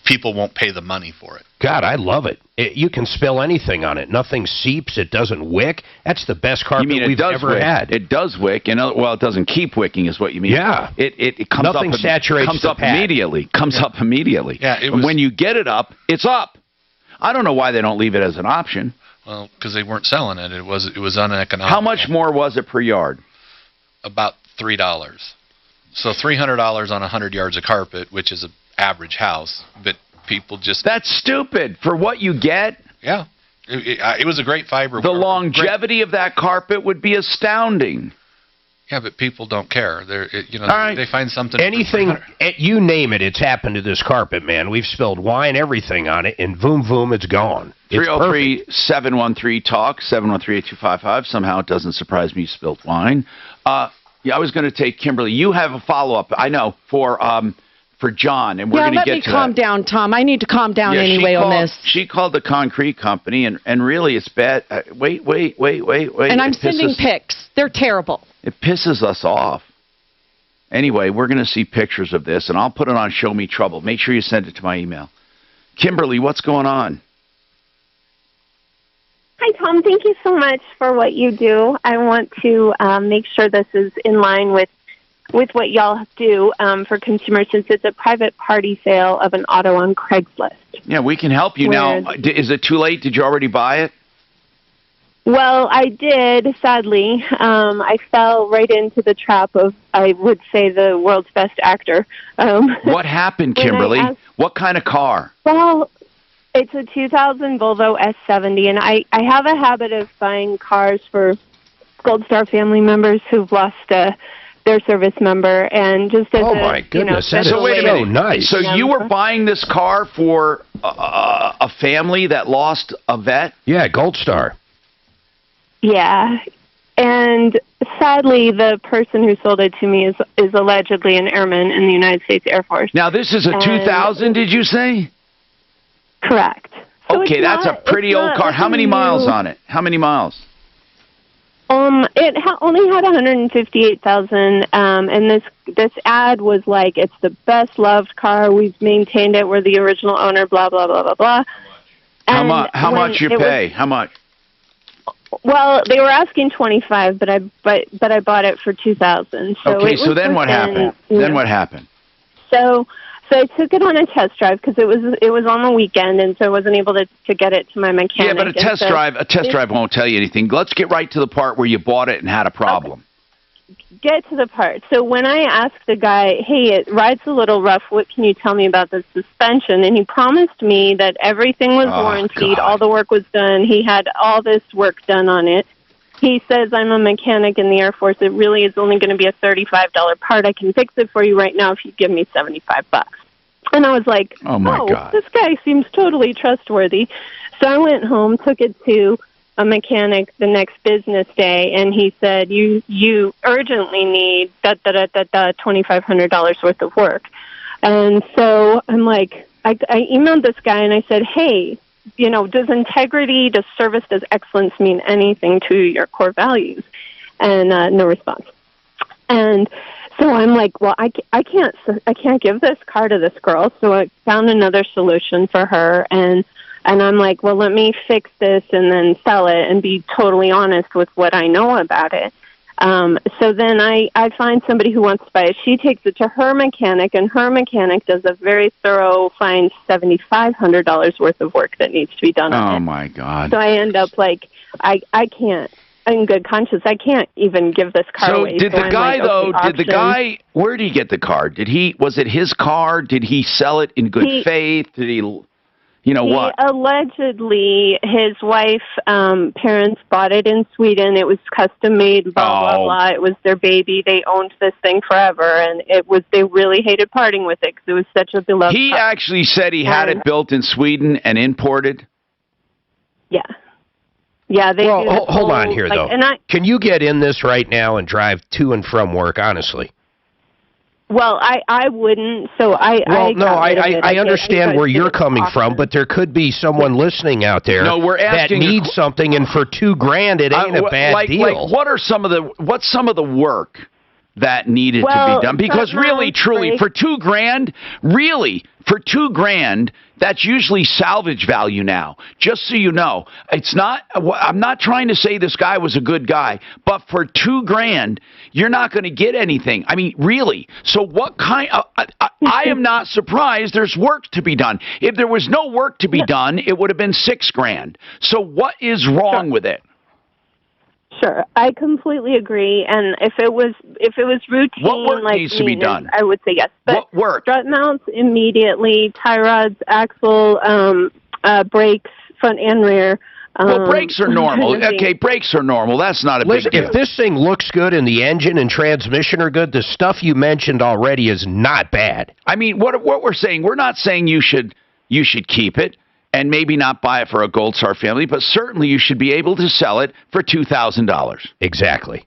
people won't pay the money for it. God, I love it. You can spill anything on it. Nothing seeps. It doesn't wick. That's the best carpet we've ever had. It does wick. It doesn't keep wicking is what you mean. Yeah. It comes Nothing up. saturates comes the up pad. immediately. Comes up immediately. Yeah, and when you get it up, it's up. I don't know why they don't leave it as an option. Well, because they weren't selling it. It was uneconomical. How much more was it per yard? About $3. So $300 on 100 yards of carpet, which is an average house, but people just... That's stupid. For what you get? Yeah. It was a great fiber. The longevity of that carpet would be astounding. Yeah, but people don't care. They find something... Anything, you name it, it's happened to this carpet, man. We've spilled wine, everything on it, and boom, it's gone. 303-713-TALK, 713-8255. Somehow it doesn't surprise me you spilled wine. I was going to take Kimberly. You have a follow-up, I know, for John, and we're going to get to that. Let me calm down, Tom. I need to calm down anyway on this. She called the concrete company, and really it's bad. Wait. And I'm sending pics. They're terrible. It pisses us off. Anyway, we're going to see pictures of this, and I'll put it on Show Me Trouble. Make sure you send it to my email. Kimberly, what's going on? Hi, Tom. Thank you so much for what you do. I want to make sure this is in line with what y'all do for consumers, since it's a private party sale of an auto on Craigslist. Yeah, we can help you. Now, is it too late? Did you already buy it? Well, I did, sadly. I fell right into the trap of, I would say, the world's best actor. What happened, Kimberly? What kind of car? Well, it's a 2000 Volvo S70, and I have a habit of buying cars for Gold Star family members who've lost their service member, and just as my goodness, that is so wait a minute. So nice. So you were buying this car for a family that lost a vet? Yeah, Gold Star. Yeah, and sadly, the person who sold it to me is allegedly an airman in the United States Air Force. Now, this is a 2000, did you say? Correct. So okay, that's a pretty old car. How many miles on it? How many miles? It only had 158,000, and this ad was like, it's the best loved car. We've maintained it. We're the original owner. Blah blah blah blah blah. How much you pay? How much? Well, they were asking 25, but I bought it for 2,000. Okay, so then what happened? Then what happened? So I took it on a test drive because it was on the weekend, and so I wasn't able to get it to my mechanic. Yeah, but a test drive won't tell you anything. Let's get right to the part where you bought it and had a problem. Get to the part. So when I asked the guy, hey, it rides a little rough, what can you tell me about the suspension? And he promised me that everything was warranted, all the work was done. He had all this work done on it. He says, I'm a mechanic in the Air Force. It really is only going to be a $35 part. I can fix it for you right now if you give me $75. And I was like, oh my God, this guy seems totally trustworthy. So I went home, took it to a mechanic the next business day, and he said, you urgently need $2,500 worth of work. And so I'm like, I emailed this guy and I said, hey, does integrity, does service, does excellence mean anything to your core values? And no response. And So I'm like, well, I can't give this car to this girl. So I found another solution for her, and I'm like, well, let me fix this and then sell it and be totally honest with what I know about it. So then I find somebody who wants to buy it. She takes it to her mechanic, and her mechanic does a very thorough, finds $7,500 worth of work that needs to be done on it. Oh, my God. So I end up like, I can't, in good conscience, I can't even give this car away. Did the guy, like, okay, where did he get the car? Was it his car? Did he sell it in good faith? Did he, what? Allegedly, his wife, parents bought it in Sweden. It was custom made, blah, blah, blah. It was their baby. They owned this thing forever, and they really hated parting with it because it was such a beloved He car. actually said he had it built in Sweden and imported? Yeah. Yeah, they do. Hold on here, though. Can you get in this right now and drive to and from work, honestly? Well, I wouldn't, so I understand where you're coming from, but there could be someone listening out there that needs something, and for $2,000, it ain't a bad deal. What's some of the work that needed to be done? Because really, truly, for $2,000, for $2,000, that's usually salvage value now. Just so you know, it's not. I'm not trying to say this guy was a good guy, but for $2,000, you're not going to get anything. I mean, really. So what kind? I am not surprised. There's work to be done. If there was no work to be done, it would have been $6,000. So what is wrong with it? Sure, I completely agree. And if it was routine, what work like needs to be done? I would say yes. But what work? Strut mounts immediately, tie rods, axle, brakes, front and rear. Well, brakes are normal. Okay, brakes are normal. That's not a big deal. If this thing looks good and the engine and transmission are good, the stuff you mentioned already is not bad. I mean, what we're saying, we're not saying you should keep it and maybe not buy it for a Gold Star family, but certainly you should be able to sell it for $2,000. Exactly.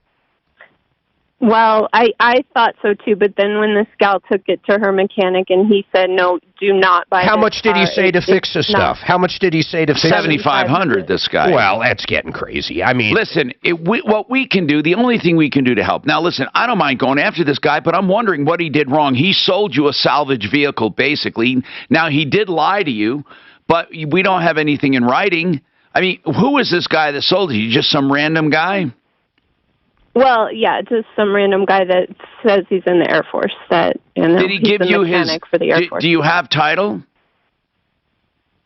Well, I thought so too, but then when this gal took it to her mechanic and he said, no, do not buy How this much did he car. say to fix the stuff? How much did he say to fix it? $7,500, this guy. Well, that's getting crazy. I mean, listen, what we can do, the only thing we can do to help. Now, listen, I don't mind going after this guy, but I'm wondering what he did wrong. He sold you a salvage vehicle, basically. Now, he did lie to you, but we don't have anything in writing. I mean, who is this guy that sold it? You just some random guy? Well, yeah, just some random guy that says he's in the Air Force. Did he give you his? For the Air Force. Do you have title?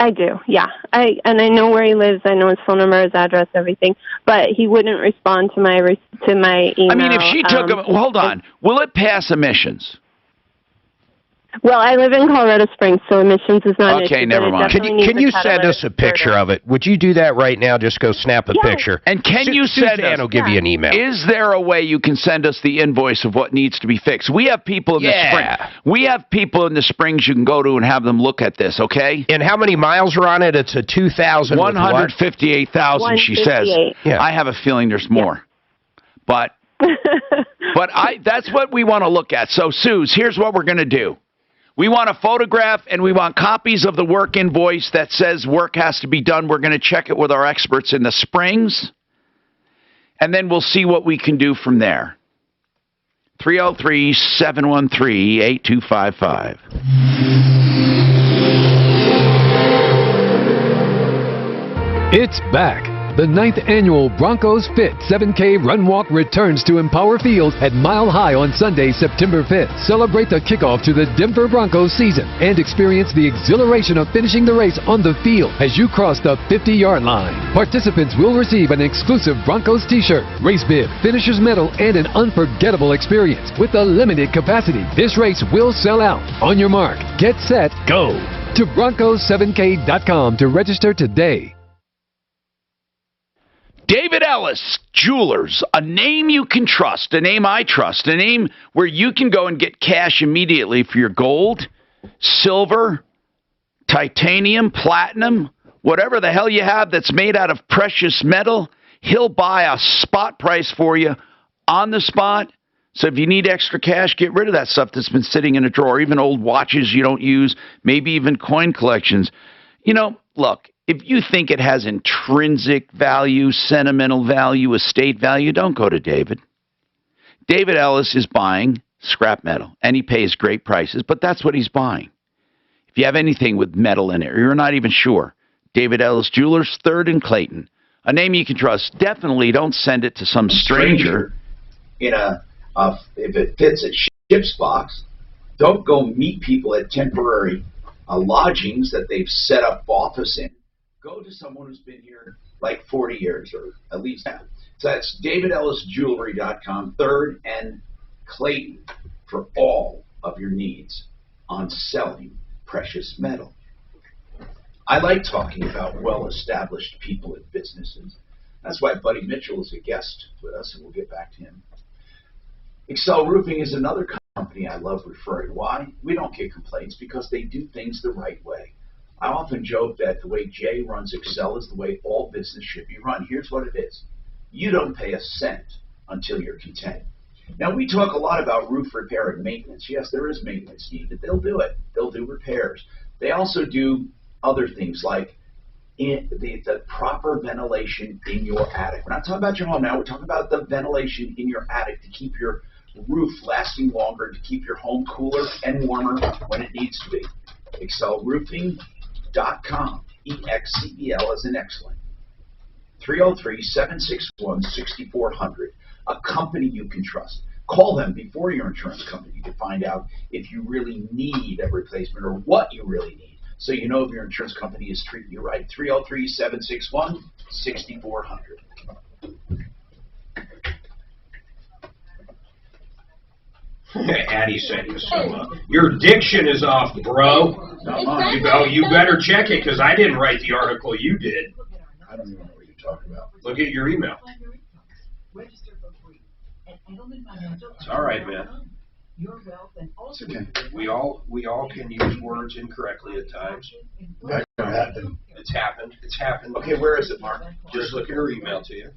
I do, yeah. I know where he lives. I know his phone number, his address, everything. But he wouldn't respond to my email. I mean, if she took him, hold on. Will it pass emissions? Well, I live in Colorado Springs, so emissions is not an issue. Okay, never mind. Can you send us a picture of it? Would you do that right now? Just go snap a picture. And can you send us? will give you an email. Is there a way you can send us the invoice of what needs to be fixed? We have people in the spring. We have people in the Springs you can go to and have them look at this. Okay. And how many miles are on it? It's a 2,000. 158,000. She says. Yeah. I have a feeling there's more, but that's what we want to look at. So, Suze, here's what we're going to do. We want a photograph, and we want copies of the work invoice that says work has to be done. We're going to check it with our experts in the Springs, and then we'll see what we can do from there. 303-713-8255. It's back. The 9th annual Broncos Fit 7K Run Walk returns to Empower Field at Mile High on Sunday, September 5th. Celebrate the kickoff to the Denver Broncos season and experience the exhilaration of finishing the race on the field as you cross the 50-yard line. Participants will receive an exclusive Broncos t-shirt, race bib, finisher's medal, and an unforgettable experience with a limited capacity. This race will sell out. On your mark, get set, go! To Broncos7k.com to register today. David Ellis Jewelers, a name you can trust, a name I trust, a name where you can go and get cash immediately for your gold, silver, titanium, platinum, whatever the hell you have that's made out of precious metal. He'll buy a spot price for you on the spot. So if you need extra cash, get rid of that stuff that's been sitting in a drawer, even old watches you don't use, maybe even coin collections. You know, look. If you think it has intrinsic value, sentimental value, estate value, don't go to David. David Ellis is buying scrap metal, and he pays great prices, but that's what he's buying. If you have anything with metal in it, or you're not even sure, David Ellis Jewelers, 3rd and Clayton. A name you can trust. Definitely don't send it to some stranger. In if it fits a ship's box, don't go meet people at temporary lodgings that they've set up office in. Go to someone who's been here like 40 years or at least that. So that's DavidEllisJewelry.com, 3rd and Clayton, for all of your needs on selling precious metal. I like talking about well-established people and businesses. That's why Buddy Mitchell is a guest with us, and we'll get back to him. Excel Roofing is another company I love referring. Why? We don't get complaints because they do things the right way. I often joke that the way Jay runs Excel is the way all business should be run. Here's what it is. You don't pay a cent until you're content. Now, we talk a lot about roof repair and maintenance. Yes, there is maintenance needed. They'll do it. They'll do repairs. They also do other things like the proper ventilation in your attic. We're not talking about your home now. We're talking about the ventilation in your attic to keep your roof lasting longer, to keep your home cooler and warmer when it needs to be. ExcelRoofing.com. EXCEL as in excellent. 303-761-6400. A company you can trust. Call them before your insurance company to find out if you really need a replacement or what you really need, so you know if your insurance company is treating you right. 303-761-6400. Addie sent you some. Your diction is off, bro. You better check it, because I didn't write the article. You did. I don't even know what you're talking about. Look at your email. It's all right, man. It's okay. We all can use words incorrectly at times. It's happened. It's happened. Okay, where is it, Mark? Just look at her email to you.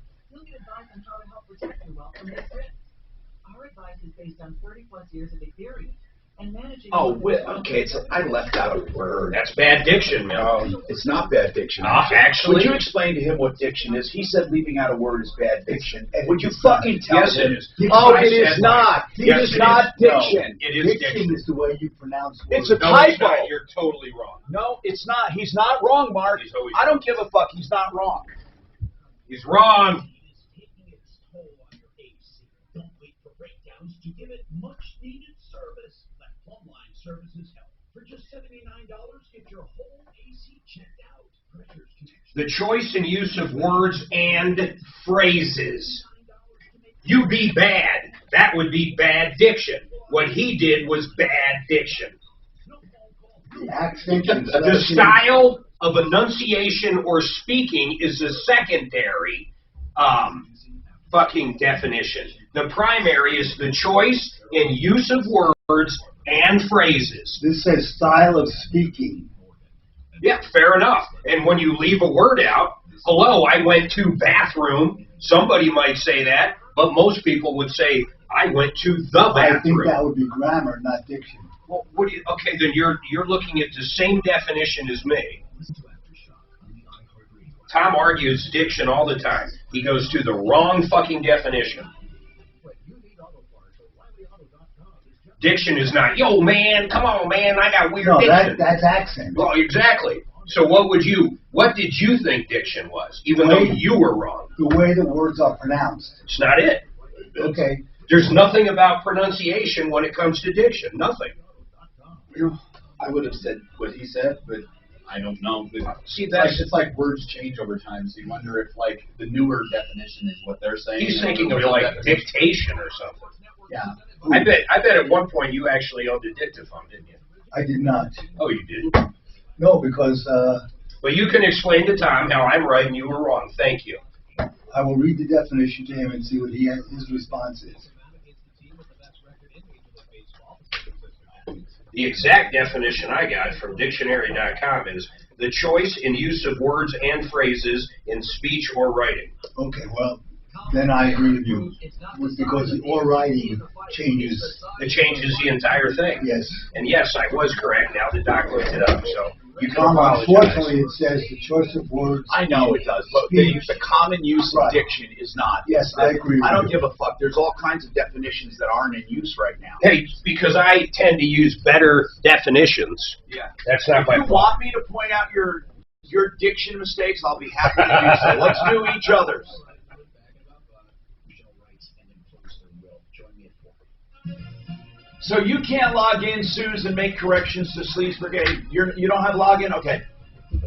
Our advice is based on 30-plus years of experience. And managing okay. So I left out a word. That's bad diction, man. It's not bad diction. Actually, would you explain to him what diction is? He said leaving out a word is bad diction. Would you fucking tell him? Yes, it is. It is not. It is not diction. It is diction. Is the way you pronounce It's words. a typo. You're totally wrong. No, it's not. He's not wrong, Mark. I don't give a fuck. He's not wrong. He's wrong. To give it much-needed service. Let Plumline Services help. For just $79, get your whole AC checked out. Pressures connection. The choice and use of words and phrases. You be bad. That would be bad diction. What he did was bad diction. The accent. The style of enunciation or speaking is a secondary fucking definition. The primary is the choice and use of words and phrases. This says style of speaking. Yeah, fair enough. And when you leave a word out, hello, I went to bathroom. Somebody might say that, but most people would say, I went to the bathroom. I think that would be grammar, not diction. Well, okay, then you're looking at the same definition as me. Tom argues diction all the time. He goes to the wrong fucking definition. Diction is not, yo, man, come on, man, I got weird diction. That's accent. Well, exactly. So what did you think diction was, even though you were wrong? The way the words are pronounced. It's not it. Okay. There's nothing about pronunciation when it comes to diction. Nothing. I would have said what he said, but I don't know. See, it's like words change over time, so you wonder if like the newer definition is what they're saying. He's thinking of like dictation or something. Yeah. I bet at one point you actually owned a dictaphone, didn't you? I did not. Oh, you did? No, because... Well, you can explain to Tom how I'm right and you were wrong. Thank you. I will read the definition to him and see what his response is. The exact definition I got from dictionary.com is the choice and use of words and phrases in speech or writing. Okay, well, then I agree with you. Because or writing changes. It changes the entire thing. Yes. And yes, I was correct. Now the doc looked it up. So Tom, unfortunately, it says the choice of words. I know it does, but the common use of diction is not. Yes, I agree. I don't give a fuck. There's all kinds of definitions that aren't in use right now. Hey, because I tend to use better definitions. Yeah. That's not my If you fault. want me to point out your diction mistakes, I'll be happy to do so. Let's do each other's. So you can't log in, Suze, and make corrections to Sleaze Brigade. You don't have login? Okay.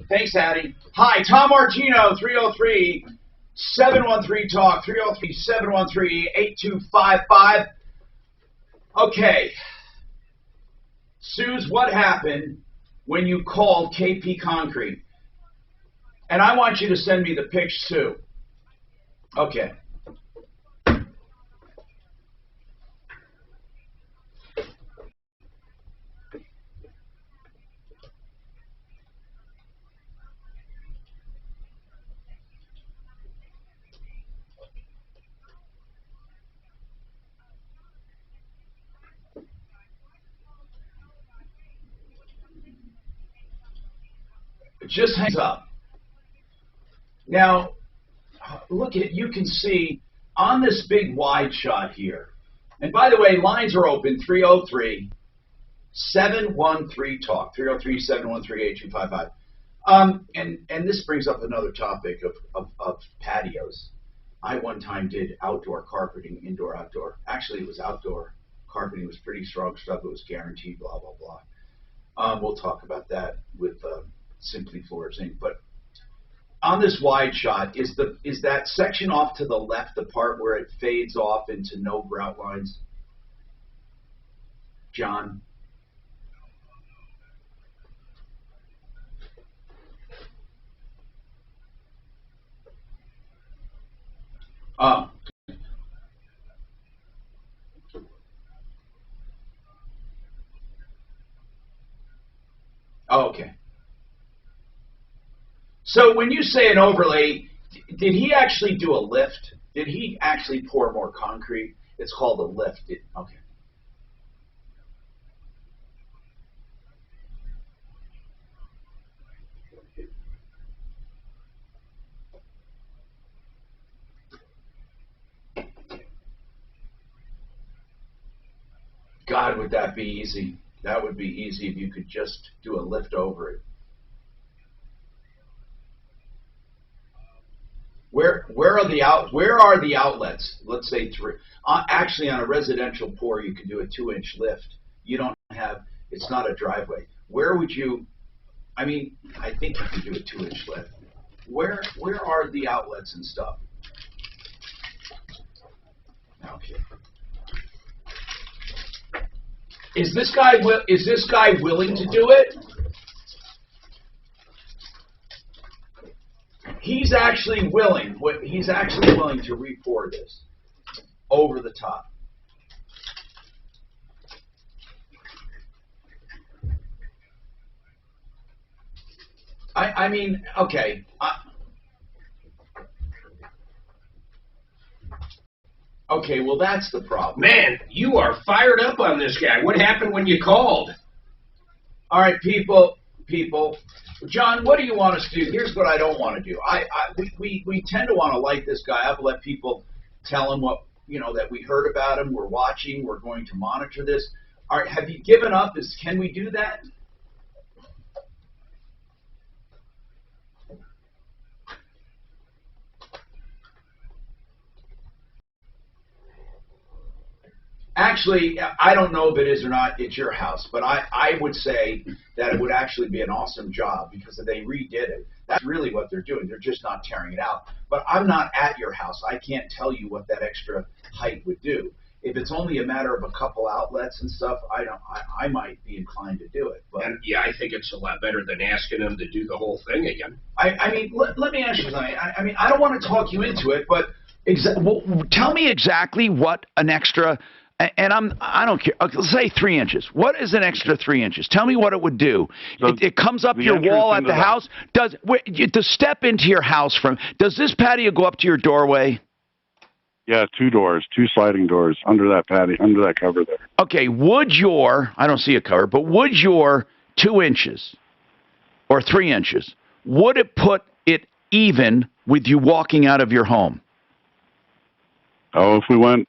Thanks, Addie. Hi, Tom Martino, 303-713-TALK, 303-713-8255. Okay. Suze, what happened when you called KP Concrete? And I want you to send me the pics, too. Okay. It just hangs up. Now, look at, you can see on this big wide shot here, and by the way, lines are open, 303-713-TALK, 303-713-8255. And this brings up another topic of patios. I one time did outdoor carpeting, indoor, outdoor. Actually, it was outdoor carpeting. It was pretty strong stuff. It was guaranteed, blah, blah, blah. We'll talk about that with Simply Floors Inc. But on this wide shot, is that section off to the left the part where it fades off into no grout lines? John? Oh. Oh, okay. So when you say an overlay, did he actually do a lift? Did he actually pour more concrete? It's called a lift. Okay. God, would that be easy? That would be easy if you could just do a lift over it. Where are the outlets? Let's say three. Actually, on a residential pour, you can do a 2-inch lift. You don't have. It's not a driveway. Where would you? I mean, I think you can do a 2-inch lift. Where are the outlets and stuff? Okay. Is this guy willing to do it? He's actually willing. He's actually willing to re-pour this over the top. I mean, okay. Okay, well, that's the problem. Man, you are fired up on this guy. What happened when you called? All right, people. John, what do you want us to do? Here's what I don't want to do. We tend to want to light this guy up, let people tell him what, that we heard about him, we're watching, we're going to monitor this. All right, have you given up? Can we do that? Actually, I don't know if it is or not. It's your house, but I would say that it would actually be an awesome job because if they redid it, that's really what they're doing. They're just not tearing it out. But I'm not at your house. I can't tell you what that extra height would do. If it's only a matter of a couple outlets and stuff, I might be inclined to do it. But yeah, I think it's a lot better than asking them to do the whole thing again. I mean, let me ask you something. I mean, I don't want to talk you into it, but tell me exactly what an extra. And I don't care. Let's say 3 inches. What is an extra 3 inches? Tell me what it would do. It comes up your wall at the house. To step into your house does this patio go up to your doorway? Yeah, 2 doors, 2 sliding doors under that patio, under that cover there. Okay, I don't see a cover, but would your 2 inches or 3 inches, would it put it even with you walking out of your home? Oh, if we went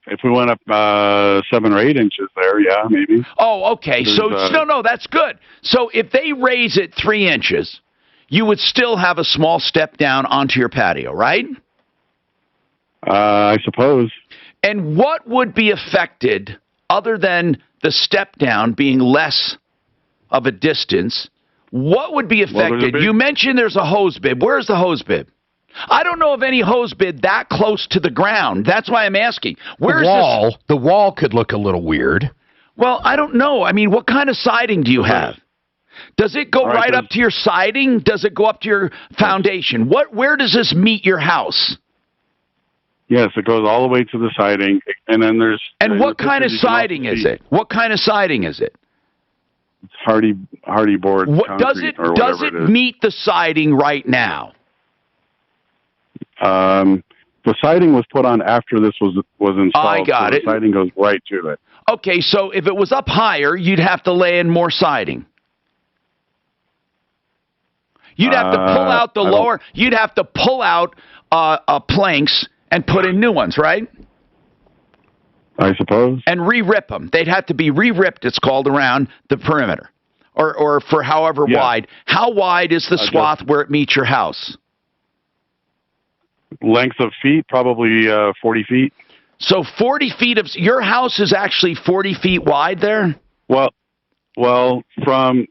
up 7 or 8 inches there, yeah, maybe. Oh, okay. So no, that's good. So if they raise it 3 inches, you would still have a small step down onto your patio, right? I suppose. And what would be affected other than the step down being less of a distance? What would be affected? You mentioned there's a hose bib. Where's the hose bib? I don't know of any hose bib that close to the ground. That's why I'm asking. Where's the wall could look a little weird. Well, I don't know. I mean, what kind of siding do you have? Does it go right up to your siding? Does it go up to your foundation? Where does this meet your house? Yes, it goes all the way to the siding, and then there's. And what kind of siding is it? What kind of siding is it? It's hardy board. Does it meet the siding right now? The siding was put on after this was installed. I got it. The siding goes right to it. Okay, so if it was up higher, you'd have to lay in more siding. You'd have to pull out the lower. You'd have to pull out planks and put in new ones, right? I suppose. And re-rip them. They'd have to be re-ripped, it's called, around the perimeter. Or for however wide. How wide is the swath where it meets your house? Length of feet, probably 40 feet. So 40 feet of... Your house is actually 40 feet wide there? Well, from...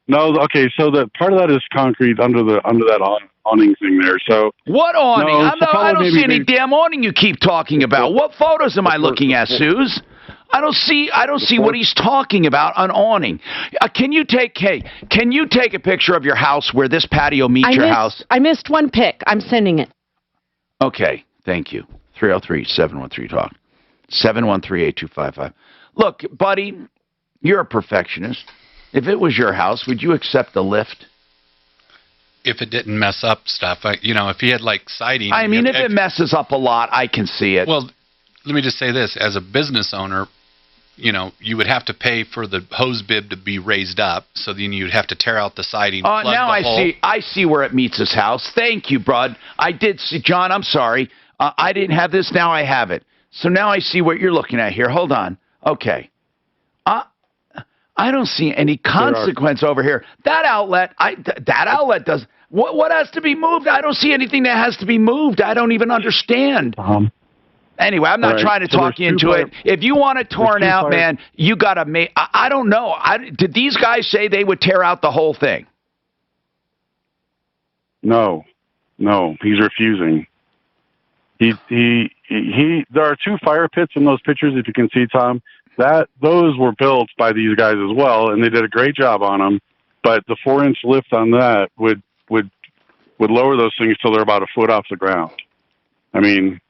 No, okay, so the part of that is concrete under that awning thing there. So what awning? No, I don't see any damn awning you keep talking about. What photos am I looking at, Suze? I don't see what he's talking about, an awning. Can you take a picture of your house where this patio meets your house? I missed one pic. I'm sending it. Okay, thank you. 303-713-TALK. 713-8255. Look, buddy, you're a perfectionist. If it was your house, would you accept a lift? If it didn't mess up stuff, if you had like siding. I mean, if it messes up a lot, I can see it. Well, let me just say this: as a business owner, you would have to pay for the hose bib to be raised up, so then you'd have to tear out the siding. Oh, now I see where it meets his house. Thank you, bud. I did see, John. I'm sorry, I didn't have this. Now I have it. So now I see what you're looking at here. Hold on. Okay. I don't see any consequence over here. That outlet does. What has to be moved? I don't see anything that has to be moved. I don't even understand. Anyway, I'm not trying to talk you into it. If you want it torn out, man, you got to make... I don't know. Did these guys say they would tear out the whole thing? No, he's refusing. There are 2 fire pits in those pictures, if you can see, Tom. Those were built by these guys as well, and they did a great job on them. But the 4-inch lift on that would lower those things till they're about a foot off the ground. I mean,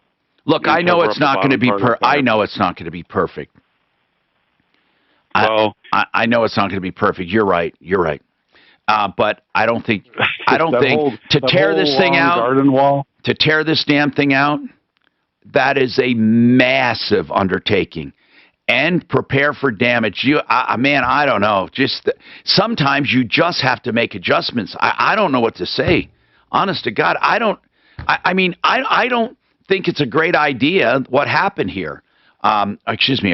look, I know it's not going to be I know it's not going to be perfect. Well, I know it's not going to be perfect. You're right. But I don't think to tear this thing out, garden wall, to tear this damn thing out, that is a massive undertaking. And prepare for damage. Man, I don't know. Sometimes you just have to make adjustments. I don't know what to say. Honest to God, I don't think it's a great idea what happened here. A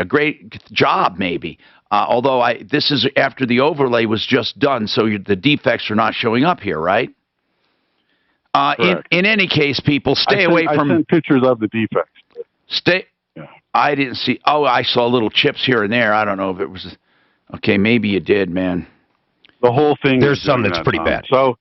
great job maybe. Although this is after the overlay was just done, so the defects are not showing up here, right? In any case, people, stay away from. I sent pictures of the defects. I didn't see. Oh, I saw little chips here and there. I don't know if it was. Okay, maybe you did, man. The whole thing. There's some that's pretty bad. So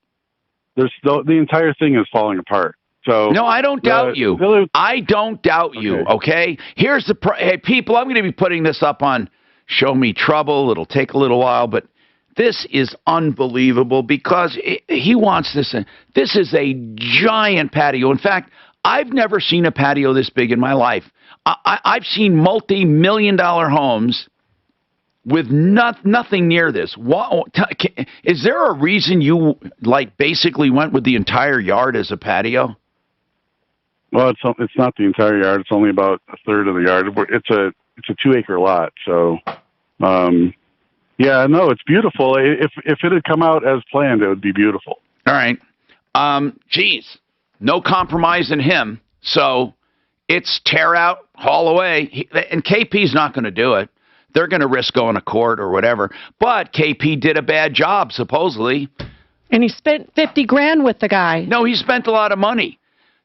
the entire thing is falling apart. So no, I don't doubt you. I don't doubt you. Okay. Here's the hey people. I'm going to be putting this up on Show Me Trouble. It'll take a little while, but this is unbelievable because he wants this. This is a giant patio. In fact, I've never seen a patio this big in my life. I've seen multi-million-dollar homes with nothing near this. Is there a reason you basically went with the entire yard as a patio? Well, it's not the entire yard. It's only about a third of the yard. It's a 2-acre lot, so Yeah, no, it's beautiful. If it had come out as planned, it would be beautiful. All right. Geez, no compromise in him. So it's tear out, haul away. And KP's not going to do it. They're going to risk going to court or whatever. But KP did a bad job, supposedly. And he spent $50,000 with the guy. No, he spent a lot of money.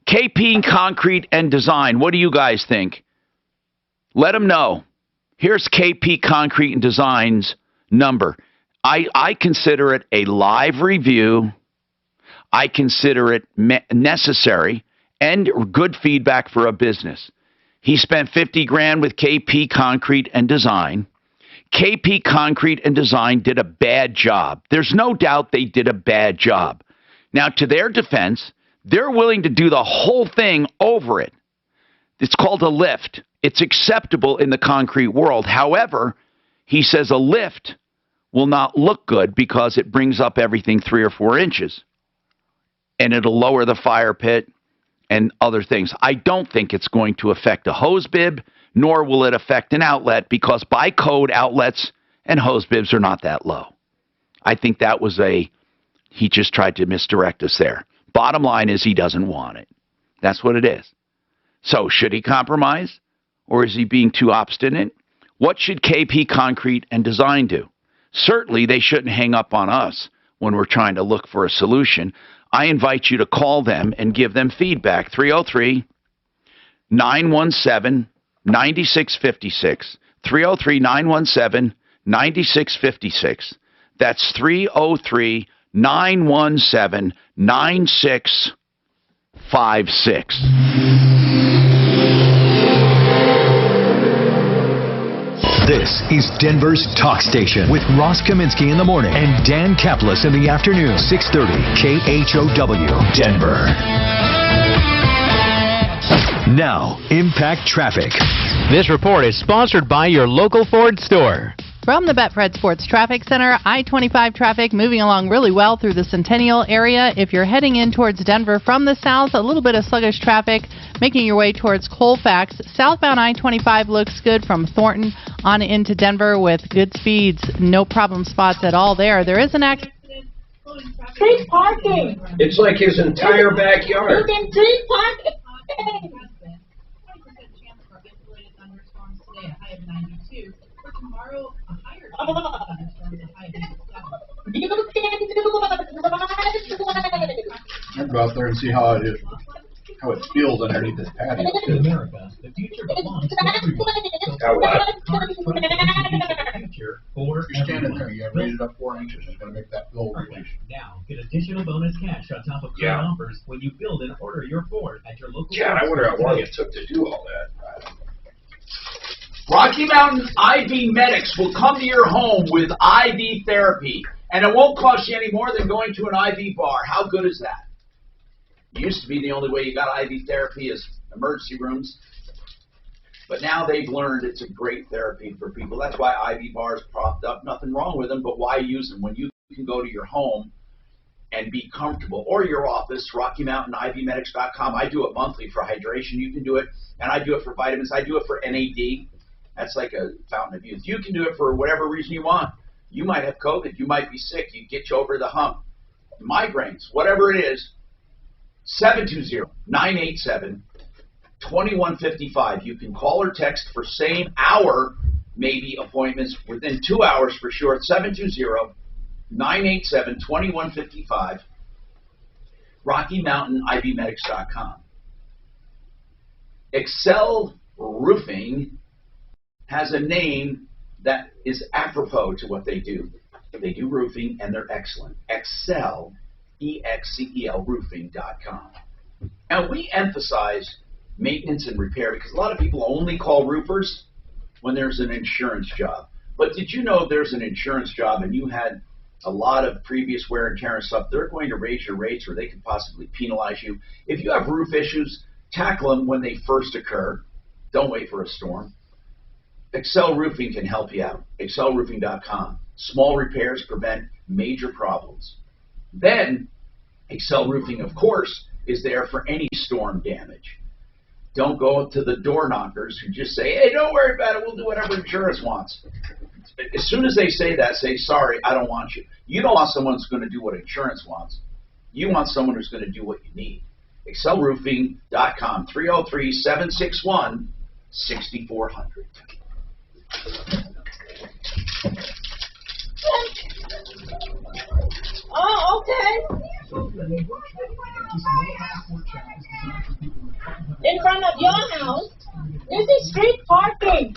KP Concrete and Design. What do you guys think? Let them know. Here's KP Concrete and Design's number. I consider it a live review. I consider it necessary and good feedback for a business. He spent $50,000 with KP Concrete and Design. KP Concrete and Design did a bad job. There's no doubt they did a bad job. Now, to their defense, they're willing to do the whole thing over it. It's called a lift. It's acceptable in the concrete world. However, he says a lift will not look good because it brings up everything 3 or 4 inches. And it'll lower the fire pit and other things. I don't think it's going to affect a hose bib, nor will it affect an outlet, because by code, outlets and hose bibs are not that low. I think that was he just tried to misdirect us there. Bottom line is he doesn't want it. That's what it is. So should he compromise, or is he being too obstinate? What should KP Concrete and Design do? Certainly they shouldn't hang up on us when we're trying to look for a solution. I invite you to call them and give them feedback. 303-917-9656. 303-917-9656. That's 303-917-9656. This is Denver's Talk Station with Ross Kaminsky in the morning and Dan Kaplis in the afternoon. 630 KHOW, Denver. Now, Impact Traffic. This report is sponsored by your local Ford store. From the Betfred Sports Traffic Center, I-25 traffic moving along really well through the Centennial area. If you're heading in towards Denver from the south, a little bit of sluggish traffic making your way towards Colfax. Southbound I-25 looks good from Thornton on into Denver with good speeds. No problem spots at all there. There is an accident. Street parking. It's like his entire backyard. You can street parking. Tomorrow, a higher You can do it. I'd go out there and see how it is, how it feels underneath this patio. In America, the future belongs to everyone. You're standing there, you have raised it up 4 inches, it's going to make that goal release. Now, get additional bonus cash on top of current offers when you build and order your Ford at your local. Yeah, I wonder how long it took to do all that. Rocky Mountain IV Medics will come to your home with IV therapy, and it won't cost you any more than going to an IV bar. How good is that? It used to be the only way you got IV therapy is emergency rooms, but now they've learned it's a great therapy for people. That's why IV bars propped up. Nothing wrong with them, but why use them when you can go to your home and be comfortable, or your office, RockyMountainIVMedics.com. I do it monthly for hydration. You can do it, and I do it for vitamins. I do it for NAD. That's like a fountain of youth. You can do it for whatever reason you want. You might have COVID. You might be sick. You get you over the hump. Migraines, whatever it is, 720-987-2155. You can call or text for same hour, maybe appointments within 2 hours for sure. 720-987-2155. RockyMountainIVMedics.com. Excel Roofing has a name that is apropos to what they do. They do roofing, and they're excellent. Excel, E-X-C-E-L, roofing.com. Now, we emphasize maintenance and repair because a lot of people only call roofers when there's an insurance job. But did you know there's an insurance job and you had a lot of previous wear and tear and stuff? They're going to raise your rates, or they could possibly penalize you. If you have roof issues, tackle them when they first occur. Don't wait for a storm. Excel Roofing can help you out. ExcelRoofing.com. Small repairs prevent major problems. Then, Excel Roofing, of course, is there for any storm damage. Don't go to the door knockers who just say, hey, don't worry about it, we'll do whatever insurance wants. as soon as they say that, say, sorry, I don't want you. You don't want someone who's going to do what insurance wants. You want someone who's going to do what you need. ExcelRoofing.com, 303-761-6400. Oh, okay. In front of your house, this is street parking.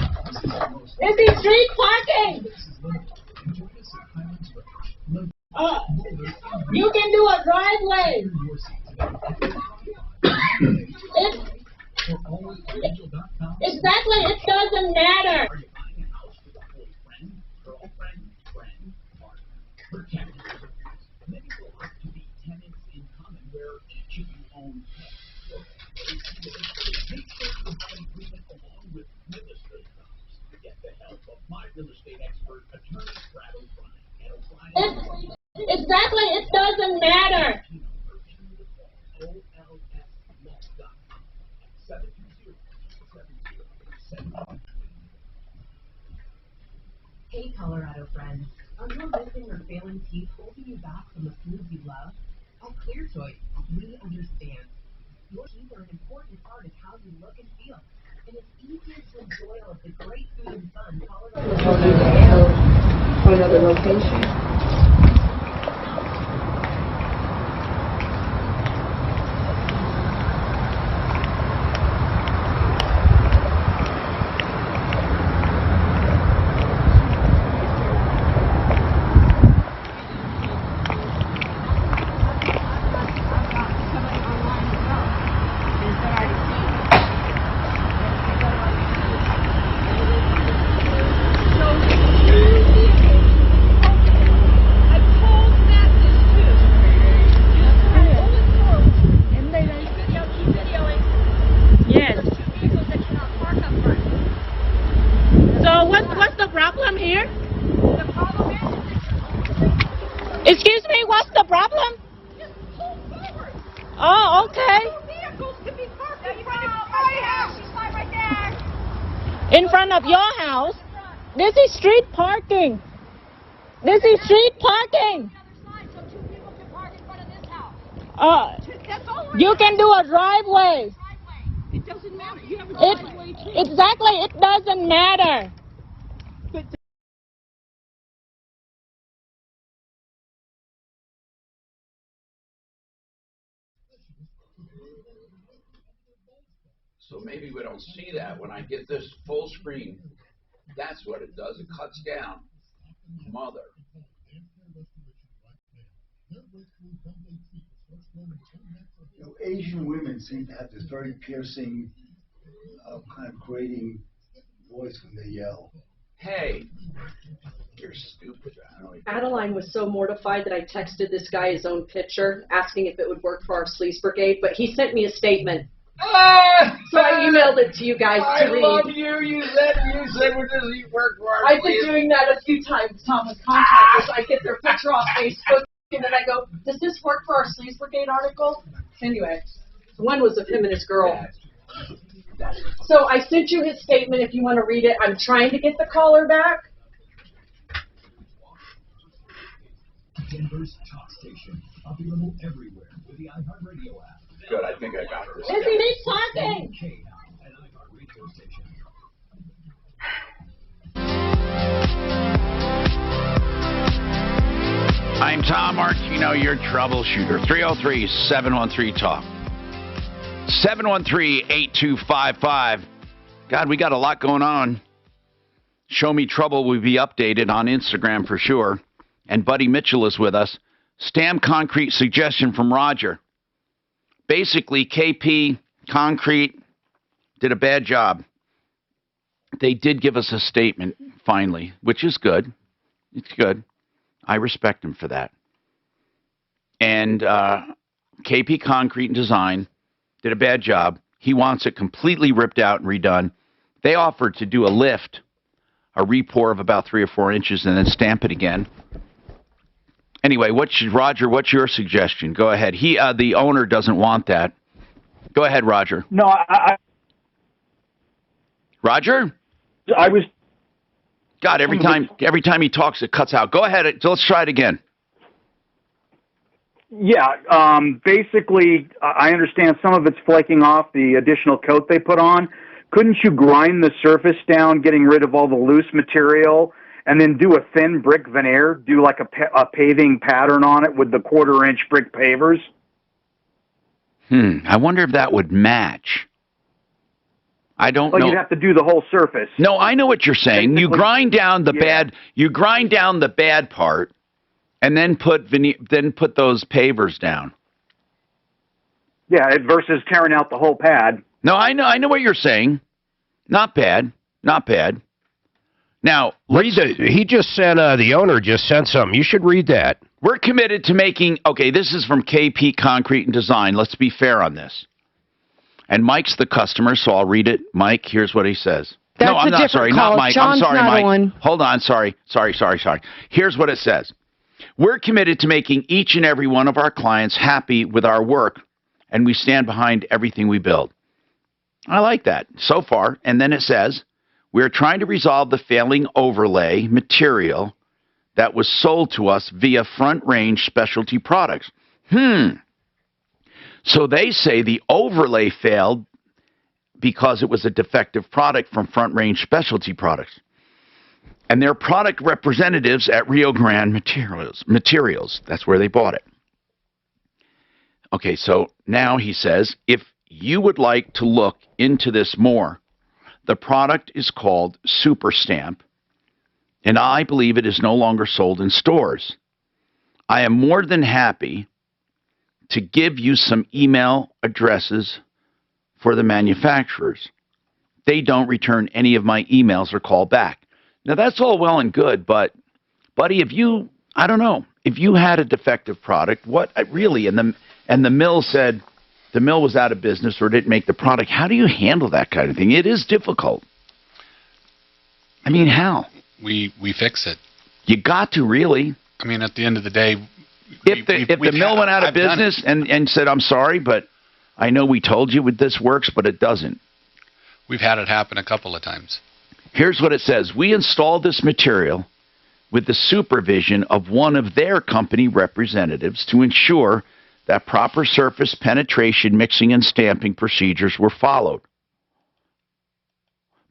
This is street parking. You can do a driveway. Exactly, it doesn't matter. Exactly, it doesn't matter. Hey, Colorado friends. Are your missing or failing teeth holding you back from the foods you love? At Clear Choice, we understand. Your teeth are an important part of how you look and feel. And it's easier to enjoy all of the great food and fun Colorado. To another location. What's the problem here? The problem is... Excuse me, what's the problem? Just pull forward. Oh, okay. Vehicles can be parked in front of my house. She's right there. In front of your house? This is street parking. This is street parking. You can do a driveway. It doesn't matter. You have a driveway too. Exactly, it doesn't matter. So maybe we don't see that. When I get this full screen, that's what it does. It cuts down. Mother. You know, Asian women seem to have this very piercing, kind of grating voice when they yell. Hey, you're stupid. Adeline was so mortified that I texted this guy his own picture, asking if it would work for our Sleaze Brigade, but he sent me a statement. So I emailed it to you guys to read. I love you. You said we're just work for our I've been doing that a few times, Tom, with contractors. I get their picture off Facebook, and then I go, does this work for our Sleaze Brigade article? Anyway, one was of him and his girl. So I sent you his statement if you want to read it. I'm trying to get the caller back. Denver's talk station, available everywhere with the iHeartRadio app. Good, I think I got this. This is parking. I'm Tom Martino, your troubleshooter. 303-713-TALK. 713-8255. God, we got a lot going on. Show Me Trouble will be updated on Instagram for sure. And Buddy Mitchell is with us. Stam Concrete suggestion from Roger. Basically, KP Concrete did a bad job. They did give us a statement, finally, which is good. It's good. I respect them for that. And KP Concrete and Design did a bad job. He wants it completely ripped out and redone. They offered to do a lift, a re-pour of about 3 or 4 inches, and then stamp it again. Anyway, Roger, what's your suggestion? Go ahead. The owner doesn't want that. Go ahead, Roger. No, Roger? God, every time he talks, it cuts out. Go ahead. So let's try it again. Yeah, basically, I understand some of it's flaking off the additional coat they put on. Couldn't you grind the surface down, getting rid of all the loose material, and then do a thin brick veneer, do like a paving pattern on it with the 1/4-inch brick pavers? I wonder if that would match. I don't know. You'd have to do the whole surface. No, I know what you're saying. Basically, you grind down the bad. You grind down the bad part, and then put those pavers down. Yeah, versus tearing out the whole pad. No, I know what you're saying. Not bad. Not bad. Now, he just sent, the owner just sent something. You should read that. We're committed to making, okay, this is from KP Concrete and Design. Let's be fair on this. And Mike's the customer, so I'll read it. Mike, here's what he says. That's no, I'm not sorry, call. not Mike. John's I'm sorry, not Mike. On. Hold on, sorry. Here's what it says. We're committed to making each and every one of our clients happy with our work, and we stand behind everything we build. I like that so far. And then it says, we're trying to resolve the failing overlay material that was sold to us via Front Range Specialty Products. So they say the overlay failed because it was a defective product from Front Range Specialty Products. And their product representatives at Rio Grande Materials, that's where they bought it. Okay, so now he says, if you would like to look into this more, the product is called Super Stamp, and I believe it is no longer sold in stores. I am more than happy to give you some email addresses for the manufacturers. They don't return any of my emails or call back. Now, that's all well and good, but, buddy, I don't know, if you had a defective product, what really, and the mill said the mill was out of business or didn't make the product, how do you handle that kind of thing? It is difficult. I mean, how? We fix it. You got to, really. I mean, at the end of the day, if the mill went out of business and said, I'm sorry, but I know we told you this works, but it doesn't. We've had it happen a couple of times. Here's what it says. We installed this material with the supervision of one of their company representatives to ensure that proper surface penetration, mixing, and stamping procedures were followed.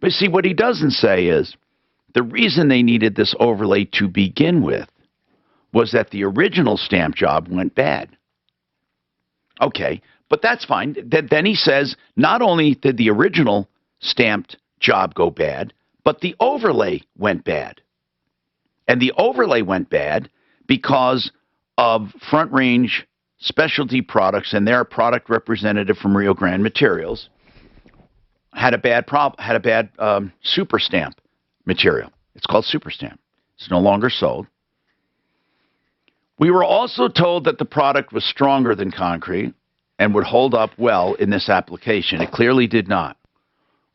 But see, what he doesn't say is the reason they needed this overlay to begin with was that the original stamp job went bad. Okay, but that's fine. Then he says not only did the original stamped job go bad, but the overlay went bad. And the overlay went bad because of Front Range Specialty Products and their product representative from Rio Grande Materials had a bad Super Stamp material. It's called Super Stamp. It's no longer sold. We were also told that the product was stronger than concrete and would hold up well in this application. It clearly did not.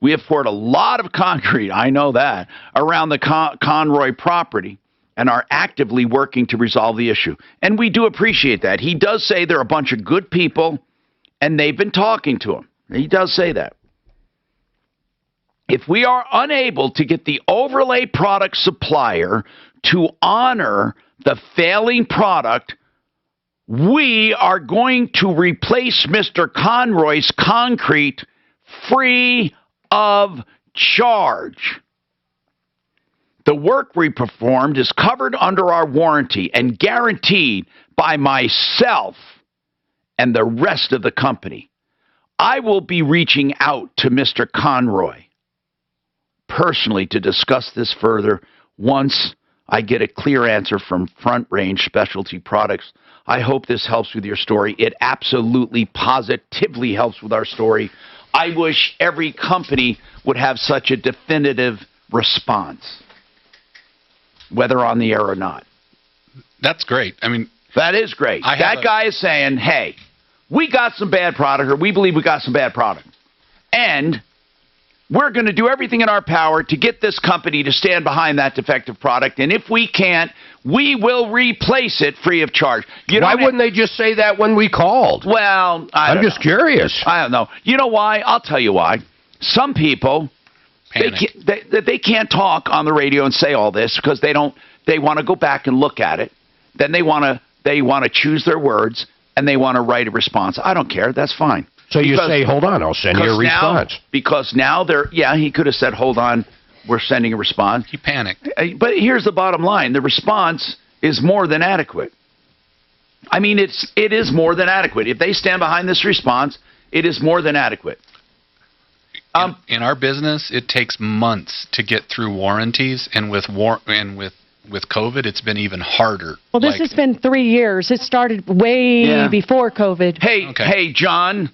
We have poured a lot of concrete, I know that, around the Conroy property and are actively working to resolve the issue. And we do appreciate that. He does say they're a bunch of good people, and they've been talking to him. He does say that. If we are unable to get the overlay product supplier to honor the failing product, we are going to replace Mr. Conroy's concrete free of charge. The work we performed is covered under our warranty and guaranteed by myself and the rest of the company. I will be reaching out to Mr. Conroy personally to discuss this further once I get a clear answer from Front Range Specialty Products. I hope this helps with your story. It absolutely, positively helps with our story. I wish every company would have such a definitive response, whether on the air or not. That's great. I mean, that is great. That guy is saying, hey, we got some bad product, or we believe we got some bad product. And we're going to do everything in our power to get this company to stand behind that defective product. And if we can't, we will replace it free of charge. Why wouldn't they just say that when we called? Well, I'm just curious. I don't know. You know why? I'll tell you why. Some people They can't talk on the radio and say all this because they don't. They want to go back and look at it. Then they want to choose their words and they want to write a response. I don't care. That's fine. So you say, hold on, I'll send you a response. Because now he could have said, hold on, we're sending a response. He panicked. But here's the bottom line: the response is more than adequate. I mean, it is more than adequate. If they stand behind this response, it is more than adequate. In our business, it takes months to get through warranties, and with COVID, it's been even harder. Well, this has been 3 years. It started way before COVID. Hey, John,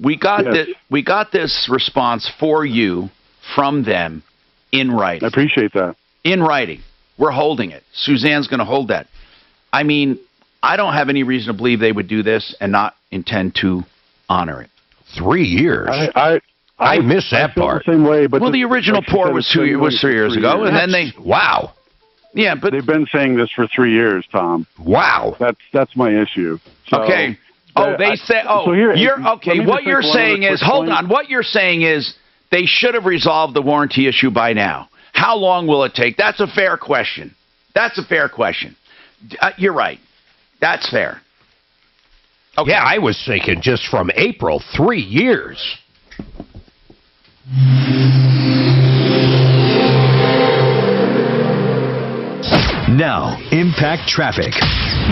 we got this response for you from them in writing. I appreciate that. In writing. We're holding it. Suzanne's going to hold that. I mean, I don't have any reason to believe they would do this and not intend to honor it. 3 years. I miss that part. The same way, but the original pour was 3 years ago, and then they Yeah, but they've been saying this for 3 years, Tom. Wow. That's my issue. So, okay. They say. So here, you're okay. What you're saying is, hold on. What you're saying is they should have resolved the warranty issue by now. How long will it take? That's a fair question. You're right. That's fair. Okay. Yeah, I was thinking just from April, 3 years. Now, Impact Traffic.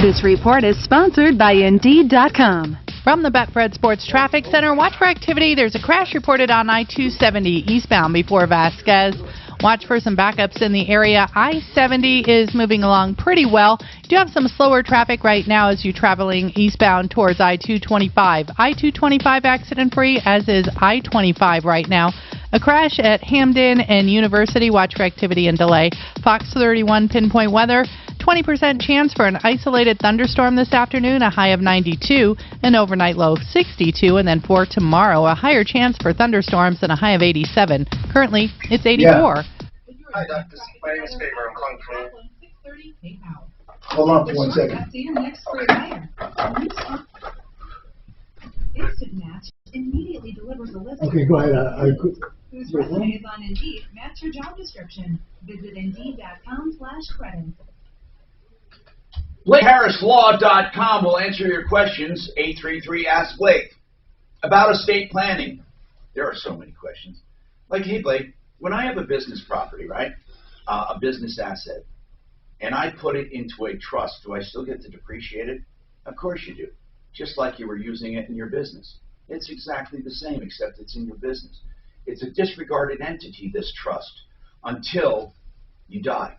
This report is sponsored by Indeed.com. From the Betfred Sports Traffic Center, watch for activity. There's a crash reported on I-270 eastbound before Vasquez. Watch for some backups in the area. I-70 is moving along pretty well. You do have some slower traffic right now as you're traveling eastbound towards I-225. I-225 accident-free, as is I-25 right now. A crash at Hamden and University. Watch for activity and delay. Fox 31 pinpoint weather. 20% chance for an isolated thunderstorm this afternoon, a high of 92, an overnight low of 62, and then for tomorrow, a higher chance for thunderstorms and a high of 87. Currently, it's 84. Yeah. Hi, Dr. My name is Faber. I'm calling from... Hold on for 1 second. Instant Match immediately delivers a list. Okay, go ahead. Whose resume is on Indeed. Match your job description. Visit Indeed.com/credit. BlakeHarrisLaw.com will answer your questions. 833 Ask Blake. About estate planning. There are so many questions. Like, hey, Blake, when I have a business property, right, a business asset, and I put it into a trust, do I still get to depreciate it? Of course you do. Just like you were using it in your business. It's exactly the same, except it's in your business. It's a disregarded entity, this trust, until you die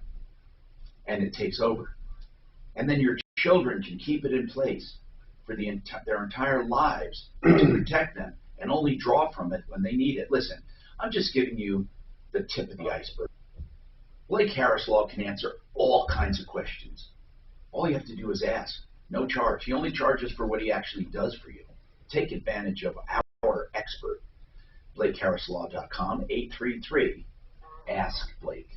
and it takes over. And then your children can keep it in place for their entire lives to protect them and only draw from it when they need it. Listen, I'm just giving you the tip of the iceberg. Blake Harris Law can answer all kinds of questions. All you have to do is ask. No charge. He only charges for what he actually does for you. Take advantage of our expert. BlakeHarrisLaw.com, 833 Ask Blake.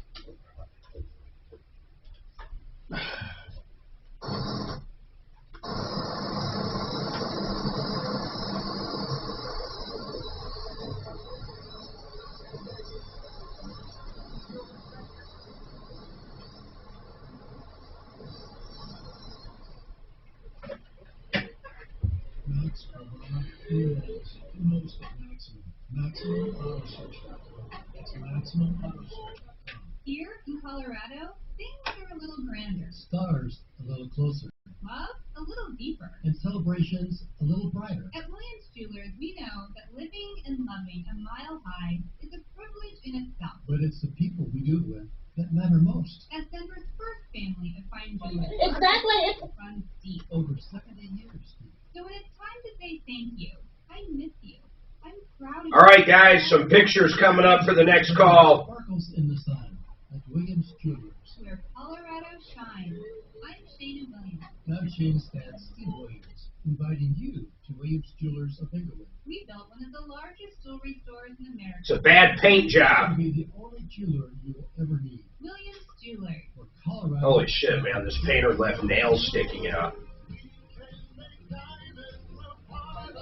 Here in Colorado, things are a little grander. Stars a little closer. Love a little deeper. And celebrations a little brighter. At Williams Jewelers, we know that living and loving a mile high is a privilege in itself. But it's the people we do it with that matter most. As Denver's first family of fine jewelers, Exactly. runs deep. Over 70 years. So when it's time to say thank you, I miss you. I'm proud of you. All right, guys, some pictures coming up for the next call. Sparkles in the sun at Williams Jewelers. Where Colorado shines. I'm Shana Williams. And I'm Shane Stats, Steve Williams, inviting you to Williams Jewelers of Inglewood. We built one of the largest jewelry stores in America. It's a bad paint job. It'll be the only jeweler you will ever need. Williams Jewelers. For Colorado. Holy shit, man, this painter left nails sticking out.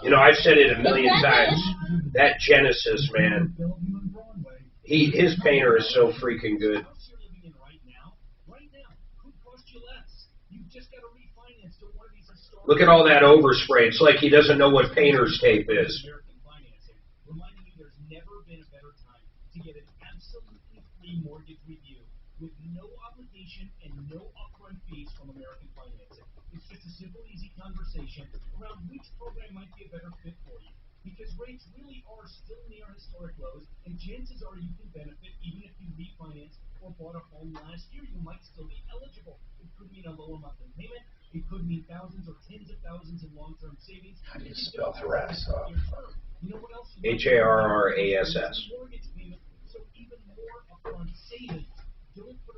You know, I've said it a million times. That Genesis, man, his painter is so freaking good. Look at all that overspray. It's like he doesn't know what painter's tape is. Mortgage review with no obligation and no upfront fees from American Financing. It's just a simple, easy conversation around which program might be a better fit for you. Because rates really are still near historic lows, and chances are you can benefit even if you refinanced or bought a home last year. You might still be eligible. It could mean a lower monthly payment. It could mean thousands or tens of thousands in long-term savings. How do you spell harass off? You know what else? Harrass.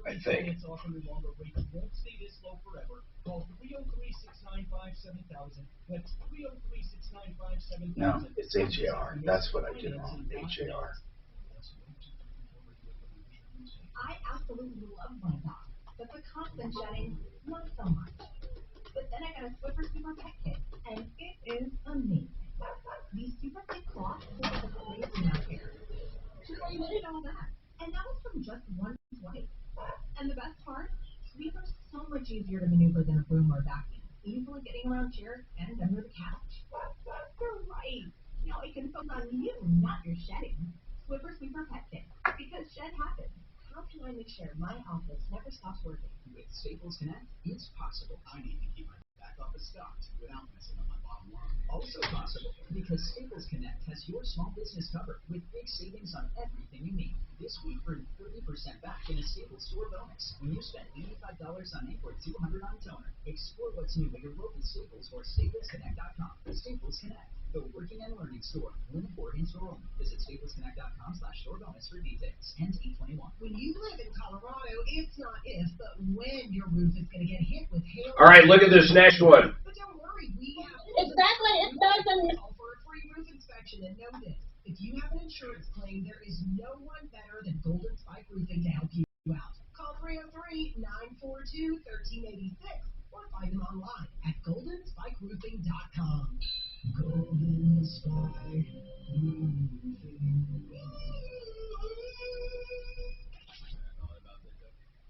I think. No, it's HAR. That's what I did wrong. HAR. I absolutely love my dog, but the constant shedding, not so much. But then I got a Swiffer Super Pet Kit, and it is amazing. These super thick cloths are the crazy out here. I did all that, and that was from just one swipe. And the best part, Sweeper's so much easier to maneuver than a broom or a vacuum, easily getting around chairs and under the couch. You're right. Now it can focus on you, not your shedding. Sweeper Pet Kit, because shed happens. How can I make sure my office never stops working? With Staples Connect, it's possible. I need to keep my back office stocked without messing up my bottom line. Also possible, because Staples Connect has your small business covered with big savings on everything you need. This week, earn 30% back in a Staples store bonus when you spend $85 on ink or $200 on toner. Explore what's new at your local Staples or staplesconnect.com. Staples Connect, the working and learning store. Limit board in store only. Visit staplesconnect.com/store bonus for details. And 821. When you live in Colorado, it's not if, but when your roof is going to get hit with hail. All right, look at this next one. But don't worry, we have Exactly, it doesn't. for a free roof inspection. And know this, if you have an insurance claim, there is no one better than Golden Spike Roofing to help you out. Call 303-942-1386 or find them online at goldenspikeroofing.com. Golden Spike Roofing.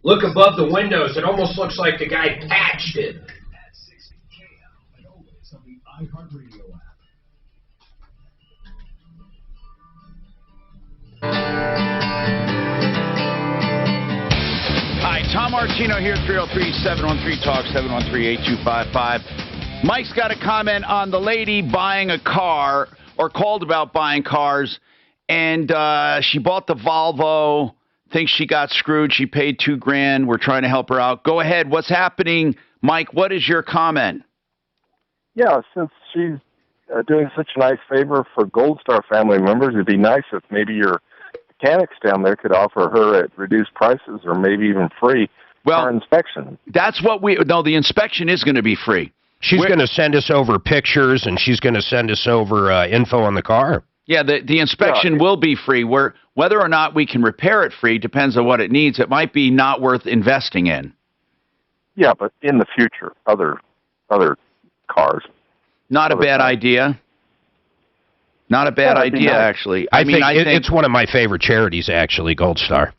Look above the windows. It almost looks like the guy patched it. iHeartRadio app. Hi, Tom Martino here, 303-713-TALK, 713-8255. Mike's got a comment on the lady buying a car, or called about buying cars, and she bought the Volvo, thinks she got screwed. She paid $2,000. We're trying to help her out. Go ahead. What's happening? Mike, what is your comment? Yeah, since she's doing such a nice favor for Gold Star family members, it'd be nice if maybe your mechanics down there could offer her at reduced prices or maybe even free car inspection. That's what the inspection is going to be free. She's going to send us over pictures, and she's going to send us over info on the car. Yeah, the inspection will be free. Whether or not we can repair it free depends on what it needs. It might be not worth investing in. Yeah, but in the future, other cars. Not a bad idea. Not a bad idea, actually. I think it's one of my favorite charities, actually, Gold Star.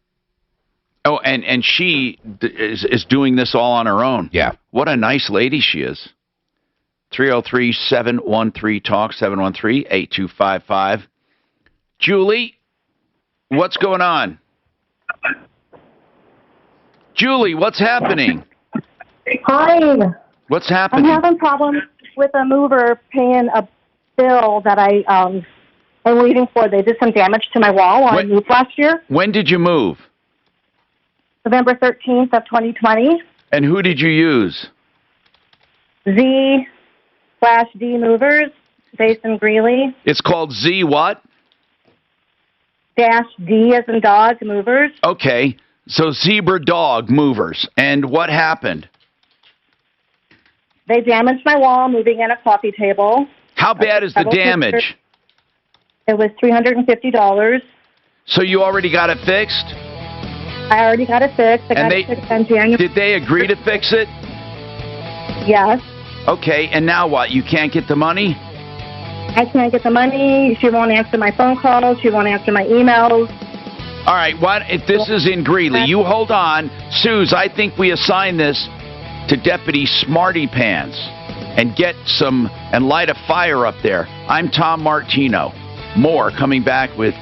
Oh, and she is doing this all on her own. Yeah. What a nice lady she is. 303-713-TALK, 713-8255. Julie, what's going on? Julie, what's happening? Hi. What's happening? I'm having problems with a mover paying a bill that I am waiting for. They did some damage to my wall when I moved last year. When did you move? November 13th of 2020. And who did you use? Z/D Movers, based in Greeley. It's called Z what? -D as in dog movers. Okay, so Zebra Dog Movers. And what happened? They damaged my wall moving in a coffee table. How bad is the damage? It was $350. So you already got it fixed? I already got it fixed. I got it fixed on January. Did they agree to fix it? Yes. Okay, and now what? You can't get the money? I can't get the money. She won't answer my phone calls. She won't answer my emails. All right, what if this is in Greeley? You hold on. Suze, I think we assign this to Deputy Smarty Pants and get some and light a fire up there. I'm Tom Martino. More coming back with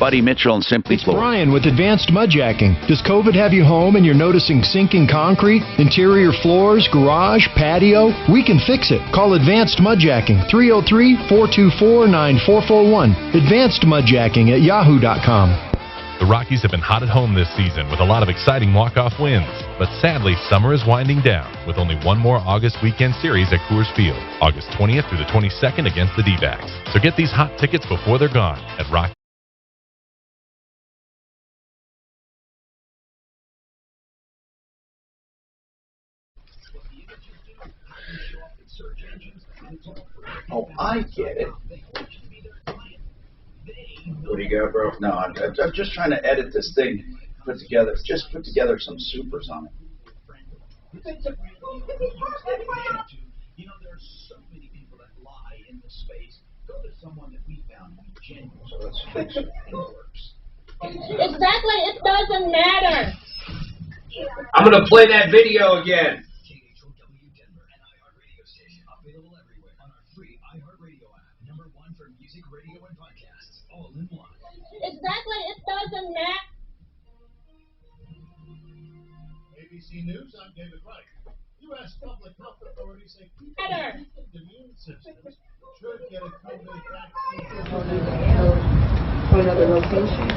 Buddy Mitchell and Simply Floor. Brian with Advanced Mudjacking. Does COVID have you home and you're noticing sinking concrete, interior floors, garage, patio? We can fix it. Call Advanced Mudjacking, 303-424-9441. Advanced Mudjacking at yahoo.com. The Rockies have been hot at home this season with a lot of exciting walk-off wins. But sadly, summer is winding down with only one more August weekend series at Coors Field, August 20th through the 22nd against the D-backs. So get these hot tickets before they're gone at Rocky. Oh, I get it. What do you got, bro? No, I'm just trying to edit this thing, put together some supers on it. You know, there's so many people that lie in this space. Go to someone that we found to be genuine. So let's fix it. It works. Exactly, it doesn't matter. I'm going to play that video again. Exactly, it doesn't matter. ABC News, I'm David Wright. U.S. public health authorities say people with immune systems should get a COVID vaccine. To another location.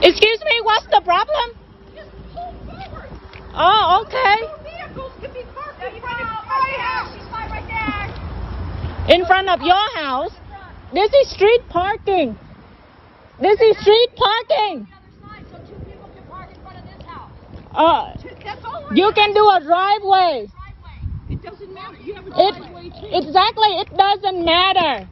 Excuse me, what's the problem? Oh, okay. In front of your house. This is street parking. This is street parking. You can do a driveway. It doesn't matter. You have a driveway too. Exactly, it doesn't matter.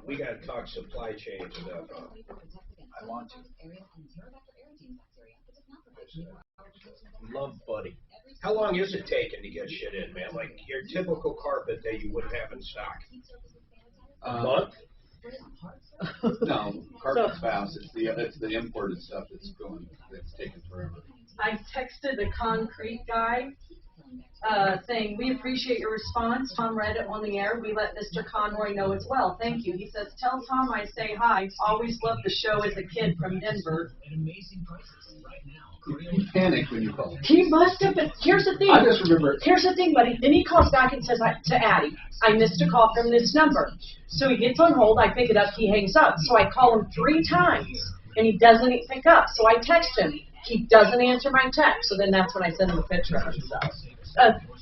We got to talk supply chain to that. I want to. Love Buddy. How long is it taking to get shit in, man? Like your typical carpet that you would have in stock? A month? No, carpet's fast. It's the imported stuff that's taking forever. I texted the concrete guy saying, we appreciate your response. Tom read it on the air. We let Mr. Conroy know as well. Thank you. He says, tell Tom I say hi. Always loved the show as a kid from Denver. You panic when you call. He must have, but here's the thing. I just remember. Here's the thing, buddy. Then he calls back and says to Addie, I missed a call from this number. So he gets on hold. I pick it up. He hangs up. So I call him 3 times, and he doesn't pick up. So I text him. He doesn't answer my text. So then that's when I send him a picture of himself.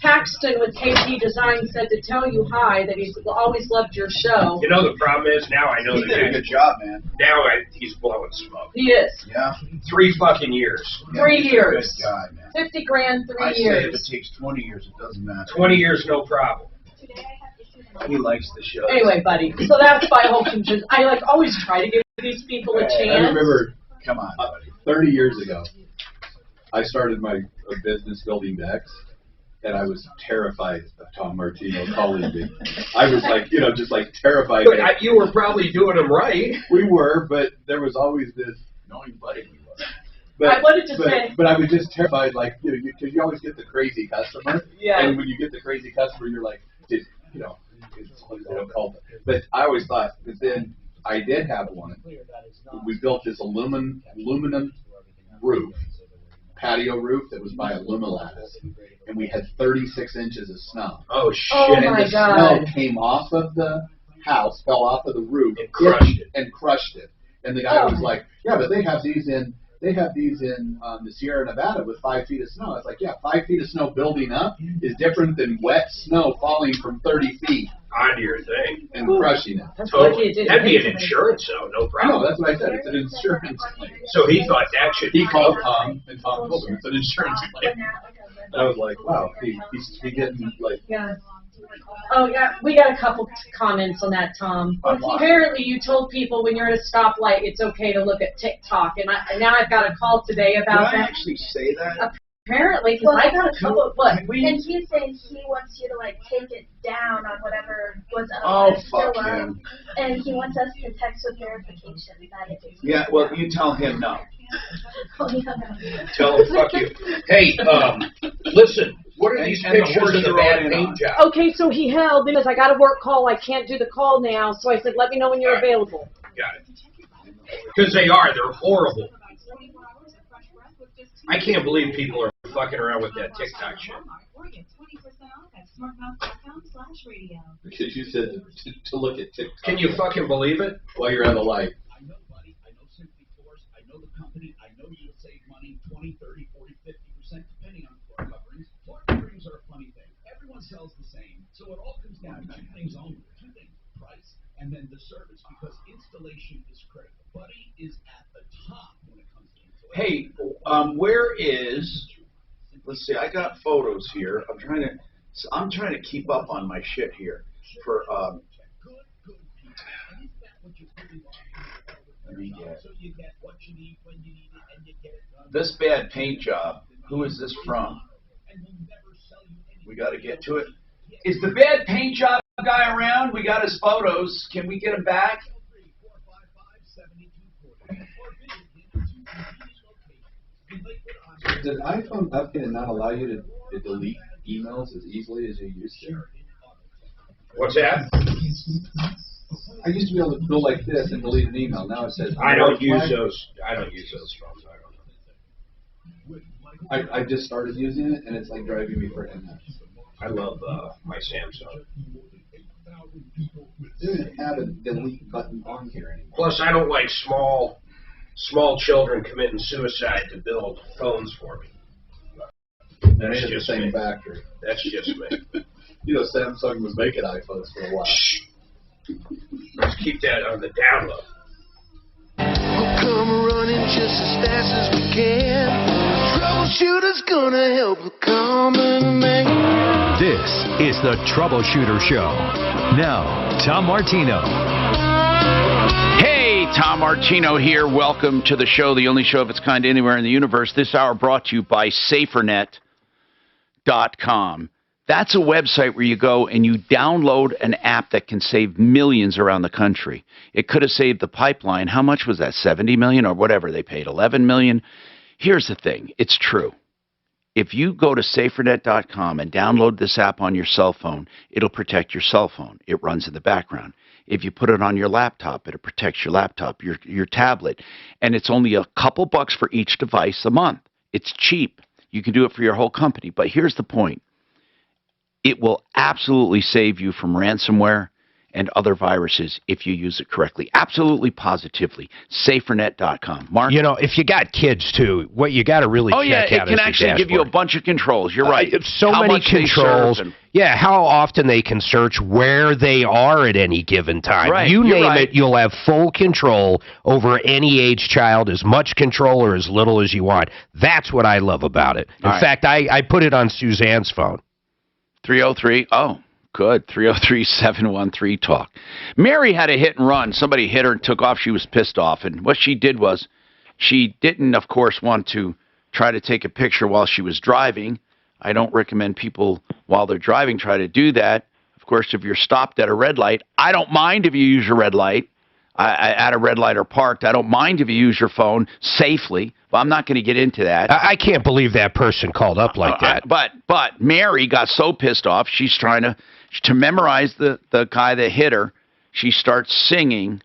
Paxton with KP Design said to tell you hi, that he's always loved your show. You know the problem is now I know He did a good job, man. Now he's blowing smoke. He is. Yeah. 3 fucking years. 3 years. Good guy, man. 50 grand, 3 I years. say if it takes 20 years, it doesn't matter. 20 years, no problem. He likes the show. Anyway, buddy. So that's my whole concern. I always try to give these people a chance. I remember, come on, buddy. 30 years ago, I started my business building decks, and I was terrified of Tom Martino calling me. I was like, just like terrified. But you were probably doing them right. We were, but there was always this knowing buddy. But, I wanted to say. But I was just terrified, like, because you always get the crazy customer. Yeah. And when you get the crazy customer, you're like, it's they don't call them. But I always thought, but then I did have one. We built this aluminum roof, patio roof that was by Alumilattice, and we had 36 inches of snow. Oh shit! Oh and my the God. snow came off of the house, fell off of the roof, and crushed it. And the guy was like, "Yeah, but they have these in the Sierra Nevada with 5 feet of snow." I was like, "Yeah, 5 feet of snow building up is different than wet snow falling from 30 feet onto your thing and crushing it." Totally. That'd be an insurance, though, no problem. No, that's what I said. It's an insurance claim. So he thought that should. He called Tom, and Tom told him it's an insurance claim. And I was like, "Wow, he's getting like." Yeah. Oh, yeah, we got a couple comments on that, Tom. Apparently, you told people when you're at a stoplight, it's okay to look at TikTok, and now I've got a call today about Did I that. actually say that? Apparently, because I got a couple of what? And he's saying he wants you to like take it down on whatever was up. Oh, and fuck still up. him. And he wants us to text with verification that it is. Yeah, well, you tell him no. Oh, yeah. Tell him fuck you. Hey, listen. What are these pictures of the bad paint job? Okay, so he held because I got a work call. I can't do the call now, so I said, let me know when you're available. Got it. Because they're horrible. I can't believe people are fucking around with that TikTok shit. Because you said to look at TikTok. Can you fucking believe it? While you're at the light. I know Buddy, I know Simply Floors, I know the company, I know you'll save money 20, 30, 40, 50%, depending on floor coverings. Floor coverings are a funny thing. Everyone sells the same. So it all comes down to two things only. Two things, price and then the service, because installation is critical. Buddy is at the top when it comes to installation. Hey, where is? Let's see. I got photos here. I'm trying to keep up on my shit here. For let me get this bad paint job. Who is this from? We got to get to it. Is the bad paint job guy around? We got his photos. Can we get him back? Did iPhone update not allow you to delete emails as easily as you used to? What's that? I used to be able to go like this and delete an email. Now it says I don't use those. I don't use those phones. I don't know. I just started using it, and it's like driving me freaking nuts. I love my Samsung. It doesn't have a delete button on here anymore. Plus, I don't like small children committing suicide to build phones for me. That's just the same factory. That's just me. You know, Samsung was making iPhones for a while. Shh. Let's keep that on the down low. We'll come running just as fast as we can. Troubleshooter's gonna help the common man. This is the Troubleshooter Show. Now, Tom Martino. Hey, Tom Martino here. Welcome to the show, the only show of its kind anywhere in the universe. This hour brought to you by SaferNet.com. That's a website where you go and you download an app that can save millions around the country. It could have saved the pipeline. How much was that? $70 million or whatever they paid? $11 million. Here's the thing. It's true. If you go to SaferNet.com and download this app on your cell phone, it'll protect your cell phone. It runs in the background. If you put it on your laptop, it'll protect your laptop, your tablet. And it's only a couple bucks for each device a month. It's cheap. You can do it for your whole company. But here's the point. It will absolutely save you from ransomware and other viruses if you use it correctly. Absolutely, positively. SaferNet.com. Mark? You know, if you got kids, too, what you got to really check out is the dashboard. it can actually give you a bunch of controls. You're right. So many controls. Yeah, how often they can search where they are at any given time. Right, you name it, you'll have full control over any age child, as much control or as little as you want. That's what I love about it. In fact, I put it on Suzanne's phone. 303, oh, good, 303-713-TALK. Mary had a hit and run. Somebody hit her and took off. She was pissed off. And what she did was she didn't, of course, want to try to take a picture while she was driving. I don't recommend people, while they're driving, try to do that. Of course, if you're stopped at a red light, I don't mind if you use your red light. At a red light or parked, I don't mind if you use your phone safely, but I'm not going to get into that. I can't believe that person called up like that. But Mary got so pissed off, she's trying to memorize the guy that hit her. She starts singing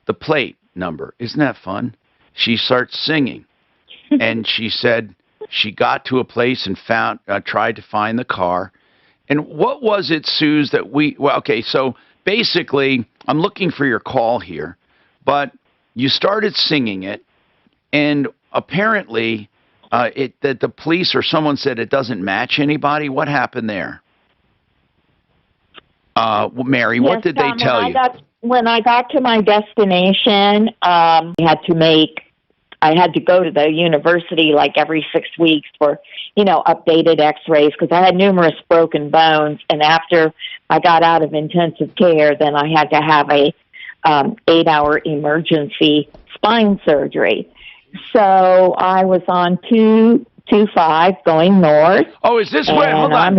the plate number. Isn't that fun? She starts singing, and she said she got to a place and tried to find the car. And what was it, Suze, that okay, so basically, I'm looking for your call here, but you started singing it, and apparently that the police or someone said it doesn't match anybody. What happened there? Mary, yes, what did they tell you? When I got to my destination, I had to go to the university like every 6 weeks for, updated x-rays because I had numerous broken bones. And after I got out of intensive care, then I had to have a 8-hour emergency spine surgery. So I was on 225 going north. Oh, is this where, hold on,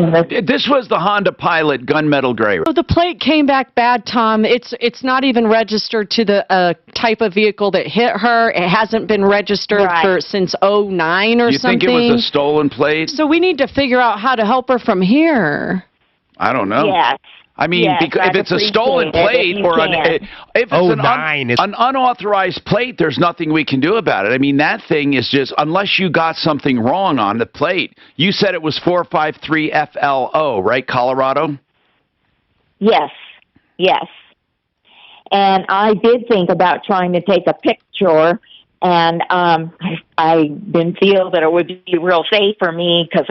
this was the Honda Pilot gunmetal gray. So the plate came back bad, Tom. It's not even registered to the type of vehicle that hit her. It hasn't been registered since 2009 or something. You think it was a stolen plate? So we need to figure out how to help her from here. I don't know. Yes. I mean, because if it's a stolen plate or if it's an unauthorized plate, there's nothing we can do about it. I mean, that thing is just, unless you got something wrong on the plate. You said it was 453 FLO, right, Colorado? Yes, yes. And I did think about trying to take a picture, and I didn't feel that it would be real safe for me because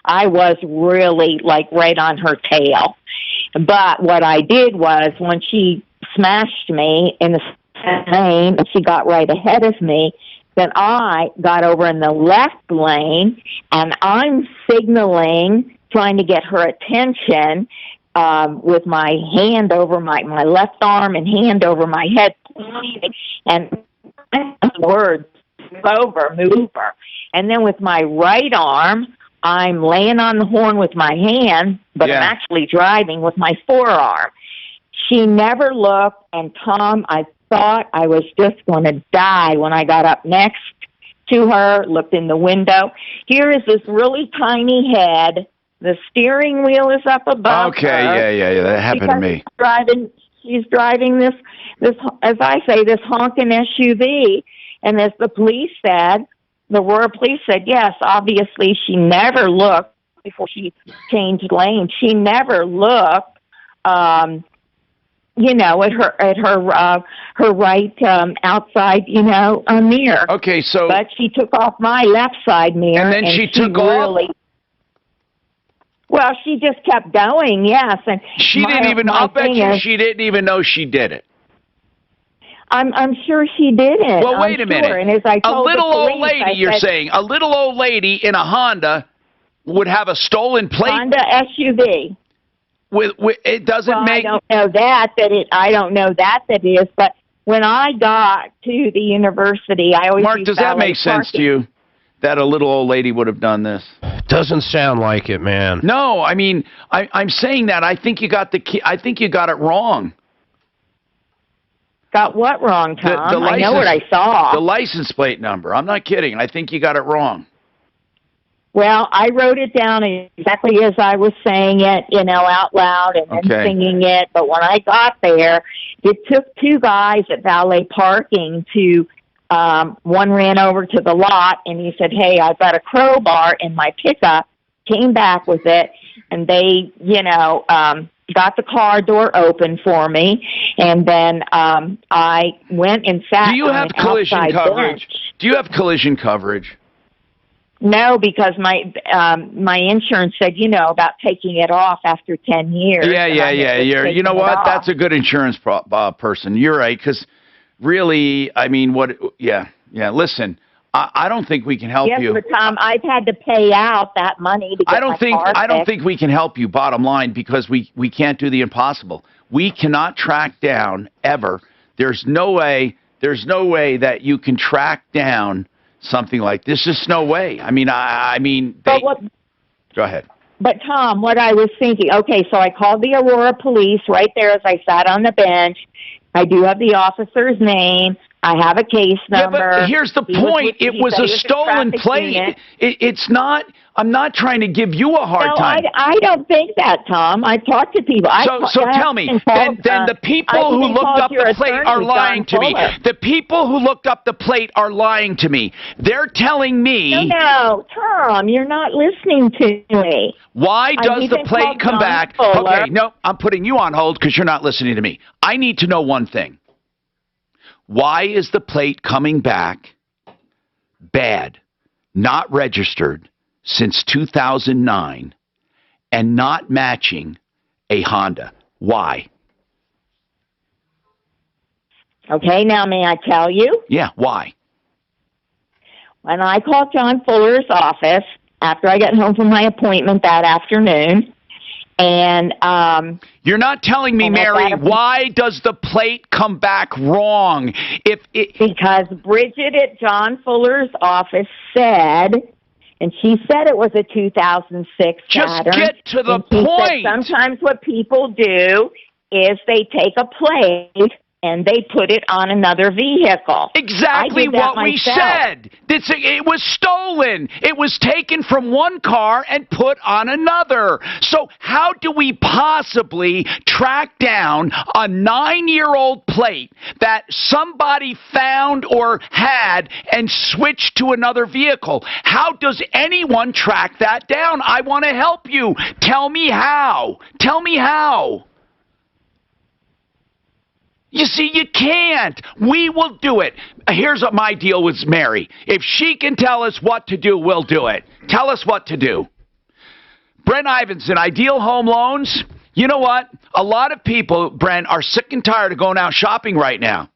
I was really like right on her tail. But what I did was when she smashed me in the lane and she got right ahead of me, then I got over in the left lane and I'm signaling, trying to get her attention with my hand over my left arm and hand over my head, pointing, and words, move over. And then with my right arm, I'm laying on the horn with my hand, but I'm actually driving with my forearm. She never looked, and Tom, I thought I was just going to die when I got up next to her, looked in the window. Here is this really tiny head. The steering wheel is up above her. Yeah, that happened to me. She's driving this, as I say, this honking SUV, and as the police said, the Aurora police said, yes, obviously she never looked before she changed lanes. She never looked, at her right outside, mirror. Okay, so. But she took off my left side mirror. And then she took off? Well, she just kept going, yes. And she didn't even, I'll bet you she didn't even know she did it. I'm sure she didn't. Well, wait a minute. And as I told a little the police, old lady, you're saying, a little old lady in a Honda would have a stolen plate? Honda SUV. With it doesn't make. I don't know that it is, but when I got to the university, I always. Mark, does that make sense to you? That a little old lady would have done this? Doesn't sound like it, man. No, I mean, I'm saying that. I think you got it wrong. Got what wrong, Tom? I know what I saw. The license plate number. I'm not kidding. I think you got it wrong. Well, I wrote it down exactly as I was saying it, out loud and singing it. But when I got there, it took two guys at valet parking to, one ran over to the lot and he said, hey, I've got a crowbar in my pickup, came back with it, and they, got the car door open for me, and then I went and sat. Do you have collision coverage? Do you have collision coverage? No, because my insurance said, about taking it off after 10 years. Yeah. You know what? That's a good insurance person. You're right, because really, I mean, yeah. Listen, I don't think we can help you. Yes, but Tom, I've had to pay out that money to get I don't think we can help you, bottom line, because we can't do the impossible. We cannot track down ever. There's no way that you can track down something like this. There's just no way. I mean, Go ahead. But Tom, what I was thinking, okay, so I called the Aurora police right there as I sat on the bench. I do have the officer's name. I have a case number. Yeah, but here's the point. It was a stolen plate. It's not. I'm not trying to give you a hard time. I don't think that, Tom. I've talked to people. So tell me, then the people who looked up the plate are lying to me. The people who looked up the plate are lying to me. They're telling me. No, Tom, you're not listening to me. Why does the plate come back? Okay, no, I'm putting you on hold because you're not listening to me. I need to know one thing. Why is the plate coming back bad, not registered since 2009, and not matching a Honda? Why? Okay, now may I tell you? Yeah, why? When I called John Fuller's office after I got home from my appointment that afternoon, and you're not telling me, Mary, why does the plate come back wrong? Because Bridget at John Fuller's office said, and she said it was a 2006 Saturn. Just get to the point. Sometimes what people do is they take a plate and they put it on another vehicle. Exactly what we said. It was stolen. It was taken from one car and put on another. So how do we possibly track down a 9-year-old plate that somebody found or had and switched to another vehicle? How does anyone track that down? I want to help you. Tell me how. Tell me how. You see, you can't. We will do it. Here's what my deal with Mary. If she can tell us what to do, we'll do it. Tell us what to do. Brent Ivinson, Ideal Home Loans. You know what? A lot of people, Brent, are sick and tired of going out shopping right now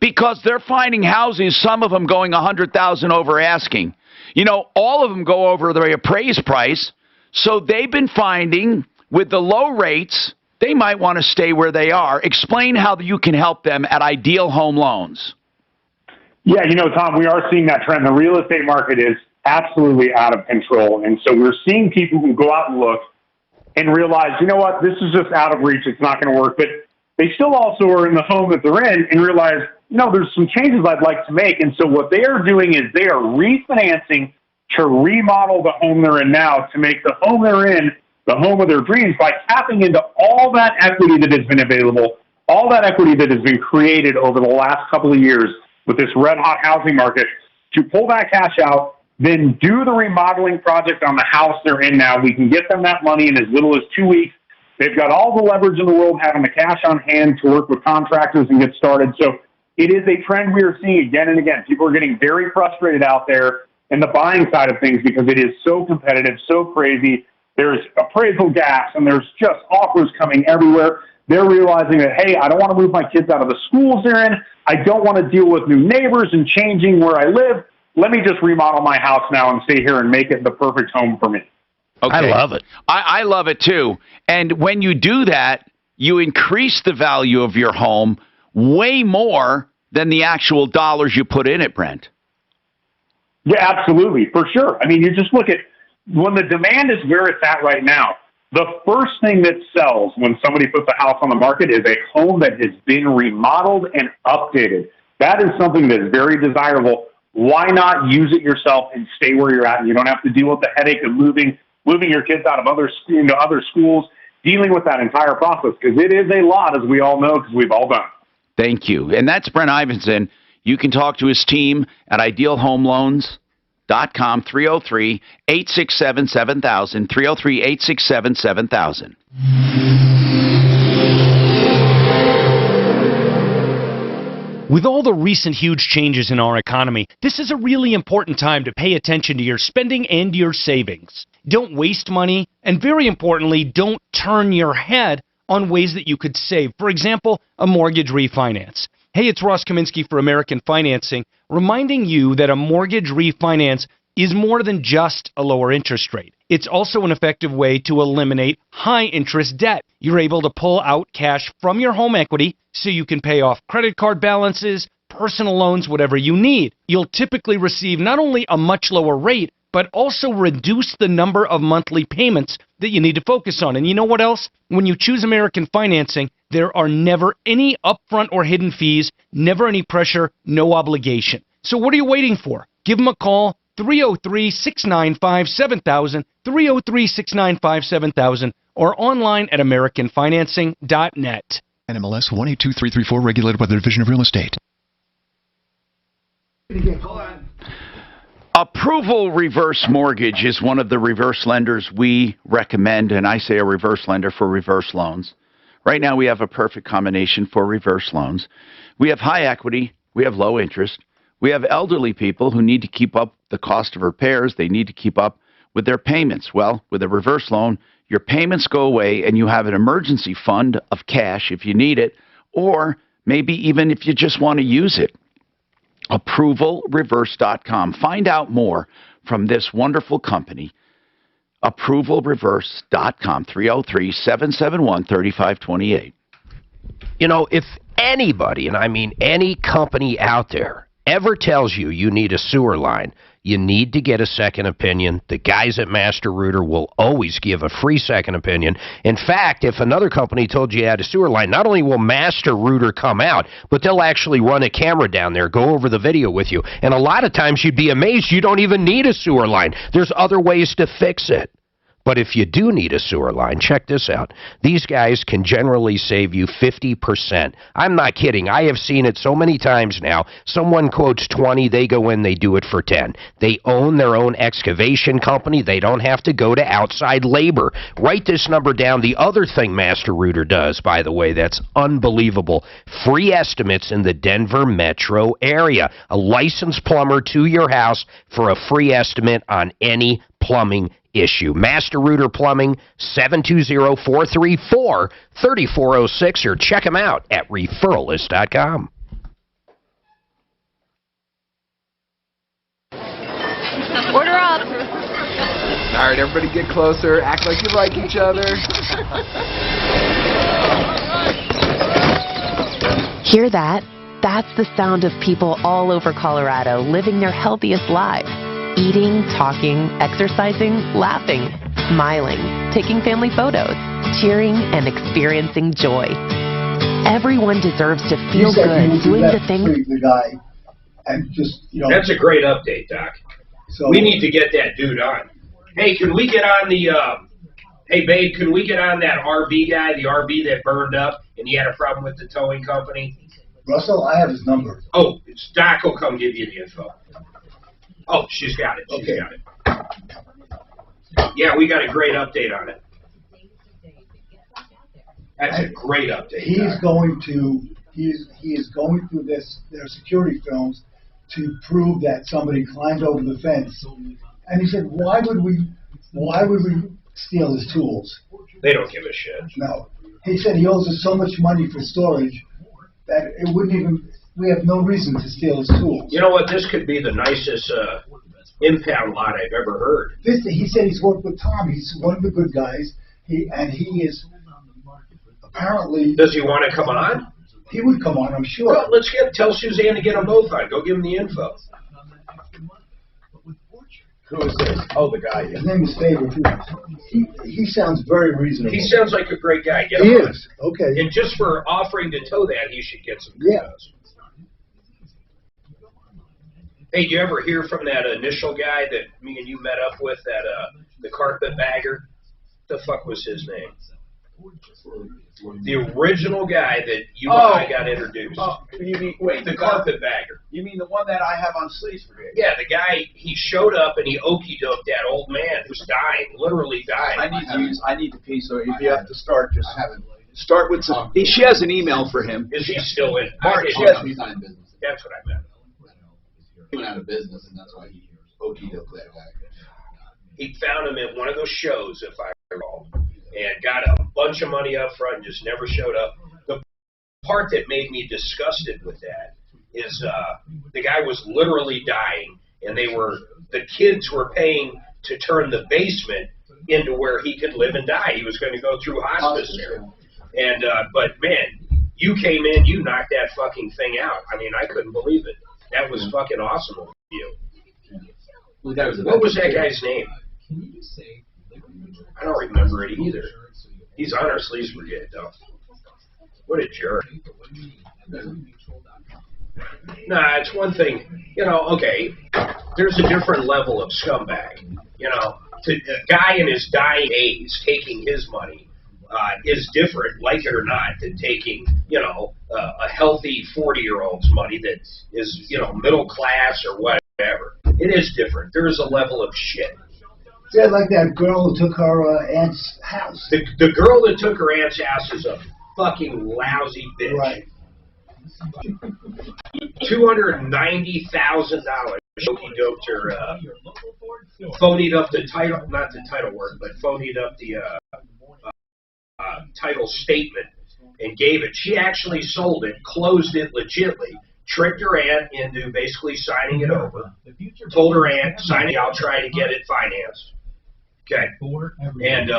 because they're finding houses, some of them going $100,000 over asking. You know, all of them go over the appraised price. So they've been finding with the low rates, they might want to stay where they are. Explain how you can help them at Ideal Home Loans. Yeah, you know, Tom, we are seeing that trend. The real estate market is absolutely out of control. And so we're seeing people who go out and look and realize, you know what, this is just out of reach. It's not going to work. But they still also are in the home that they're in and realize, you know, there's some changes I'd like to make. And so what they are doing is they are refinancing to remodel the home they're in now to make the home they're in the home of their dreams by tapping into all that equity that has been available, all that equity that has been created over the last couple of years with this red-hot housing market to pull that cash out, then do the remodeling project on the house they're in now. We can get them that money in as little as 2 weeks. They've got all the leverage in the world, having the cash on hand to work with contractors and get started. So it is a trend we are seeing again and again. People are getting very frustrated out there in the buying side of things because it is so competitive, so crazy. There's appraisal gaps, and there's just offers coming everywhere. They're realizing that, hey, I don't want to move my kids out of the schools they're in. I don't want to deal with new neighbors and changing where I live. Let me just remodel my house now and stay here and make it the perfect home for me. Okay. I love it. I love it, too. And when you do that, you increase the value of your home way more than the actual dollars you put in it, Brent. Yeah, absolutely, for sure. I mean, you just look at when the demand is where it's at right now, the first thing that sells when somebody puts a house on the market is a home that has been remodeled and updated. That is something that is very desirable. Why not use it yourself and stay where you're at? And you don't have to deal with the headache of moving your kids out of other schools, dealing with that entire process, because it is a lot, as we all know, because we've all done. Thank you. And that's Brent Ivinson. You can talk to his team at idealhomeloans.com, 303-867-7000, 303-867-7000. With all the recent huge changes in our economy, this is a really important time to pay attention to your spending and your savings. Don't waste money, and very importantly, don't turn your head on ways that you could save. For example, a mortgage refinance. Hey, it's Ross Kaminsky for American Financing, reminding you that a mortgage refinance is more than just a lower interest rate. It's also an effective way to eliminate high-interest debt. You're able to pull out cash from your home equity so you can pay off credit card balances, personal loans, whatever you need. You'll typically receive not only a much lower rate, but also reduce the number of monthly payments that you need to focus on. And you know what else? When you choose American Financing, there are never any upfront or hidden fees, never any pressure, no obligation. So what are you waiting for? Give them a call, 303-695-7000, 303-695-7000, or online at AmericanFinancing.net. NMLS 182334, regulated by the Division of Real Estate. Approval Reverse Mortgage is one of the reverse lenders we recommend, and I say a reverse lender for reverse loans. Right now we have a perfect combination for reverse loans. We have high equity, we have low interest, we have elderly people who need to keep up the cost of repairs, they need to keep up with their payments. Well, with a reverse loan, your payments go away and you have an emergency fund of cash if you need it, or maybe even if you just want to use it. ApprovalReverse.com. Find out more from this wonderful company. ApprovalReverse.com. 303-771-3528. You know, if anybody, and I mean any company out there, ever tells you you need a sewer line, you need to get a second opinion. The guys at Master Rooter will always give a free second opinion. In fact, if another company told you had a sewer line, not only will Master Rooter come out, but they'll actually run a camera down there, go over the video with you. And a lot of times you'd be amazed you don't even need a sewer line. There's other ways to fix it. But if you do need a sewer line, check this out. These guys can generally save you 50%. I'm not kidding. I have seen it so many times now. Someone quotes 20, they go in, they do it for 10. They own their own excavation company. They don't have to go to outside labor. Write this number down. The other thing Master Rooter does, by the way, that's unbelievable. Free estimates in the Denver metro area. A licensed plumber to your house for a free estimate on any plumbing issue. Master Rooter Plumbing, 720-434-3406, or check them out at referralist.com. Order up. All right, everybody get closer. Act like you like each other. Hear that? That's the sound of people all over Colorado living their healthiest lives. Eating, talking, exercising, laughing, smiling, taking family photos, cheering, and experiencing joy. Everyone deserves to feel good doing the things. The guy and just, That's a great update, Doc. So, we need to get that dude on. Hey, can we get on the, hey, babe, can we get on that RV guy, the RV that burned up, and he had a problem with the towing company? Russell, I have his number. Oh, it's Doc will come give you the info. Oh, she's got it. She's got it. Yeah, we got a great update on it. That's a great update. He is going through their security films to prove that somebody climbed over the fence. And he said, why would we steal his tools? They don't give a shit. No. He said he owes us so much money for storage that it wouldn't even. We have no reason to steal his tools. You know what? This could be the nicest impound lot I've ever heard. He said he's worked with Tom. He's one of the good guys. He is apparently. Does he want to come on? He would come on, I'm sure. Well, tell Suzanne to get them both on. Go give them the info. Who is this? Oh, the guy. His name is Faber. He sounds very reasonable. He sounds like a great guy. Get him on. Is. Okay. And just for offering to tow that, he should get some kudos. Yeah. Hey, did you ever hear from that initial guy that me and you met up with, that the carpetbagger? What the fuck was his name? The original guy that you and I got introduced. You mean, wait, the carpetbagger. You mean the one that I have on Sleeves Brigade? Yeah, the guy, he showed up and he okey-doked that old man who's dying, literally dying. I need to pee, so if you have to start, just start with some. She has an email for him. Is he still in? Mark, he's not in business. That's what I meant. He went out of business, and that's why he okey-doked that guy. He found him at one of those shows, if I recall, and got a bunch of money up front and just never showed up. The part that made me disgusted with that is the guy was literally dying, and the kids were paying to turn the basement into where he could live and die. He was going to go through hospice there. And but man, you came in, you knocked that fucking thing out. I mean, I couldn't believe it. That was fucking awesome of you. What was that guy's name? I don't remember it either. He's on our sleeves brigade, though. What a jerk. Nah, it's one thing. Okay, there's a different level of scumbag. A guy in his dying days taking his money is different, like it or not, than taking, a healthy 40-year-old's money that is, middle class or whatever. It is different. There is a level of shit. Yeah, like that girl who took her aunt's house. The girl that took her aunt's house is a fucking lousy bitch. Right. $290,000. Okey doked her, phonied up the title, not the title work, but phonied up the title statement and gave it. She actually sold it, closed it legitly, tricked her aunt into basically signing it over, told her aunt, sign it, I'll try to get it financed. Okay. And,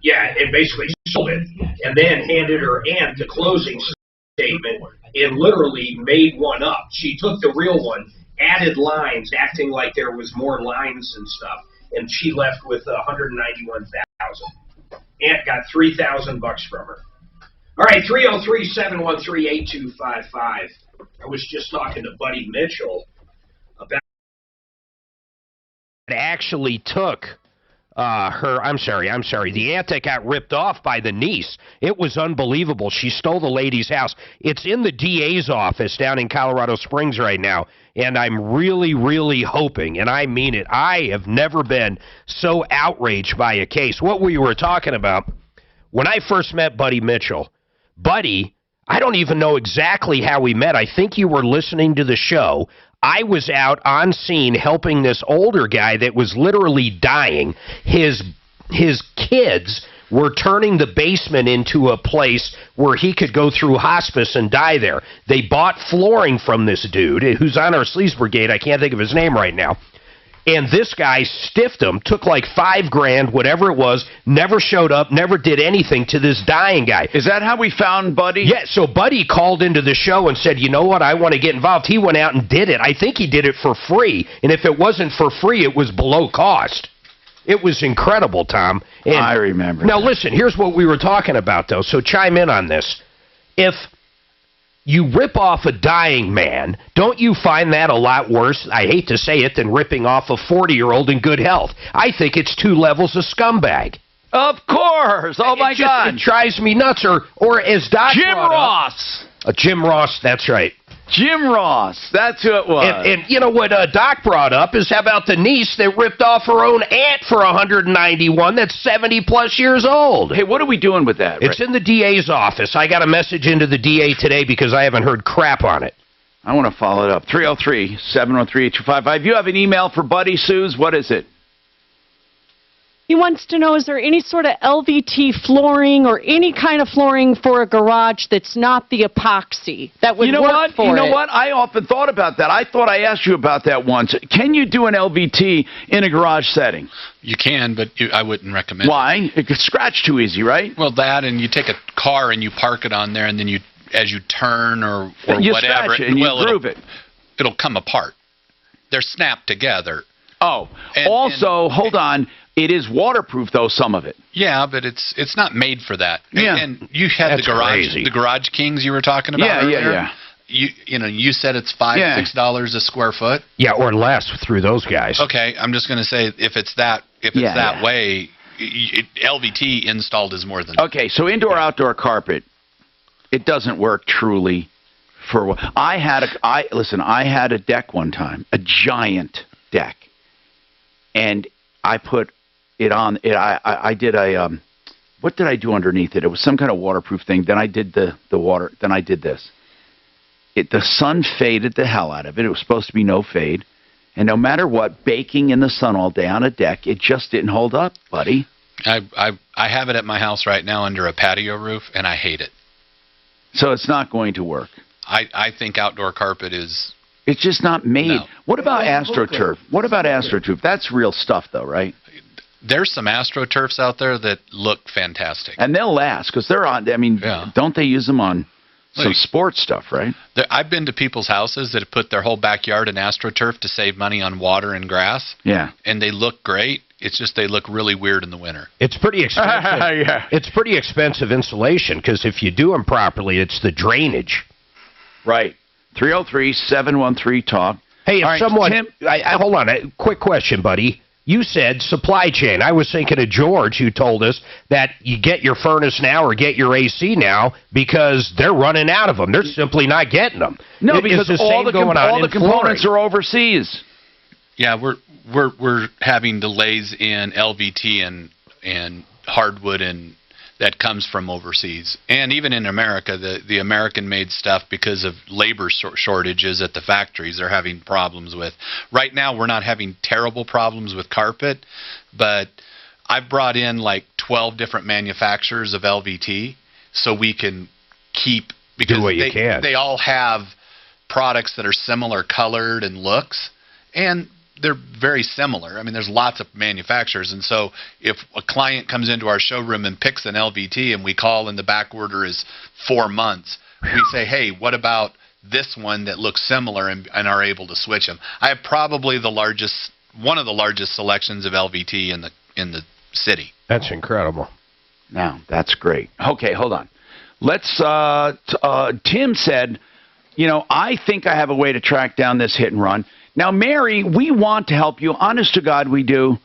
yeah, and basically sold it, and then handed her aunt the closing statement and literally made one up. She took the real one, added lines, acting like there was more lines and stuff, and she left with $191,000. Aunt got $3,000 from her. All right, 303-713-8255. I was just talking to Buddy Mitchell about it actually took I'm sorry, the aunt that got ripped off by the niece. It was unbelievable. She stole the lady's house. It's in the DA's office down in Colorado Springs right now, and I'm really, really hoping, and I mean it, I have never been so outraged by a case. What we were talking about, when I first met Buddy Mitchell, Buddy, I don't even know exactly how we met. I think you were listening to the show. I was out on scene helping this older guy that was literally dying. His kids were turning the basement into a place where he could go through hospice and die there. They bought flooring from this dude who's on our sleeves brigade. I can't think of his name right now. And this guy stiffed him, took like $5,000, whatever it was, never showed up, never did anything to this dying guy. Is that how we found Buddy? Yeah, so Buddy called into the show and said, you know what, I want to get involved. He went out and did it. I think he did it for free. And if it wasn't for free, it was below cost. It was incredible, Tom. And I remember. Now, listen, here's what we were talking about, though, so chime in on this. If you rip off a dying man, don't you find that a lot worse, I hate to say it, than ripping off a 40-year-old in good health? I think it's 2 levels of scumbag. Of course. Oh, my God. It drives me nuts. Or as Doc Jim Ross. Jim Ross, that's right. Jim Ross. That's who it was. And you know what Doc brought up is how about the niece that ripped off her own aunt for $191 that's 70-plus years old? Hey, what are we doing with that? It's in the DA's office. I got a message into the DA today because I haven't heard crap on it. I want to follow it up. 303-713-8255. You have an email for Buddy Suze. What is it? He wants to know, is there any sort of LVT flooring or any kind of flooring for a garage that's not the epoxy that would work for it? You know what? I often thought about that. I thought I asked you about that once. Can you do an LVT in a garage setting? You can, but I wouldn't recommend it. Why? It could scratch too easy, right? Well, that, and you take a car and you park it on there, and then you, as you turn or you whatever, scratch it and you groove it. It'll come apart. They're snapped together. Oh, hold on. It is waterproof, though, some of it. Yeah, but it's not made for that. Yeah. And you had the Garage Kings you were talking about earlier. Yeah. You said it's $5-6 a square foot. Yeah, or less through those guys. Okay, I'm just going to say if it's that way, LVT installed is more than. Okay, so indoor-outdoor carpet, it doesn't work truly for. I had a deck one time, a giant deck, and I put it on it. I did a what did I do underneath it? It was some kind of waterproof thing. Then I did the water. Then I did this. The sun faded the hell out of it. It was supposed to be no fade, and no matter what, baking in the sun all day on a deck, it just didn't hold up, buddy. I have it at my house right now under a patio roof, and I hate it. So it's not going to work. I think outdoor carpet is. It's just not made. No. What about AstroTurf? What about AstroTurf? That's real stuff, though, right? There's some AstroTurfs out there that look fantastic. And they'll last because they're on. I mean, don't they use them on some sports stuff, right? I've been to people's houses that have put their whole backyard in AstroTurf to save money on water and grass. Yeah. And they look great. It's just they look really weird in the winter. It's pretty expensive. Yeah. It's pretty expensive insulation because if you do them properly, it's the drainage. Right. 303-713-TALK. Hey, if All right, someone... Tim, hold on. A quick question, buddy. You said supply chain. I was thinking of George, who told us that you get your furnace now or get your AC now because they're running out of them. They're simply not getting them. No, because all the components are overseas. Yeah, we're having delays in LVT and hardwood, and that comes from overseas. And even in America, the American-made stuff, because of labor shortages at the factories, they're having problems with. Right now, we're not having terrible problems with carpet, but I've brought in like 12 different manufacturers of LVT so we can keep, because they all have products that are similar colored and looks, and they're very similar. I mean, there's lots of manufacturers, and so if a client comes into our showroom and picks an LVT and we call and the back order is 4 months, we say, hey, what about this one that looks similar, and are able to switch them. I have probably one of the largest selections of LVT in the city. That's incredible. Now, that's great. Okay, hold on. Let's, Tim said, I think I have a way to track down this hit and run. Now, Mary, we want to help you. Honest to God, we do.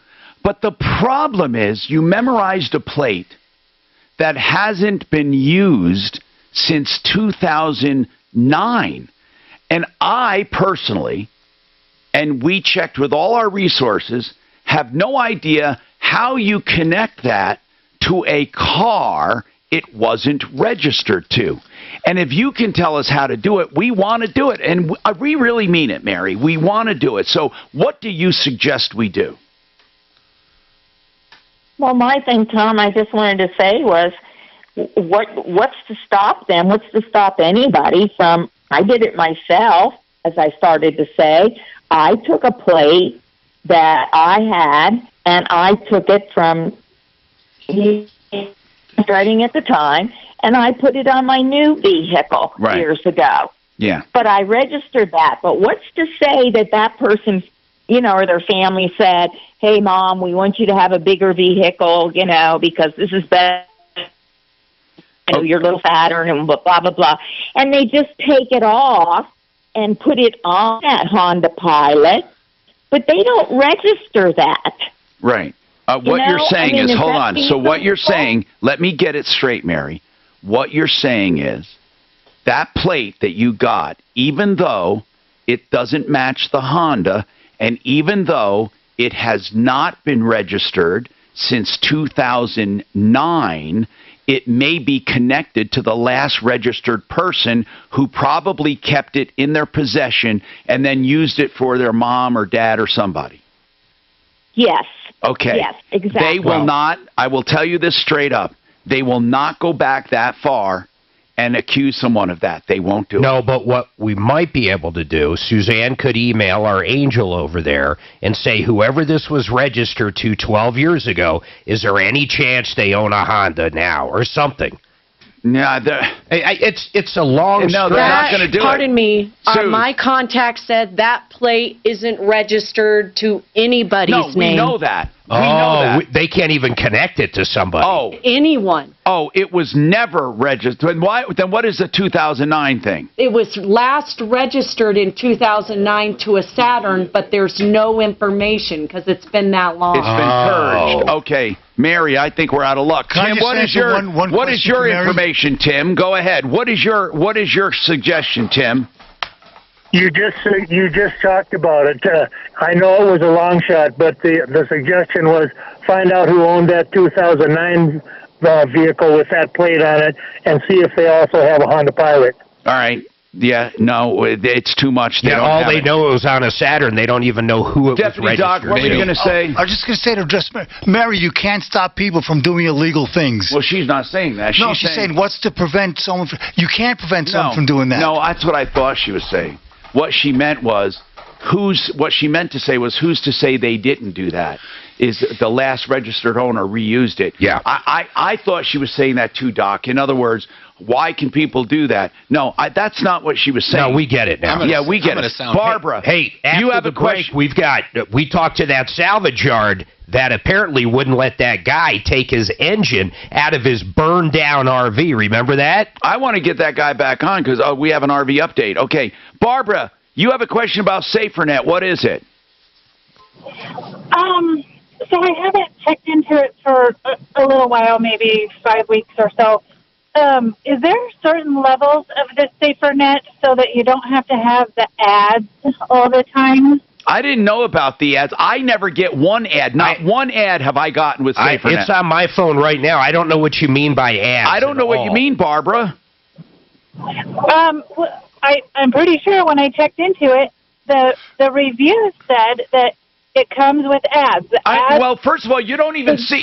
But the problem is you memorized a plate that hasn't been used since 2009. And I personally, and we checked with all our resources, have no idea how you connect that to a car it wasn't registered to. And if you can tell us how to do it, we want to do it. And we really mean it, Mary. We want to do it. So what do you suggest we do? Well, my thing, Tom, I just wanted to say was, what's to stop them? What's to stop anybody from, I did it myself, as I started to say. I took a plate that I had, and I took it from driving at the time, and I put it on my new vehicle years ago. Yeah. But I registered that. But what's to say that that person, or their family said, hey, Mom, we want you to have a bigger vehicle, because this is better. You're a little fatter and blah, blah, blah. And they just take it off and put it on that Honda Pilot, but they don't register that. Right. What you're saying is, hold on. So what you're saying, let me get it straight, Mary. What you're saying is that plate that you got, even though it doesn't match the Honda, and even though it has not been registered since 2009, it may be connected to the last registered person who probably kept it in their possession and then used it for their mom or dad or somebody. Yes. Okay. Yes, exactly. They will not, I will tell you this straight up, they will not go back that far and accuse someone of that. They won't do it. No, but what we might be able to do, Suzanne could email our angel over there and say, whoever this was registered to 12 years ago, is there any chance they own a Honda now or something? No, it's a long stretch. They're not going to do it. Pardon me. My contact said that plate isn't registered to anybody's name. No, we know that. They can't even connect it to somebody. Oh. Anyone. Oh, it was never registered. Then what is the 2009 thing? It was last registered in 2009 to a Saturn, but there's no information because it's been that long. It's been purged. Okay. Mary, I think we're out of luck. Tim, what is your information, Tim? Go ahead. What is your suggestion, Tim? You just talked about it. I know it was a long shot, but the suggestion was find out who owned that 2009 vehicle with that plate on it, and see if they also have a Honda Pilot. All right. Yeah, no, it's too much. They know it was on a Saturn. They don't even know who it was registered. Doc, what were you going to say? I was just going to say to just Mary, you can't stop people from doing illegal things. Well, she's not saying that. She's saying what's to prevent someone from... You can't prevent someone from doing that. No, that's what I thought she was saying. What she meant was, who's to say they didn't do that? Is the last registered owner reused it? Yeah. I thought she was saying that too, Doc. In other words, Why can people do that? No, that's not what she was saying. No, we get it now. Yeah, we get it. Barbara, hey, you have the a question. We talked to that salvage yard that apparently wouldn't let that guy take his engine out of his burned down RV. Remember that? I want to get that guy back on because we have an RV update. Okay, Barbara, you have a question about SaferNet. What is it? So I haven't checked into it for a little while, maybe 5 weeks or so. Is there certain levels of the SaferNet so that you don't have to have the ads all the time? I didn't know about the ads. I never get one ad. Not one ad have I gotten with SaferNet. It's on my phone right now. I don't know what you mean by ads. I don't know what you mean, Barbara. Well, I'm pretty sure when I checked into it, the reviews said that it comes with ads. Well, first of all, you don't even see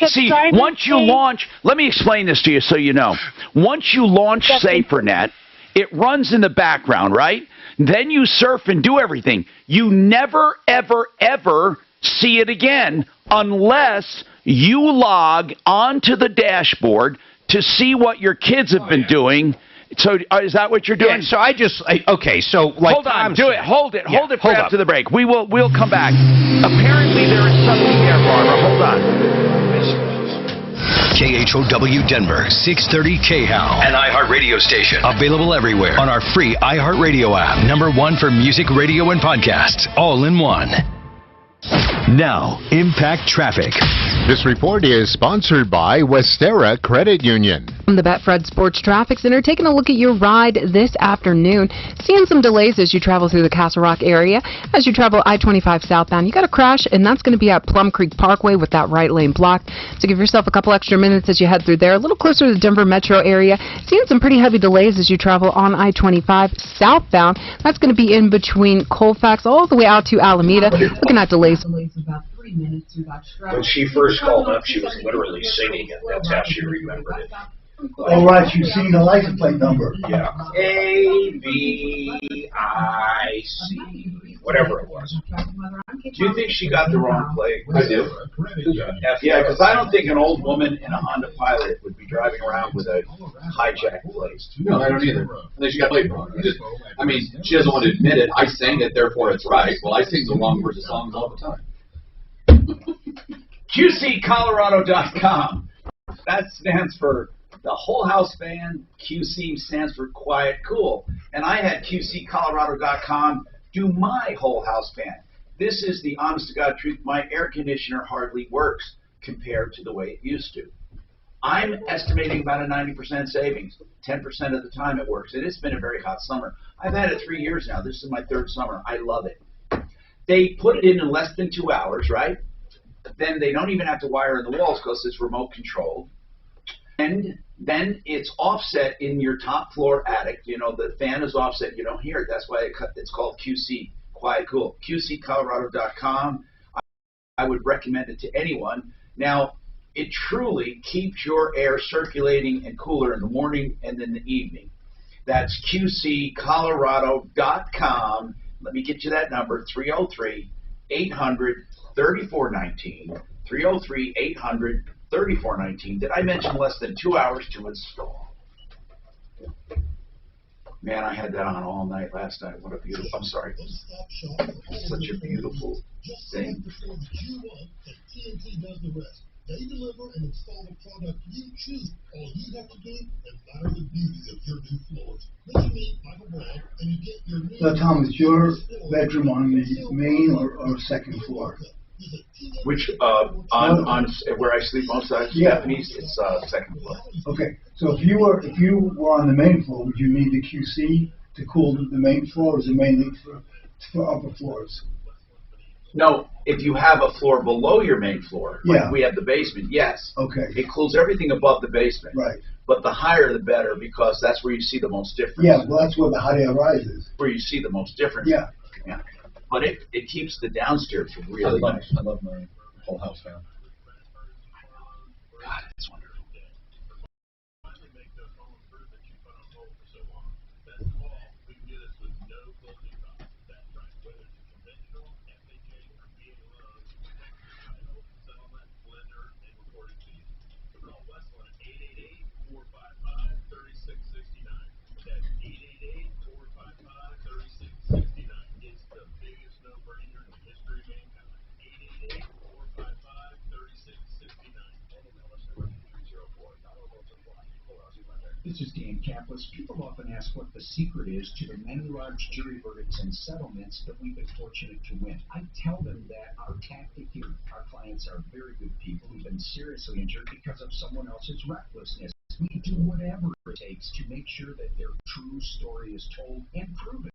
once you launch. Let me explain this to you so you know. Once you launch SaferNet, it runs in the background, right? Then you surf and do everything. You never, ever, ever see it again unless you log onto the dashboard to see what your kids have been doing. So is that what you're doing? Yeah, so okay, so like hold on, Tom do it. Hold it. Hold it for hold after the break. We'll come back. Apparently there is something there, Barbara. Hold on. KHOW Denver, 630 KHOW. An iHeartRadio station. Available everywhere on our free iHeartRadio app. #1 for music, radio, and podcasts. All in one. Now, Impact Traffic. This report is sponsored by Westera Credit Union. From the Betfred Sports Traffic Center, taking a look at your ride this afternoon. Seeing some delays as you travel through the Castle Rock area. As you travel I-25 southbound, you got a crash, and that's going to be at Plum Creek Parkway with that right lane blocked. So give yourself a couple extra minutes as you head through there. A little closer to the Denver metro area. Seeing some pretty heavy delays as you travel on I-25 southbound. That's going to be in between Colfax all the way out to Alameda. Looking at delays. When she first called up, she was literally singing it. That's how she remembered it. Oh, right, you've seen the license plate number. Yeah. A-B-I-C. Whatever it was. Do you think she got the wrong plate? I do. Yeah, because I don't think an old woman in a Honda Pilot would be driving around with a hijacked plate. No, I don't either. I think she got plate wrong. I mean, she doesn't want to admit it. I sang it, therefore it's right. Well, I sing the wrong version of songs all the time. QCColorado.com. That stands for the Whole House Band. QC stands for Quiet Cool. And I had QCColorado.com do my Whole House Band. This is the honest to God truth. My air conditioner hardly works compared to the way it used to. I'm estimating about a 90% savings. 10% of the time it works. And it's been a very hot summer. I've had it 3 years now. This is my third summer. I love it. They put it in less than 2 hours, right? Then they don't even have to wire in the walls because it's remote controlled. And then it's offset in your top floor attic. You know, the fan is offset. You don't hear it. That's why it's called QC, Quiet Cool. QCColorado.com. I would recommend it to anyone. Now, it truly keeps your air circulating and cooler in the morning and in the evening. That's QCColorado.com. Let me get you that number, 303-800-3419. 303-800-3419. Did I mention less than 2 hours to install? Man, I had that on all night last night. What a beautiful, I'm sorry. Such a beautiful thing. They deliver and install the product you choose. All you have to do is admire the beauty of your new floors. Then you meet Michael Brown and you get your new... So, Tom, is your bedroom on the main or second floor? Which, on where I sleep most nights, Japanese, it's second floor. Okay, so if you were on the main floor, would you need the QC to cool the main floor, or is it mainly for upper floors? No, if you have a floor below your main floor, like we have the basement, yes. Okay. It cools everything above the basement. Right. But the higher the better, because that's where you see the most difference. Yeah, well, that's where the higher rise is. Where you see the most difference. Yeah. Yeah. But it keeps the downstairs really nice. I love my whole house fan. God, it's wonderful. This is Dan Kaplis. People often ask what the secret is to the many large jury verdicts and settlements that we've been fortunate to win. I tell them that our tactic here, our clients are very good people who've been seriously injured because of someone else's recklessness. We do whatever it takes to make sure that their true story is told and proven.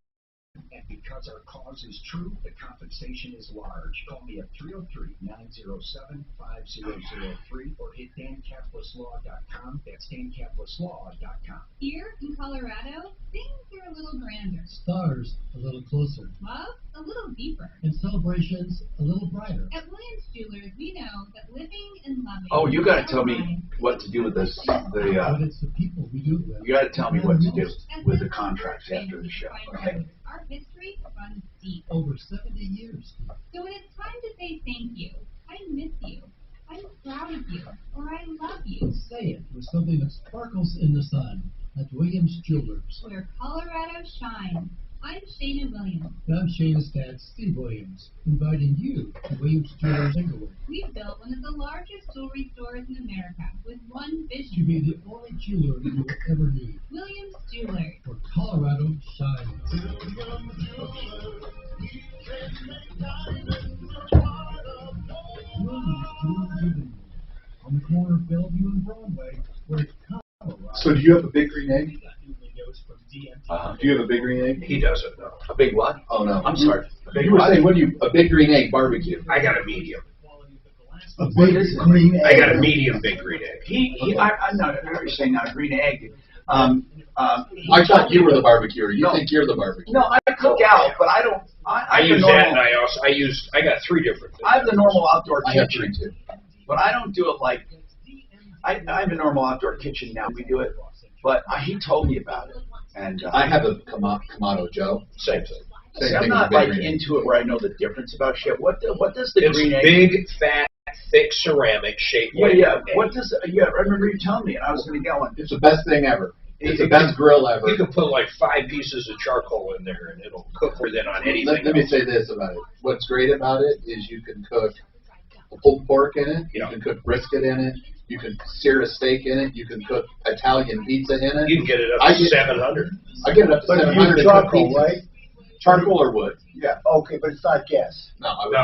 And because our cause is true, the compensation is large. Call me at 303-907-5003 or hit dankaplislaw.com. That's dankaplislaw.com. Here in Colorado, things are a little grander. Stars a little closer. Love a little deeper. And celebrations a little brighter. At Williams Jewelers, we know that living and loving. Oh, you got to tell me what to do with this. But it's the people we do it with. You got to tell me what to do with the contracts after the show. Okay. Our history runs deep. Over 70 years. So when it's time to say thank you, I miss you, I'm proud of you, or I love you. Say it with something that sparkles in the sun at Williams Jewelers. Where Colorado shines. I'm Shayna Williams. And I'm Shayna's dad, Steve Williams, inviting you to Williams Jewelers Inglewood. We've built one of the largest jewelry stores in America with one vision. To be the only jeweler you will ever need. Williams Jewelers. Where Colorado shines. Williams Jewelers Inglewood, on the corner of Bellevue and Broadway, where Colorado. So do you have a big green egg? Do you have a big green egg? He doesn't know. A big what? Oh, no. I'm sorry. You were saying, a big green egg barbecue? I got a medium. A big green egg. I got a medium big green egg. I'm not saying not a green egg. I thought you were the barbecuer. You think you're the barbecuer? No, I cook out, but I don't. I use that, and I got 3 different things. I have the normal outdoor I have kitchen, 3 too. but I don't do it like. I have a normal outdoor kitchen now. We do it, but he told me about it, and I have a Kamado Joe. Same thing. See, I'm not like into it where I know the difference about shit. What does the It's green egg? big, fat, thick ceramic shaped like Yeah. an egg. What does? Yeah, I remember you telling me, and I was going to get one. It's the best thing ever. It's the best grill ever. You can put like 5 pieces of charcoal in there, and it'll cook within on anything. Let me say this about it. What's great about it is you can cook pulled pork in it. You can cook brisket in it. You can sear a steak in it. You can cook Italian pizza in it. You can get it up to 700. I get it up to 700. Charcoal, right? Charcoal or wood? Yeah. Okay, but it's not gas. No, I would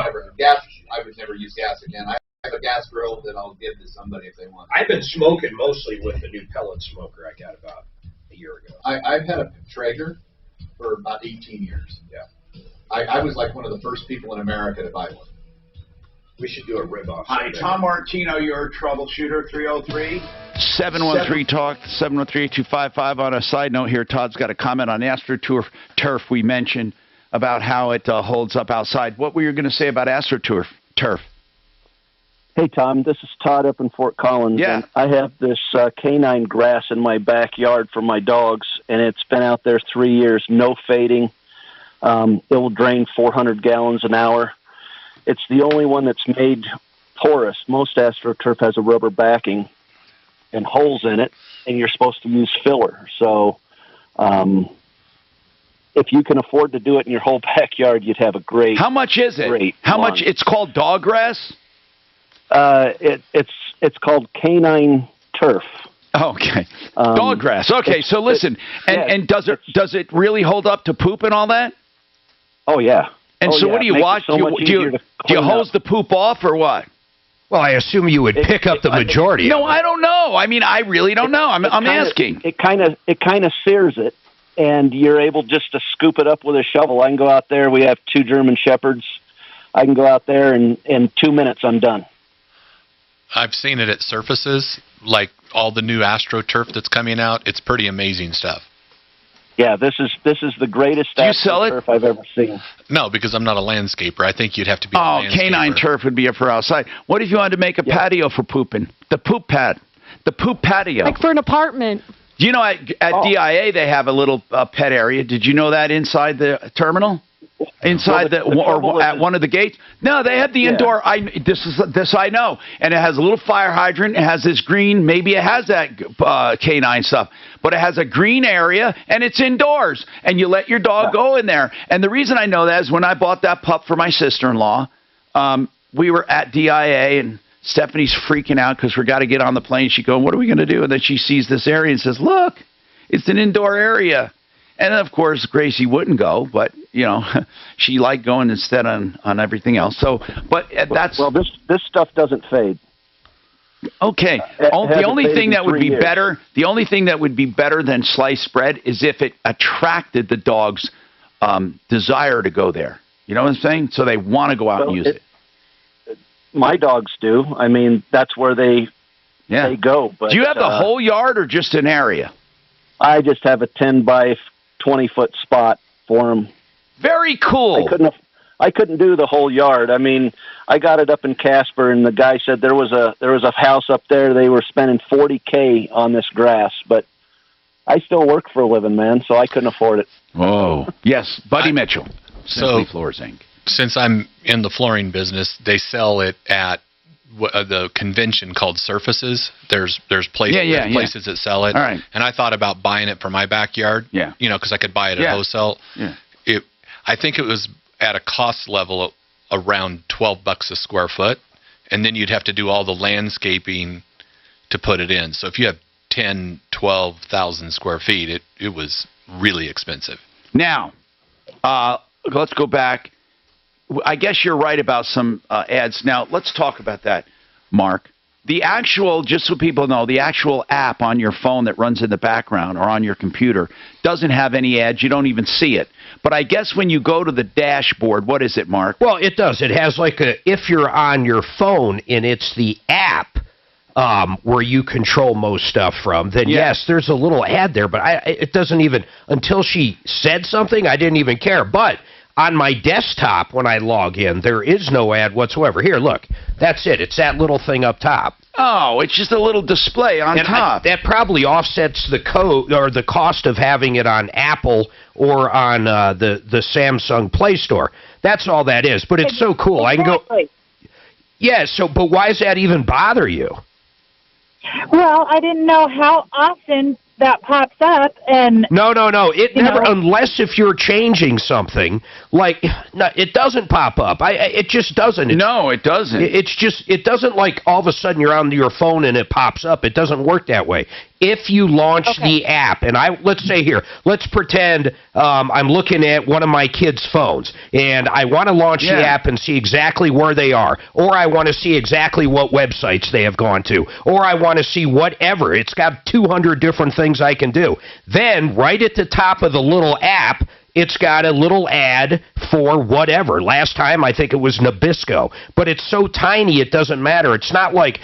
never use gas again. I have a gas grill that I'll give to somebody if they want. I've been smoking mostly with the new pellet smoker I got about a year ago. I've had a Traeger for about 18 years. Yeah. I was like one of the first people in America to buy one. We should do a rib-off. Hi, Tom Martino, your troubleshooter, 303. 713-TALK, 713-8255. On a side note here, Todd's got a comment on AstroTurf we mentioned about how it holds up outside. What were you going to say about AstroTurf? Hey, Tom, this is Todd up in Fort Collins. Yeah. And I have this canine grass in my backyard for my dogs, and it's been out there 3 years, no fading. It will drain 400 gallons an hour. It's the only one that's made porous. Most AstroTurf has a rubber backing and holes in it, and you're supposed to use filler. So if you can afford to do it in your whole backyard, you'd have a great. How much is it? How much? It's called dog grass? It's called canine turf. Okay. Dog grass. Okay, so listen, and does it really hold up to poop and all that? Oh, yeah. And so what do you watch? Do you hose the poop off or what? Well, I assume you would pick up the majority. No, I don't know. I mean, I really don't know. I'm asking. It kind of sears it, and you're able just to scoop it up with a shovel. I can go out there. We have 2 German Shepherds. I can go out there, and in 2 minutes, I'm done. I've seen it at surfaces, like all the new AstroTurf that's coming out. It's pretty amazing stuff. Yeah, this is the greatest AstroTurf I've ever seen. No, because I'm not a landscaper. I think you'd have to be a landscaper. Canine turf would be for outside. What if you wanted to make a patio for pooping? The poop pad. The poop patio. Like for an apartment. You know, at DIA, they have a little pet area. Did you know that inside the terminal? Inside or at one of the gates? No, they have the indoor. This I know, and it has a little fire hydrant. It has this green. Maybe it has that canine stuff, but it has a green area, and it's indoors. And you let your dog go in there. And the reason I know that is when I bought that pup for my sister-in-law, we were at DIA, and Stephanie's freaking out because we got to get on the plane. She going, what are we going to do? And then she sees this area and says, look, it's an indoor area. And of course, Gracie wouldn't go, but she liked going instead on everything else. So, but that's this stuff doesn't fade. Okay. The only thing that would be better, the only thing that would be better than sliced bread is if it attracted the dog's desire to go there. You know what I'm saying? So they want to go out and use it. My dogs do. I mean, that's where they go. But, do you have the whole yard or just an area? I just have a 10 by 20 foot spot for them. Very cool. I couldn't do the whole yard. I mean, I got it up in Casper, and the guy said there was a house up there. They were spending $40K on this grass, but I still work for a living, man, so I couldn't afford it. Oh, yes, Buddy Mitchell, Simply Floors Inc. Since I'm in the flooring business, they sell it at the convention called Surfaces. There's places that sell it. All right. And I thought about buying it for my backyard. Yeah. Because I could buy it at wholesale. Yeah. I think it was at a cost level around $12 a square foot, and then you'd have to do all the landscaping to put it in. So if you have 12,000 square feet, it was really expensive. Now, let's go back. I guess you're right about some ads. Now, let's talk about that, Mark. The actual, just so people know, the actual app on your phone that runs in the background or on your computer doesn't have any ads. You don't even see it. But I guess when you go to the dashboard, what is it, Mark? Well, it does. It has if you're on your phone and it's the app where you control most stuff from, then yes, there's a little ad there. But it doesn't even, until she said something, I didn't even care. But on my desktop, when I log in, there is no ad whatsoever. Here, look. That's it. It's that little thing up top. Oh, it's just a little display on top. That probably offsets the code or the cost of having it on Apple or on the Samsung Play Store. That's all that is. But it's so cool. I can go. Yeah. So, but why does that even bother you? Well, I didn't know how often that pops up, and no, it never, unless if you're changing something, it doesn't pop up. It just doesn't. No, it doesn't. It doesn't like all of a sudden you're on your phone and it pops up. It doesn't work that way. If you launch the app, and let's say here, let's pretend I'm looking at one of my kids' phones, and I want to launch the app and see exactly where they are, or I want to see exactly what websites they have gone to, or I want to see whatever. It's got 200 different things I can do. Then, right at the top of the little app, it's got a little ad for whatever. Last time, I think it was Nabisco. But it's so tiny, it doesn't matter. It's not like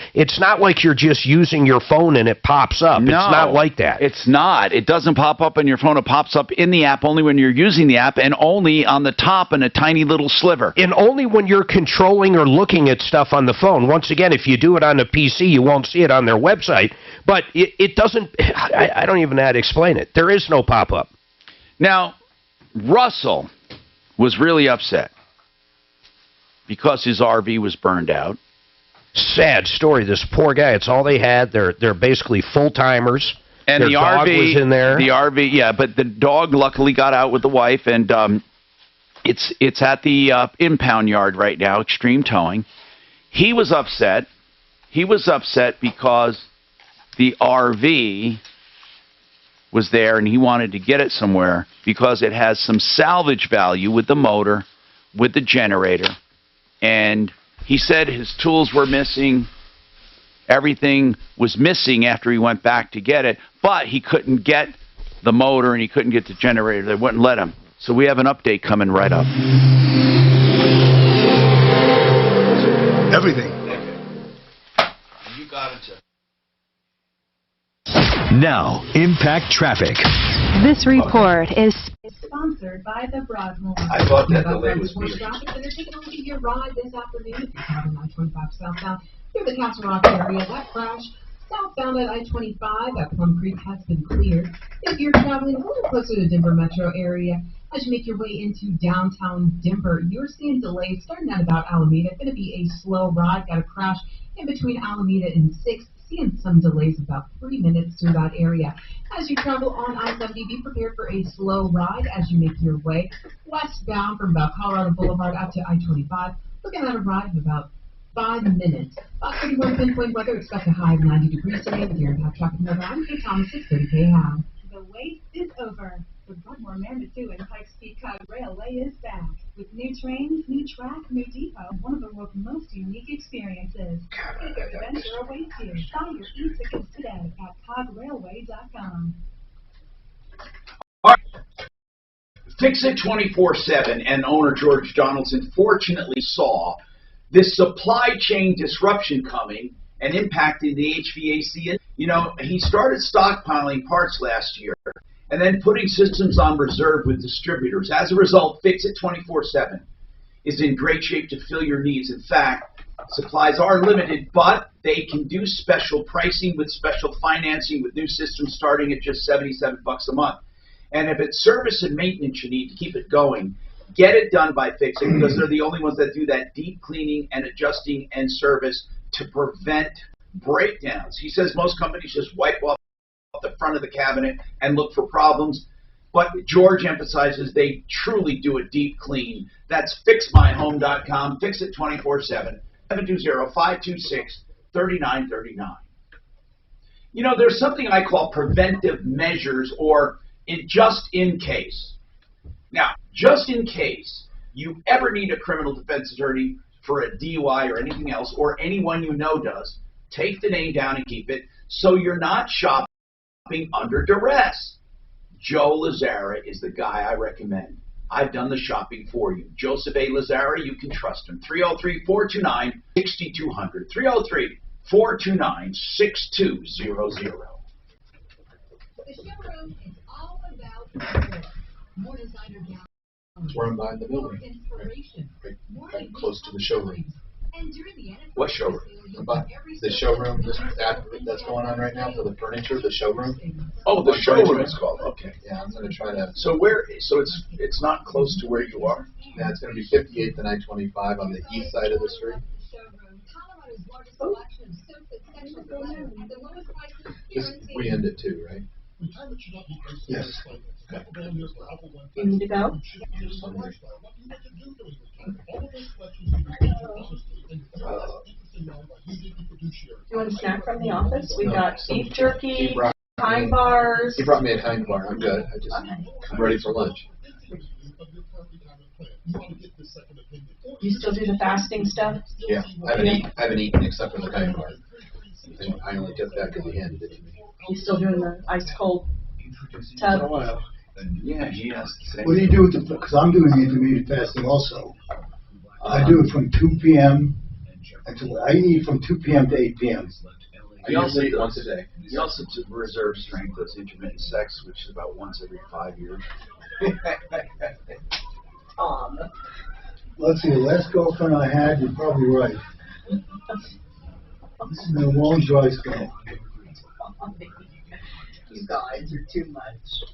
you're just using your phone and it pops up. No, it's not like that. It's not. It doesn't pop up on your phone. It pops up in the app only when you're using the app and only on the top in a tiny little sliver. And only when you're controlling or looking at stuff on the phone. Once again, if you do it on a PC, you won't see it on their website. But it doesn't, I don't even know how to explain it. There is no pop-up. Now, Russell was really upset because his RV was burned out. Sad story. This poor guy. It's all they had. They're basically full-timers. And their the dog RV was in there. The RV, yeah, but the dog luckily got out with the wife, and it's at the impound yard right now, Extreme Towing. He was upset. He was upset because the RV was there and he wanted to get it somewhere because it has some salvage value with the motor, with the generator. And he said his tools were missing. Everything was missing after he went back to get it, but he couldn't get the motor and he couldn't get the generator. They wouldn't let him. So we have an update coming right up. Everything. You got it. Now, Impact Traffic. This report is sponsored by the Broadmoor. I thought that delay was weird. Traffic that are taking a look at your ride this afternoon. If you're traveling I-25 southbound through the Castle Rock area, that crash southbound at I-25 at Plum Creek has been cleared. If you're traveling a little closer to the Denver metro area, as you make your way into downtown Denver, you're seeing delays starting at about Alameda. It's going to be a slow ride. Got a crash in between Alameda and 6th. Seeing some delays about 3 minutes through that area. As you travel on I-70, be prepared for a slow ride as you make your way westbound from about Colorado Boulevard out to I-25. Looking at a ride of about 5 minutes. About 31 pinpoint weather. Expect a high of 90 degrees today with your impact traffic number. I'm Kate Thomas, 630 KHOW. The wait is over. The Broadmoor Manitou and Pikes Peak Cog Railway is back. With new trains, new track, new depot, and one of the world's most unique experiences. Epic adventure awaits you. Buy your e-tickets today at cograilway.com. All right. Fix It 24/7 and owner George Donaldson fortunately saw this supply chain disruption coming and impacting the HVAC. You know, he started stockpiling parts last year and then putting systems on reserve with distributors. As a result, Fix It 24/7 is in great shape to fill your needs. In fact, supplies are limited, but they can do special pricing with special financing with new systems starting at just $77 a month. And if it's service and maintenance you need to keep it going, get it done by Fix It, because they're the only ones that do that deep cleaning and adjusting and service to prevent breakdowns. He says most companies just wipe off the front of the cabinet and look for problems, but George emphasizes they truly do a deep clean. That's fixmyhome.com. Fix It 24/7. 720-526-3939. You know, there's something I call preventive measures, or just in case. Now, just in case you ever need a criminal defense attorney for a DUI or anything else, or anyone you know does, take the name down and keep it so you're not shopping under duress. Joe Lazzara is the guy I recommend. I've done the shopping for you. Joseph A. Lazzara, you can trust him. 303-429-6200. 303-429-6200. The showroom is all about more designer gowns. That's where I'm buying the building. Right close to the showroom. What showroom? The showroom that's going on right now for the furniture, the showroom. Oh, the showroom is called. Okay. Yeah, I'm going to try to. So it's not close to where you are? Yeah, it's going to be 58th and I-25 on the east side of the street. We end at 2, right? Yes. You need to go? You want a snack from the office? We got beef jerky, Kind bars. He brought me a Kind bar. I'm good. I'm ready for lunch. You still do the fasting stuff? Yeah, I haven't eaten except for the Kind bar. I only took that because he handed it to me. You still doing the ice cold tub? Yeah, he has to say. What do you do with the, because I'm doing intermittent fasting also. I do it from 2 p.m. until, I eat from 2 p.m. to 8 p.m. He also eat once a day. He also took reserve strength, does intermittent sex, which is about once every 5 years. Let's see, the last girlfriend I had, you're probably right. This has been a long, dry spell. You guys are too much.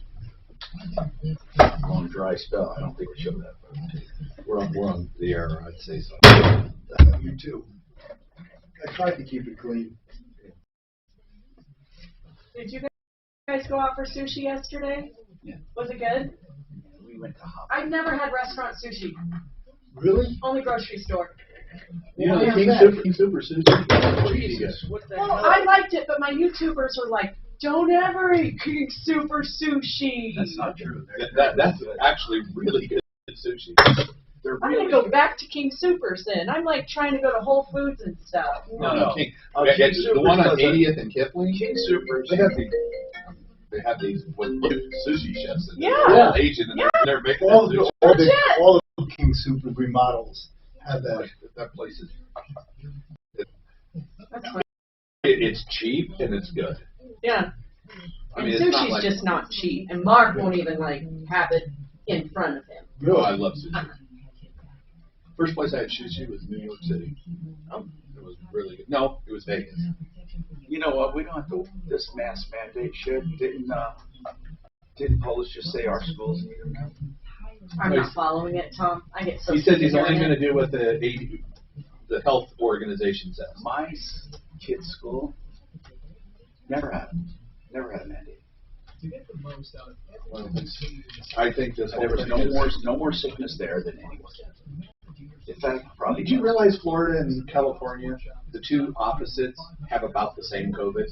Long, dry spell. I don't think we showed that. We're on the air, I'd say so. You too. I tried to keep it clean. Did you guys go out for sushi yesterday? Yeah. Was it good? We went to Hop. I've never had restaurant sushi. Really? Only grocery store. You know, the King Super sushi. Well, I liked it, but my YouTubers were like, don't ever eat King Super sushi. That's not true. That's actually really good sushi. I'm going to go back to King Supers then. I'm like trying to go to Whole Foods and stuff. No. King the one on 80th and Kipling? King Supers. They have these with sushi chefs. And yeah. They're all Asian and they're making all sushi. the King Super remodels have that. That place is. That's right. It's cheap and it's good. Yeah. I mean, and it's not sushi's like, just not cheap. And Mark won't even like have it in front of him. Oh, I love sushi. First place I had sushi was New York City. Oh, it was really good. No, it was Vegas. You know what? We don't have to. This mask mandate shit didn't Polis just say our schools need them now? I'm not following it, Tom. I get so. He says he's only going to do what the health organization says. My kid's school never had a mandate. I think this there was no more sickness there than anywhere. If effect, probably. Did you realize Florida and California, the two opposites, have about the same COVID?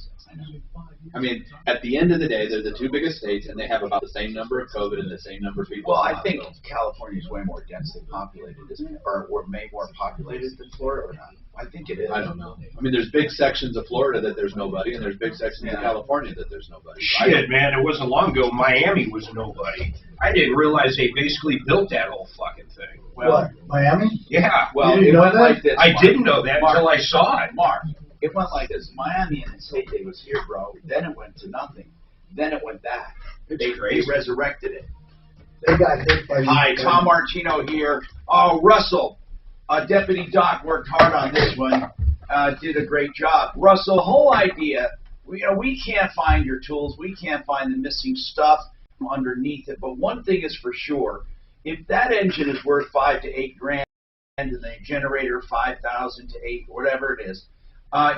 I mean, at the end of the day, they're the two biggest states, and they have about the same number of COVID and the same number of people. Well, I think California is way more densely populated, isn't it? Or way more populated than Florida, or not? I think it is. I don't know. I mean, there's big sections of Florida that there's nobody, and there's big sections of California that there's nobody. Shit, man, it wasn't long ago Miami was nobody. I didn't realize they basically built that whole fucking thing. Well, what, Miami? Yeah. Well, it went like this. I didn't know that until I saw it. Mark, it went like this. Miami and the state day was here, bro. Then it went to nothing. Then it went back. They resurrected it. They got hit by... Hi, Tom Martino here. Oh, Russell. Deputy Doc worked hard on this one. Did a great job. Russell, the whole idea, we can't find your tools. We can't find the missing stuff underneath it. But one thing is for sure, if that engine is worth $5 to $8 and the generator 5,000 to 8, whatever it is,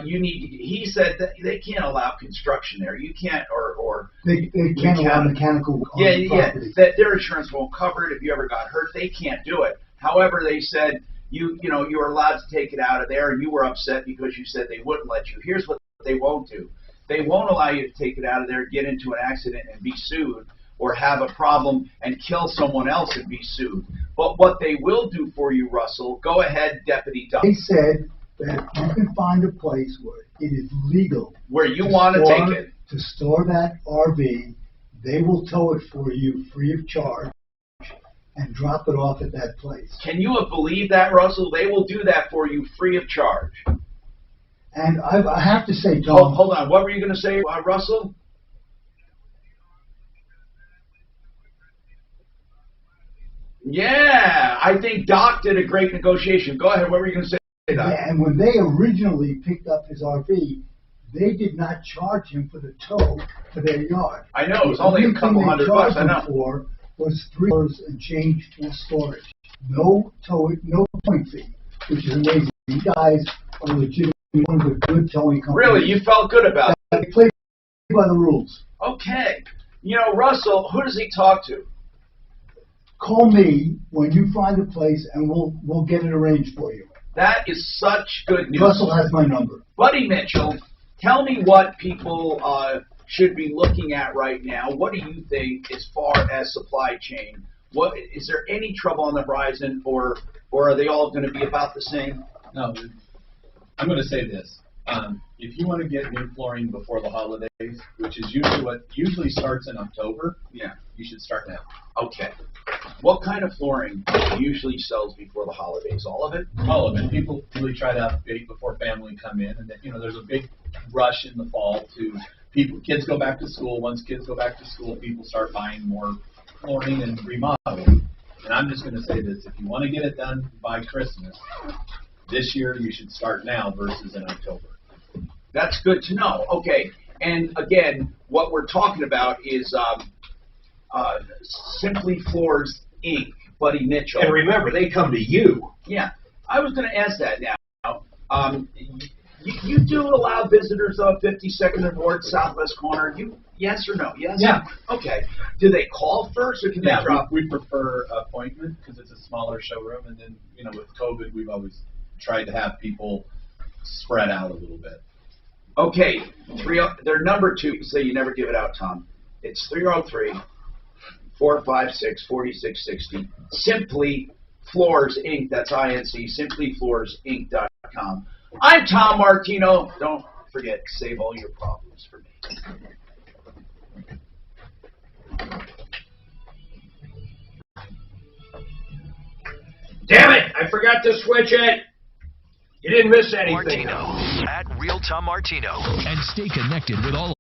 you need to. He said that they can't allow construction there. You can't, or they can't allow mechanical. That their insurance won't cover it. If you ever got hurt, they can't do it. However, they said you were allowed to take it out of there, and you were upset because you said they wouldn't let you. Here's what they won't do: they won't allow you to take it out of there, get into an accident, and be sued, or have a problem and kill someone else and be sued. But what they will do for you, Russell, go ahead, Deputy Doc. They said that you can find a place where it is legal. Where you want to take it. To store that RV, they will tow it for you free of charge and drop it off at that place. Can you believe that, Russell? They will do that for you free of charge. And I have to say, Tom... Hold on. What were you going to say, Russell? Yeah, I think Doc did a great negotiation. Go ahead. What were you going to say, Doc? Yeah, and when they originally picked up his RV, they did not charge him for the tow to their yard. I know. It was only a couple $100. I know. For was $3 and change for storage. No towing fee, which is amazing. You guys are legitimately one of the good towing companies. Really? You felt good about it? They play by the rules. Okay. Russell, who does he talk to? Call me when you find a place, and we'll get it arranged for you. That is such good news. Russell has my number. Buddy Mitchell, tell me what people should be looking at right now. What do you think as far as supply chain? What is there any trouble on the horizon, or are they all going to be about the same? No, I'm going to say this. If you want to get new flooring before the holidays, which is usually what starts in October, yeah, you should start now. Okay. What kind of flooring usually sells before the holidays? All of it? All of it. People really try to update before family come in, and then, there's a big rush in the fall to people. Kids go back to school. Once kids go back to school, people start buying more flooring and remodeling. And I'm just going to say this: if you want to get it done by Christmas this year, you should start now versus in October. That's good to know. Okay, and again, what we're talking about is Simply Floors Inc., Buddy Mitchell. And remember, they come to you. Yeah, I was going to ask that now. You do allow visitors of 52nd and Ward, Southwest Corner? Yes or no? Yes? Yeah. Okay. Do they call first, or can they drop? We prefer appointment because it's a smaller showroom, and then, with COVID, we've always tried to have people spread out a little bit. Okay, their number 2, so you never give it out, Tom. It's 303-456-4660. Simply Floors Inc. That's INC. SimplyFloorsInc.com. I'm Tom Martino. Don't forget, save all your problems for me. Damn it! I forgot to switch it. You didn't miss anything. Martino at Real Tom Martino, and stay connected with all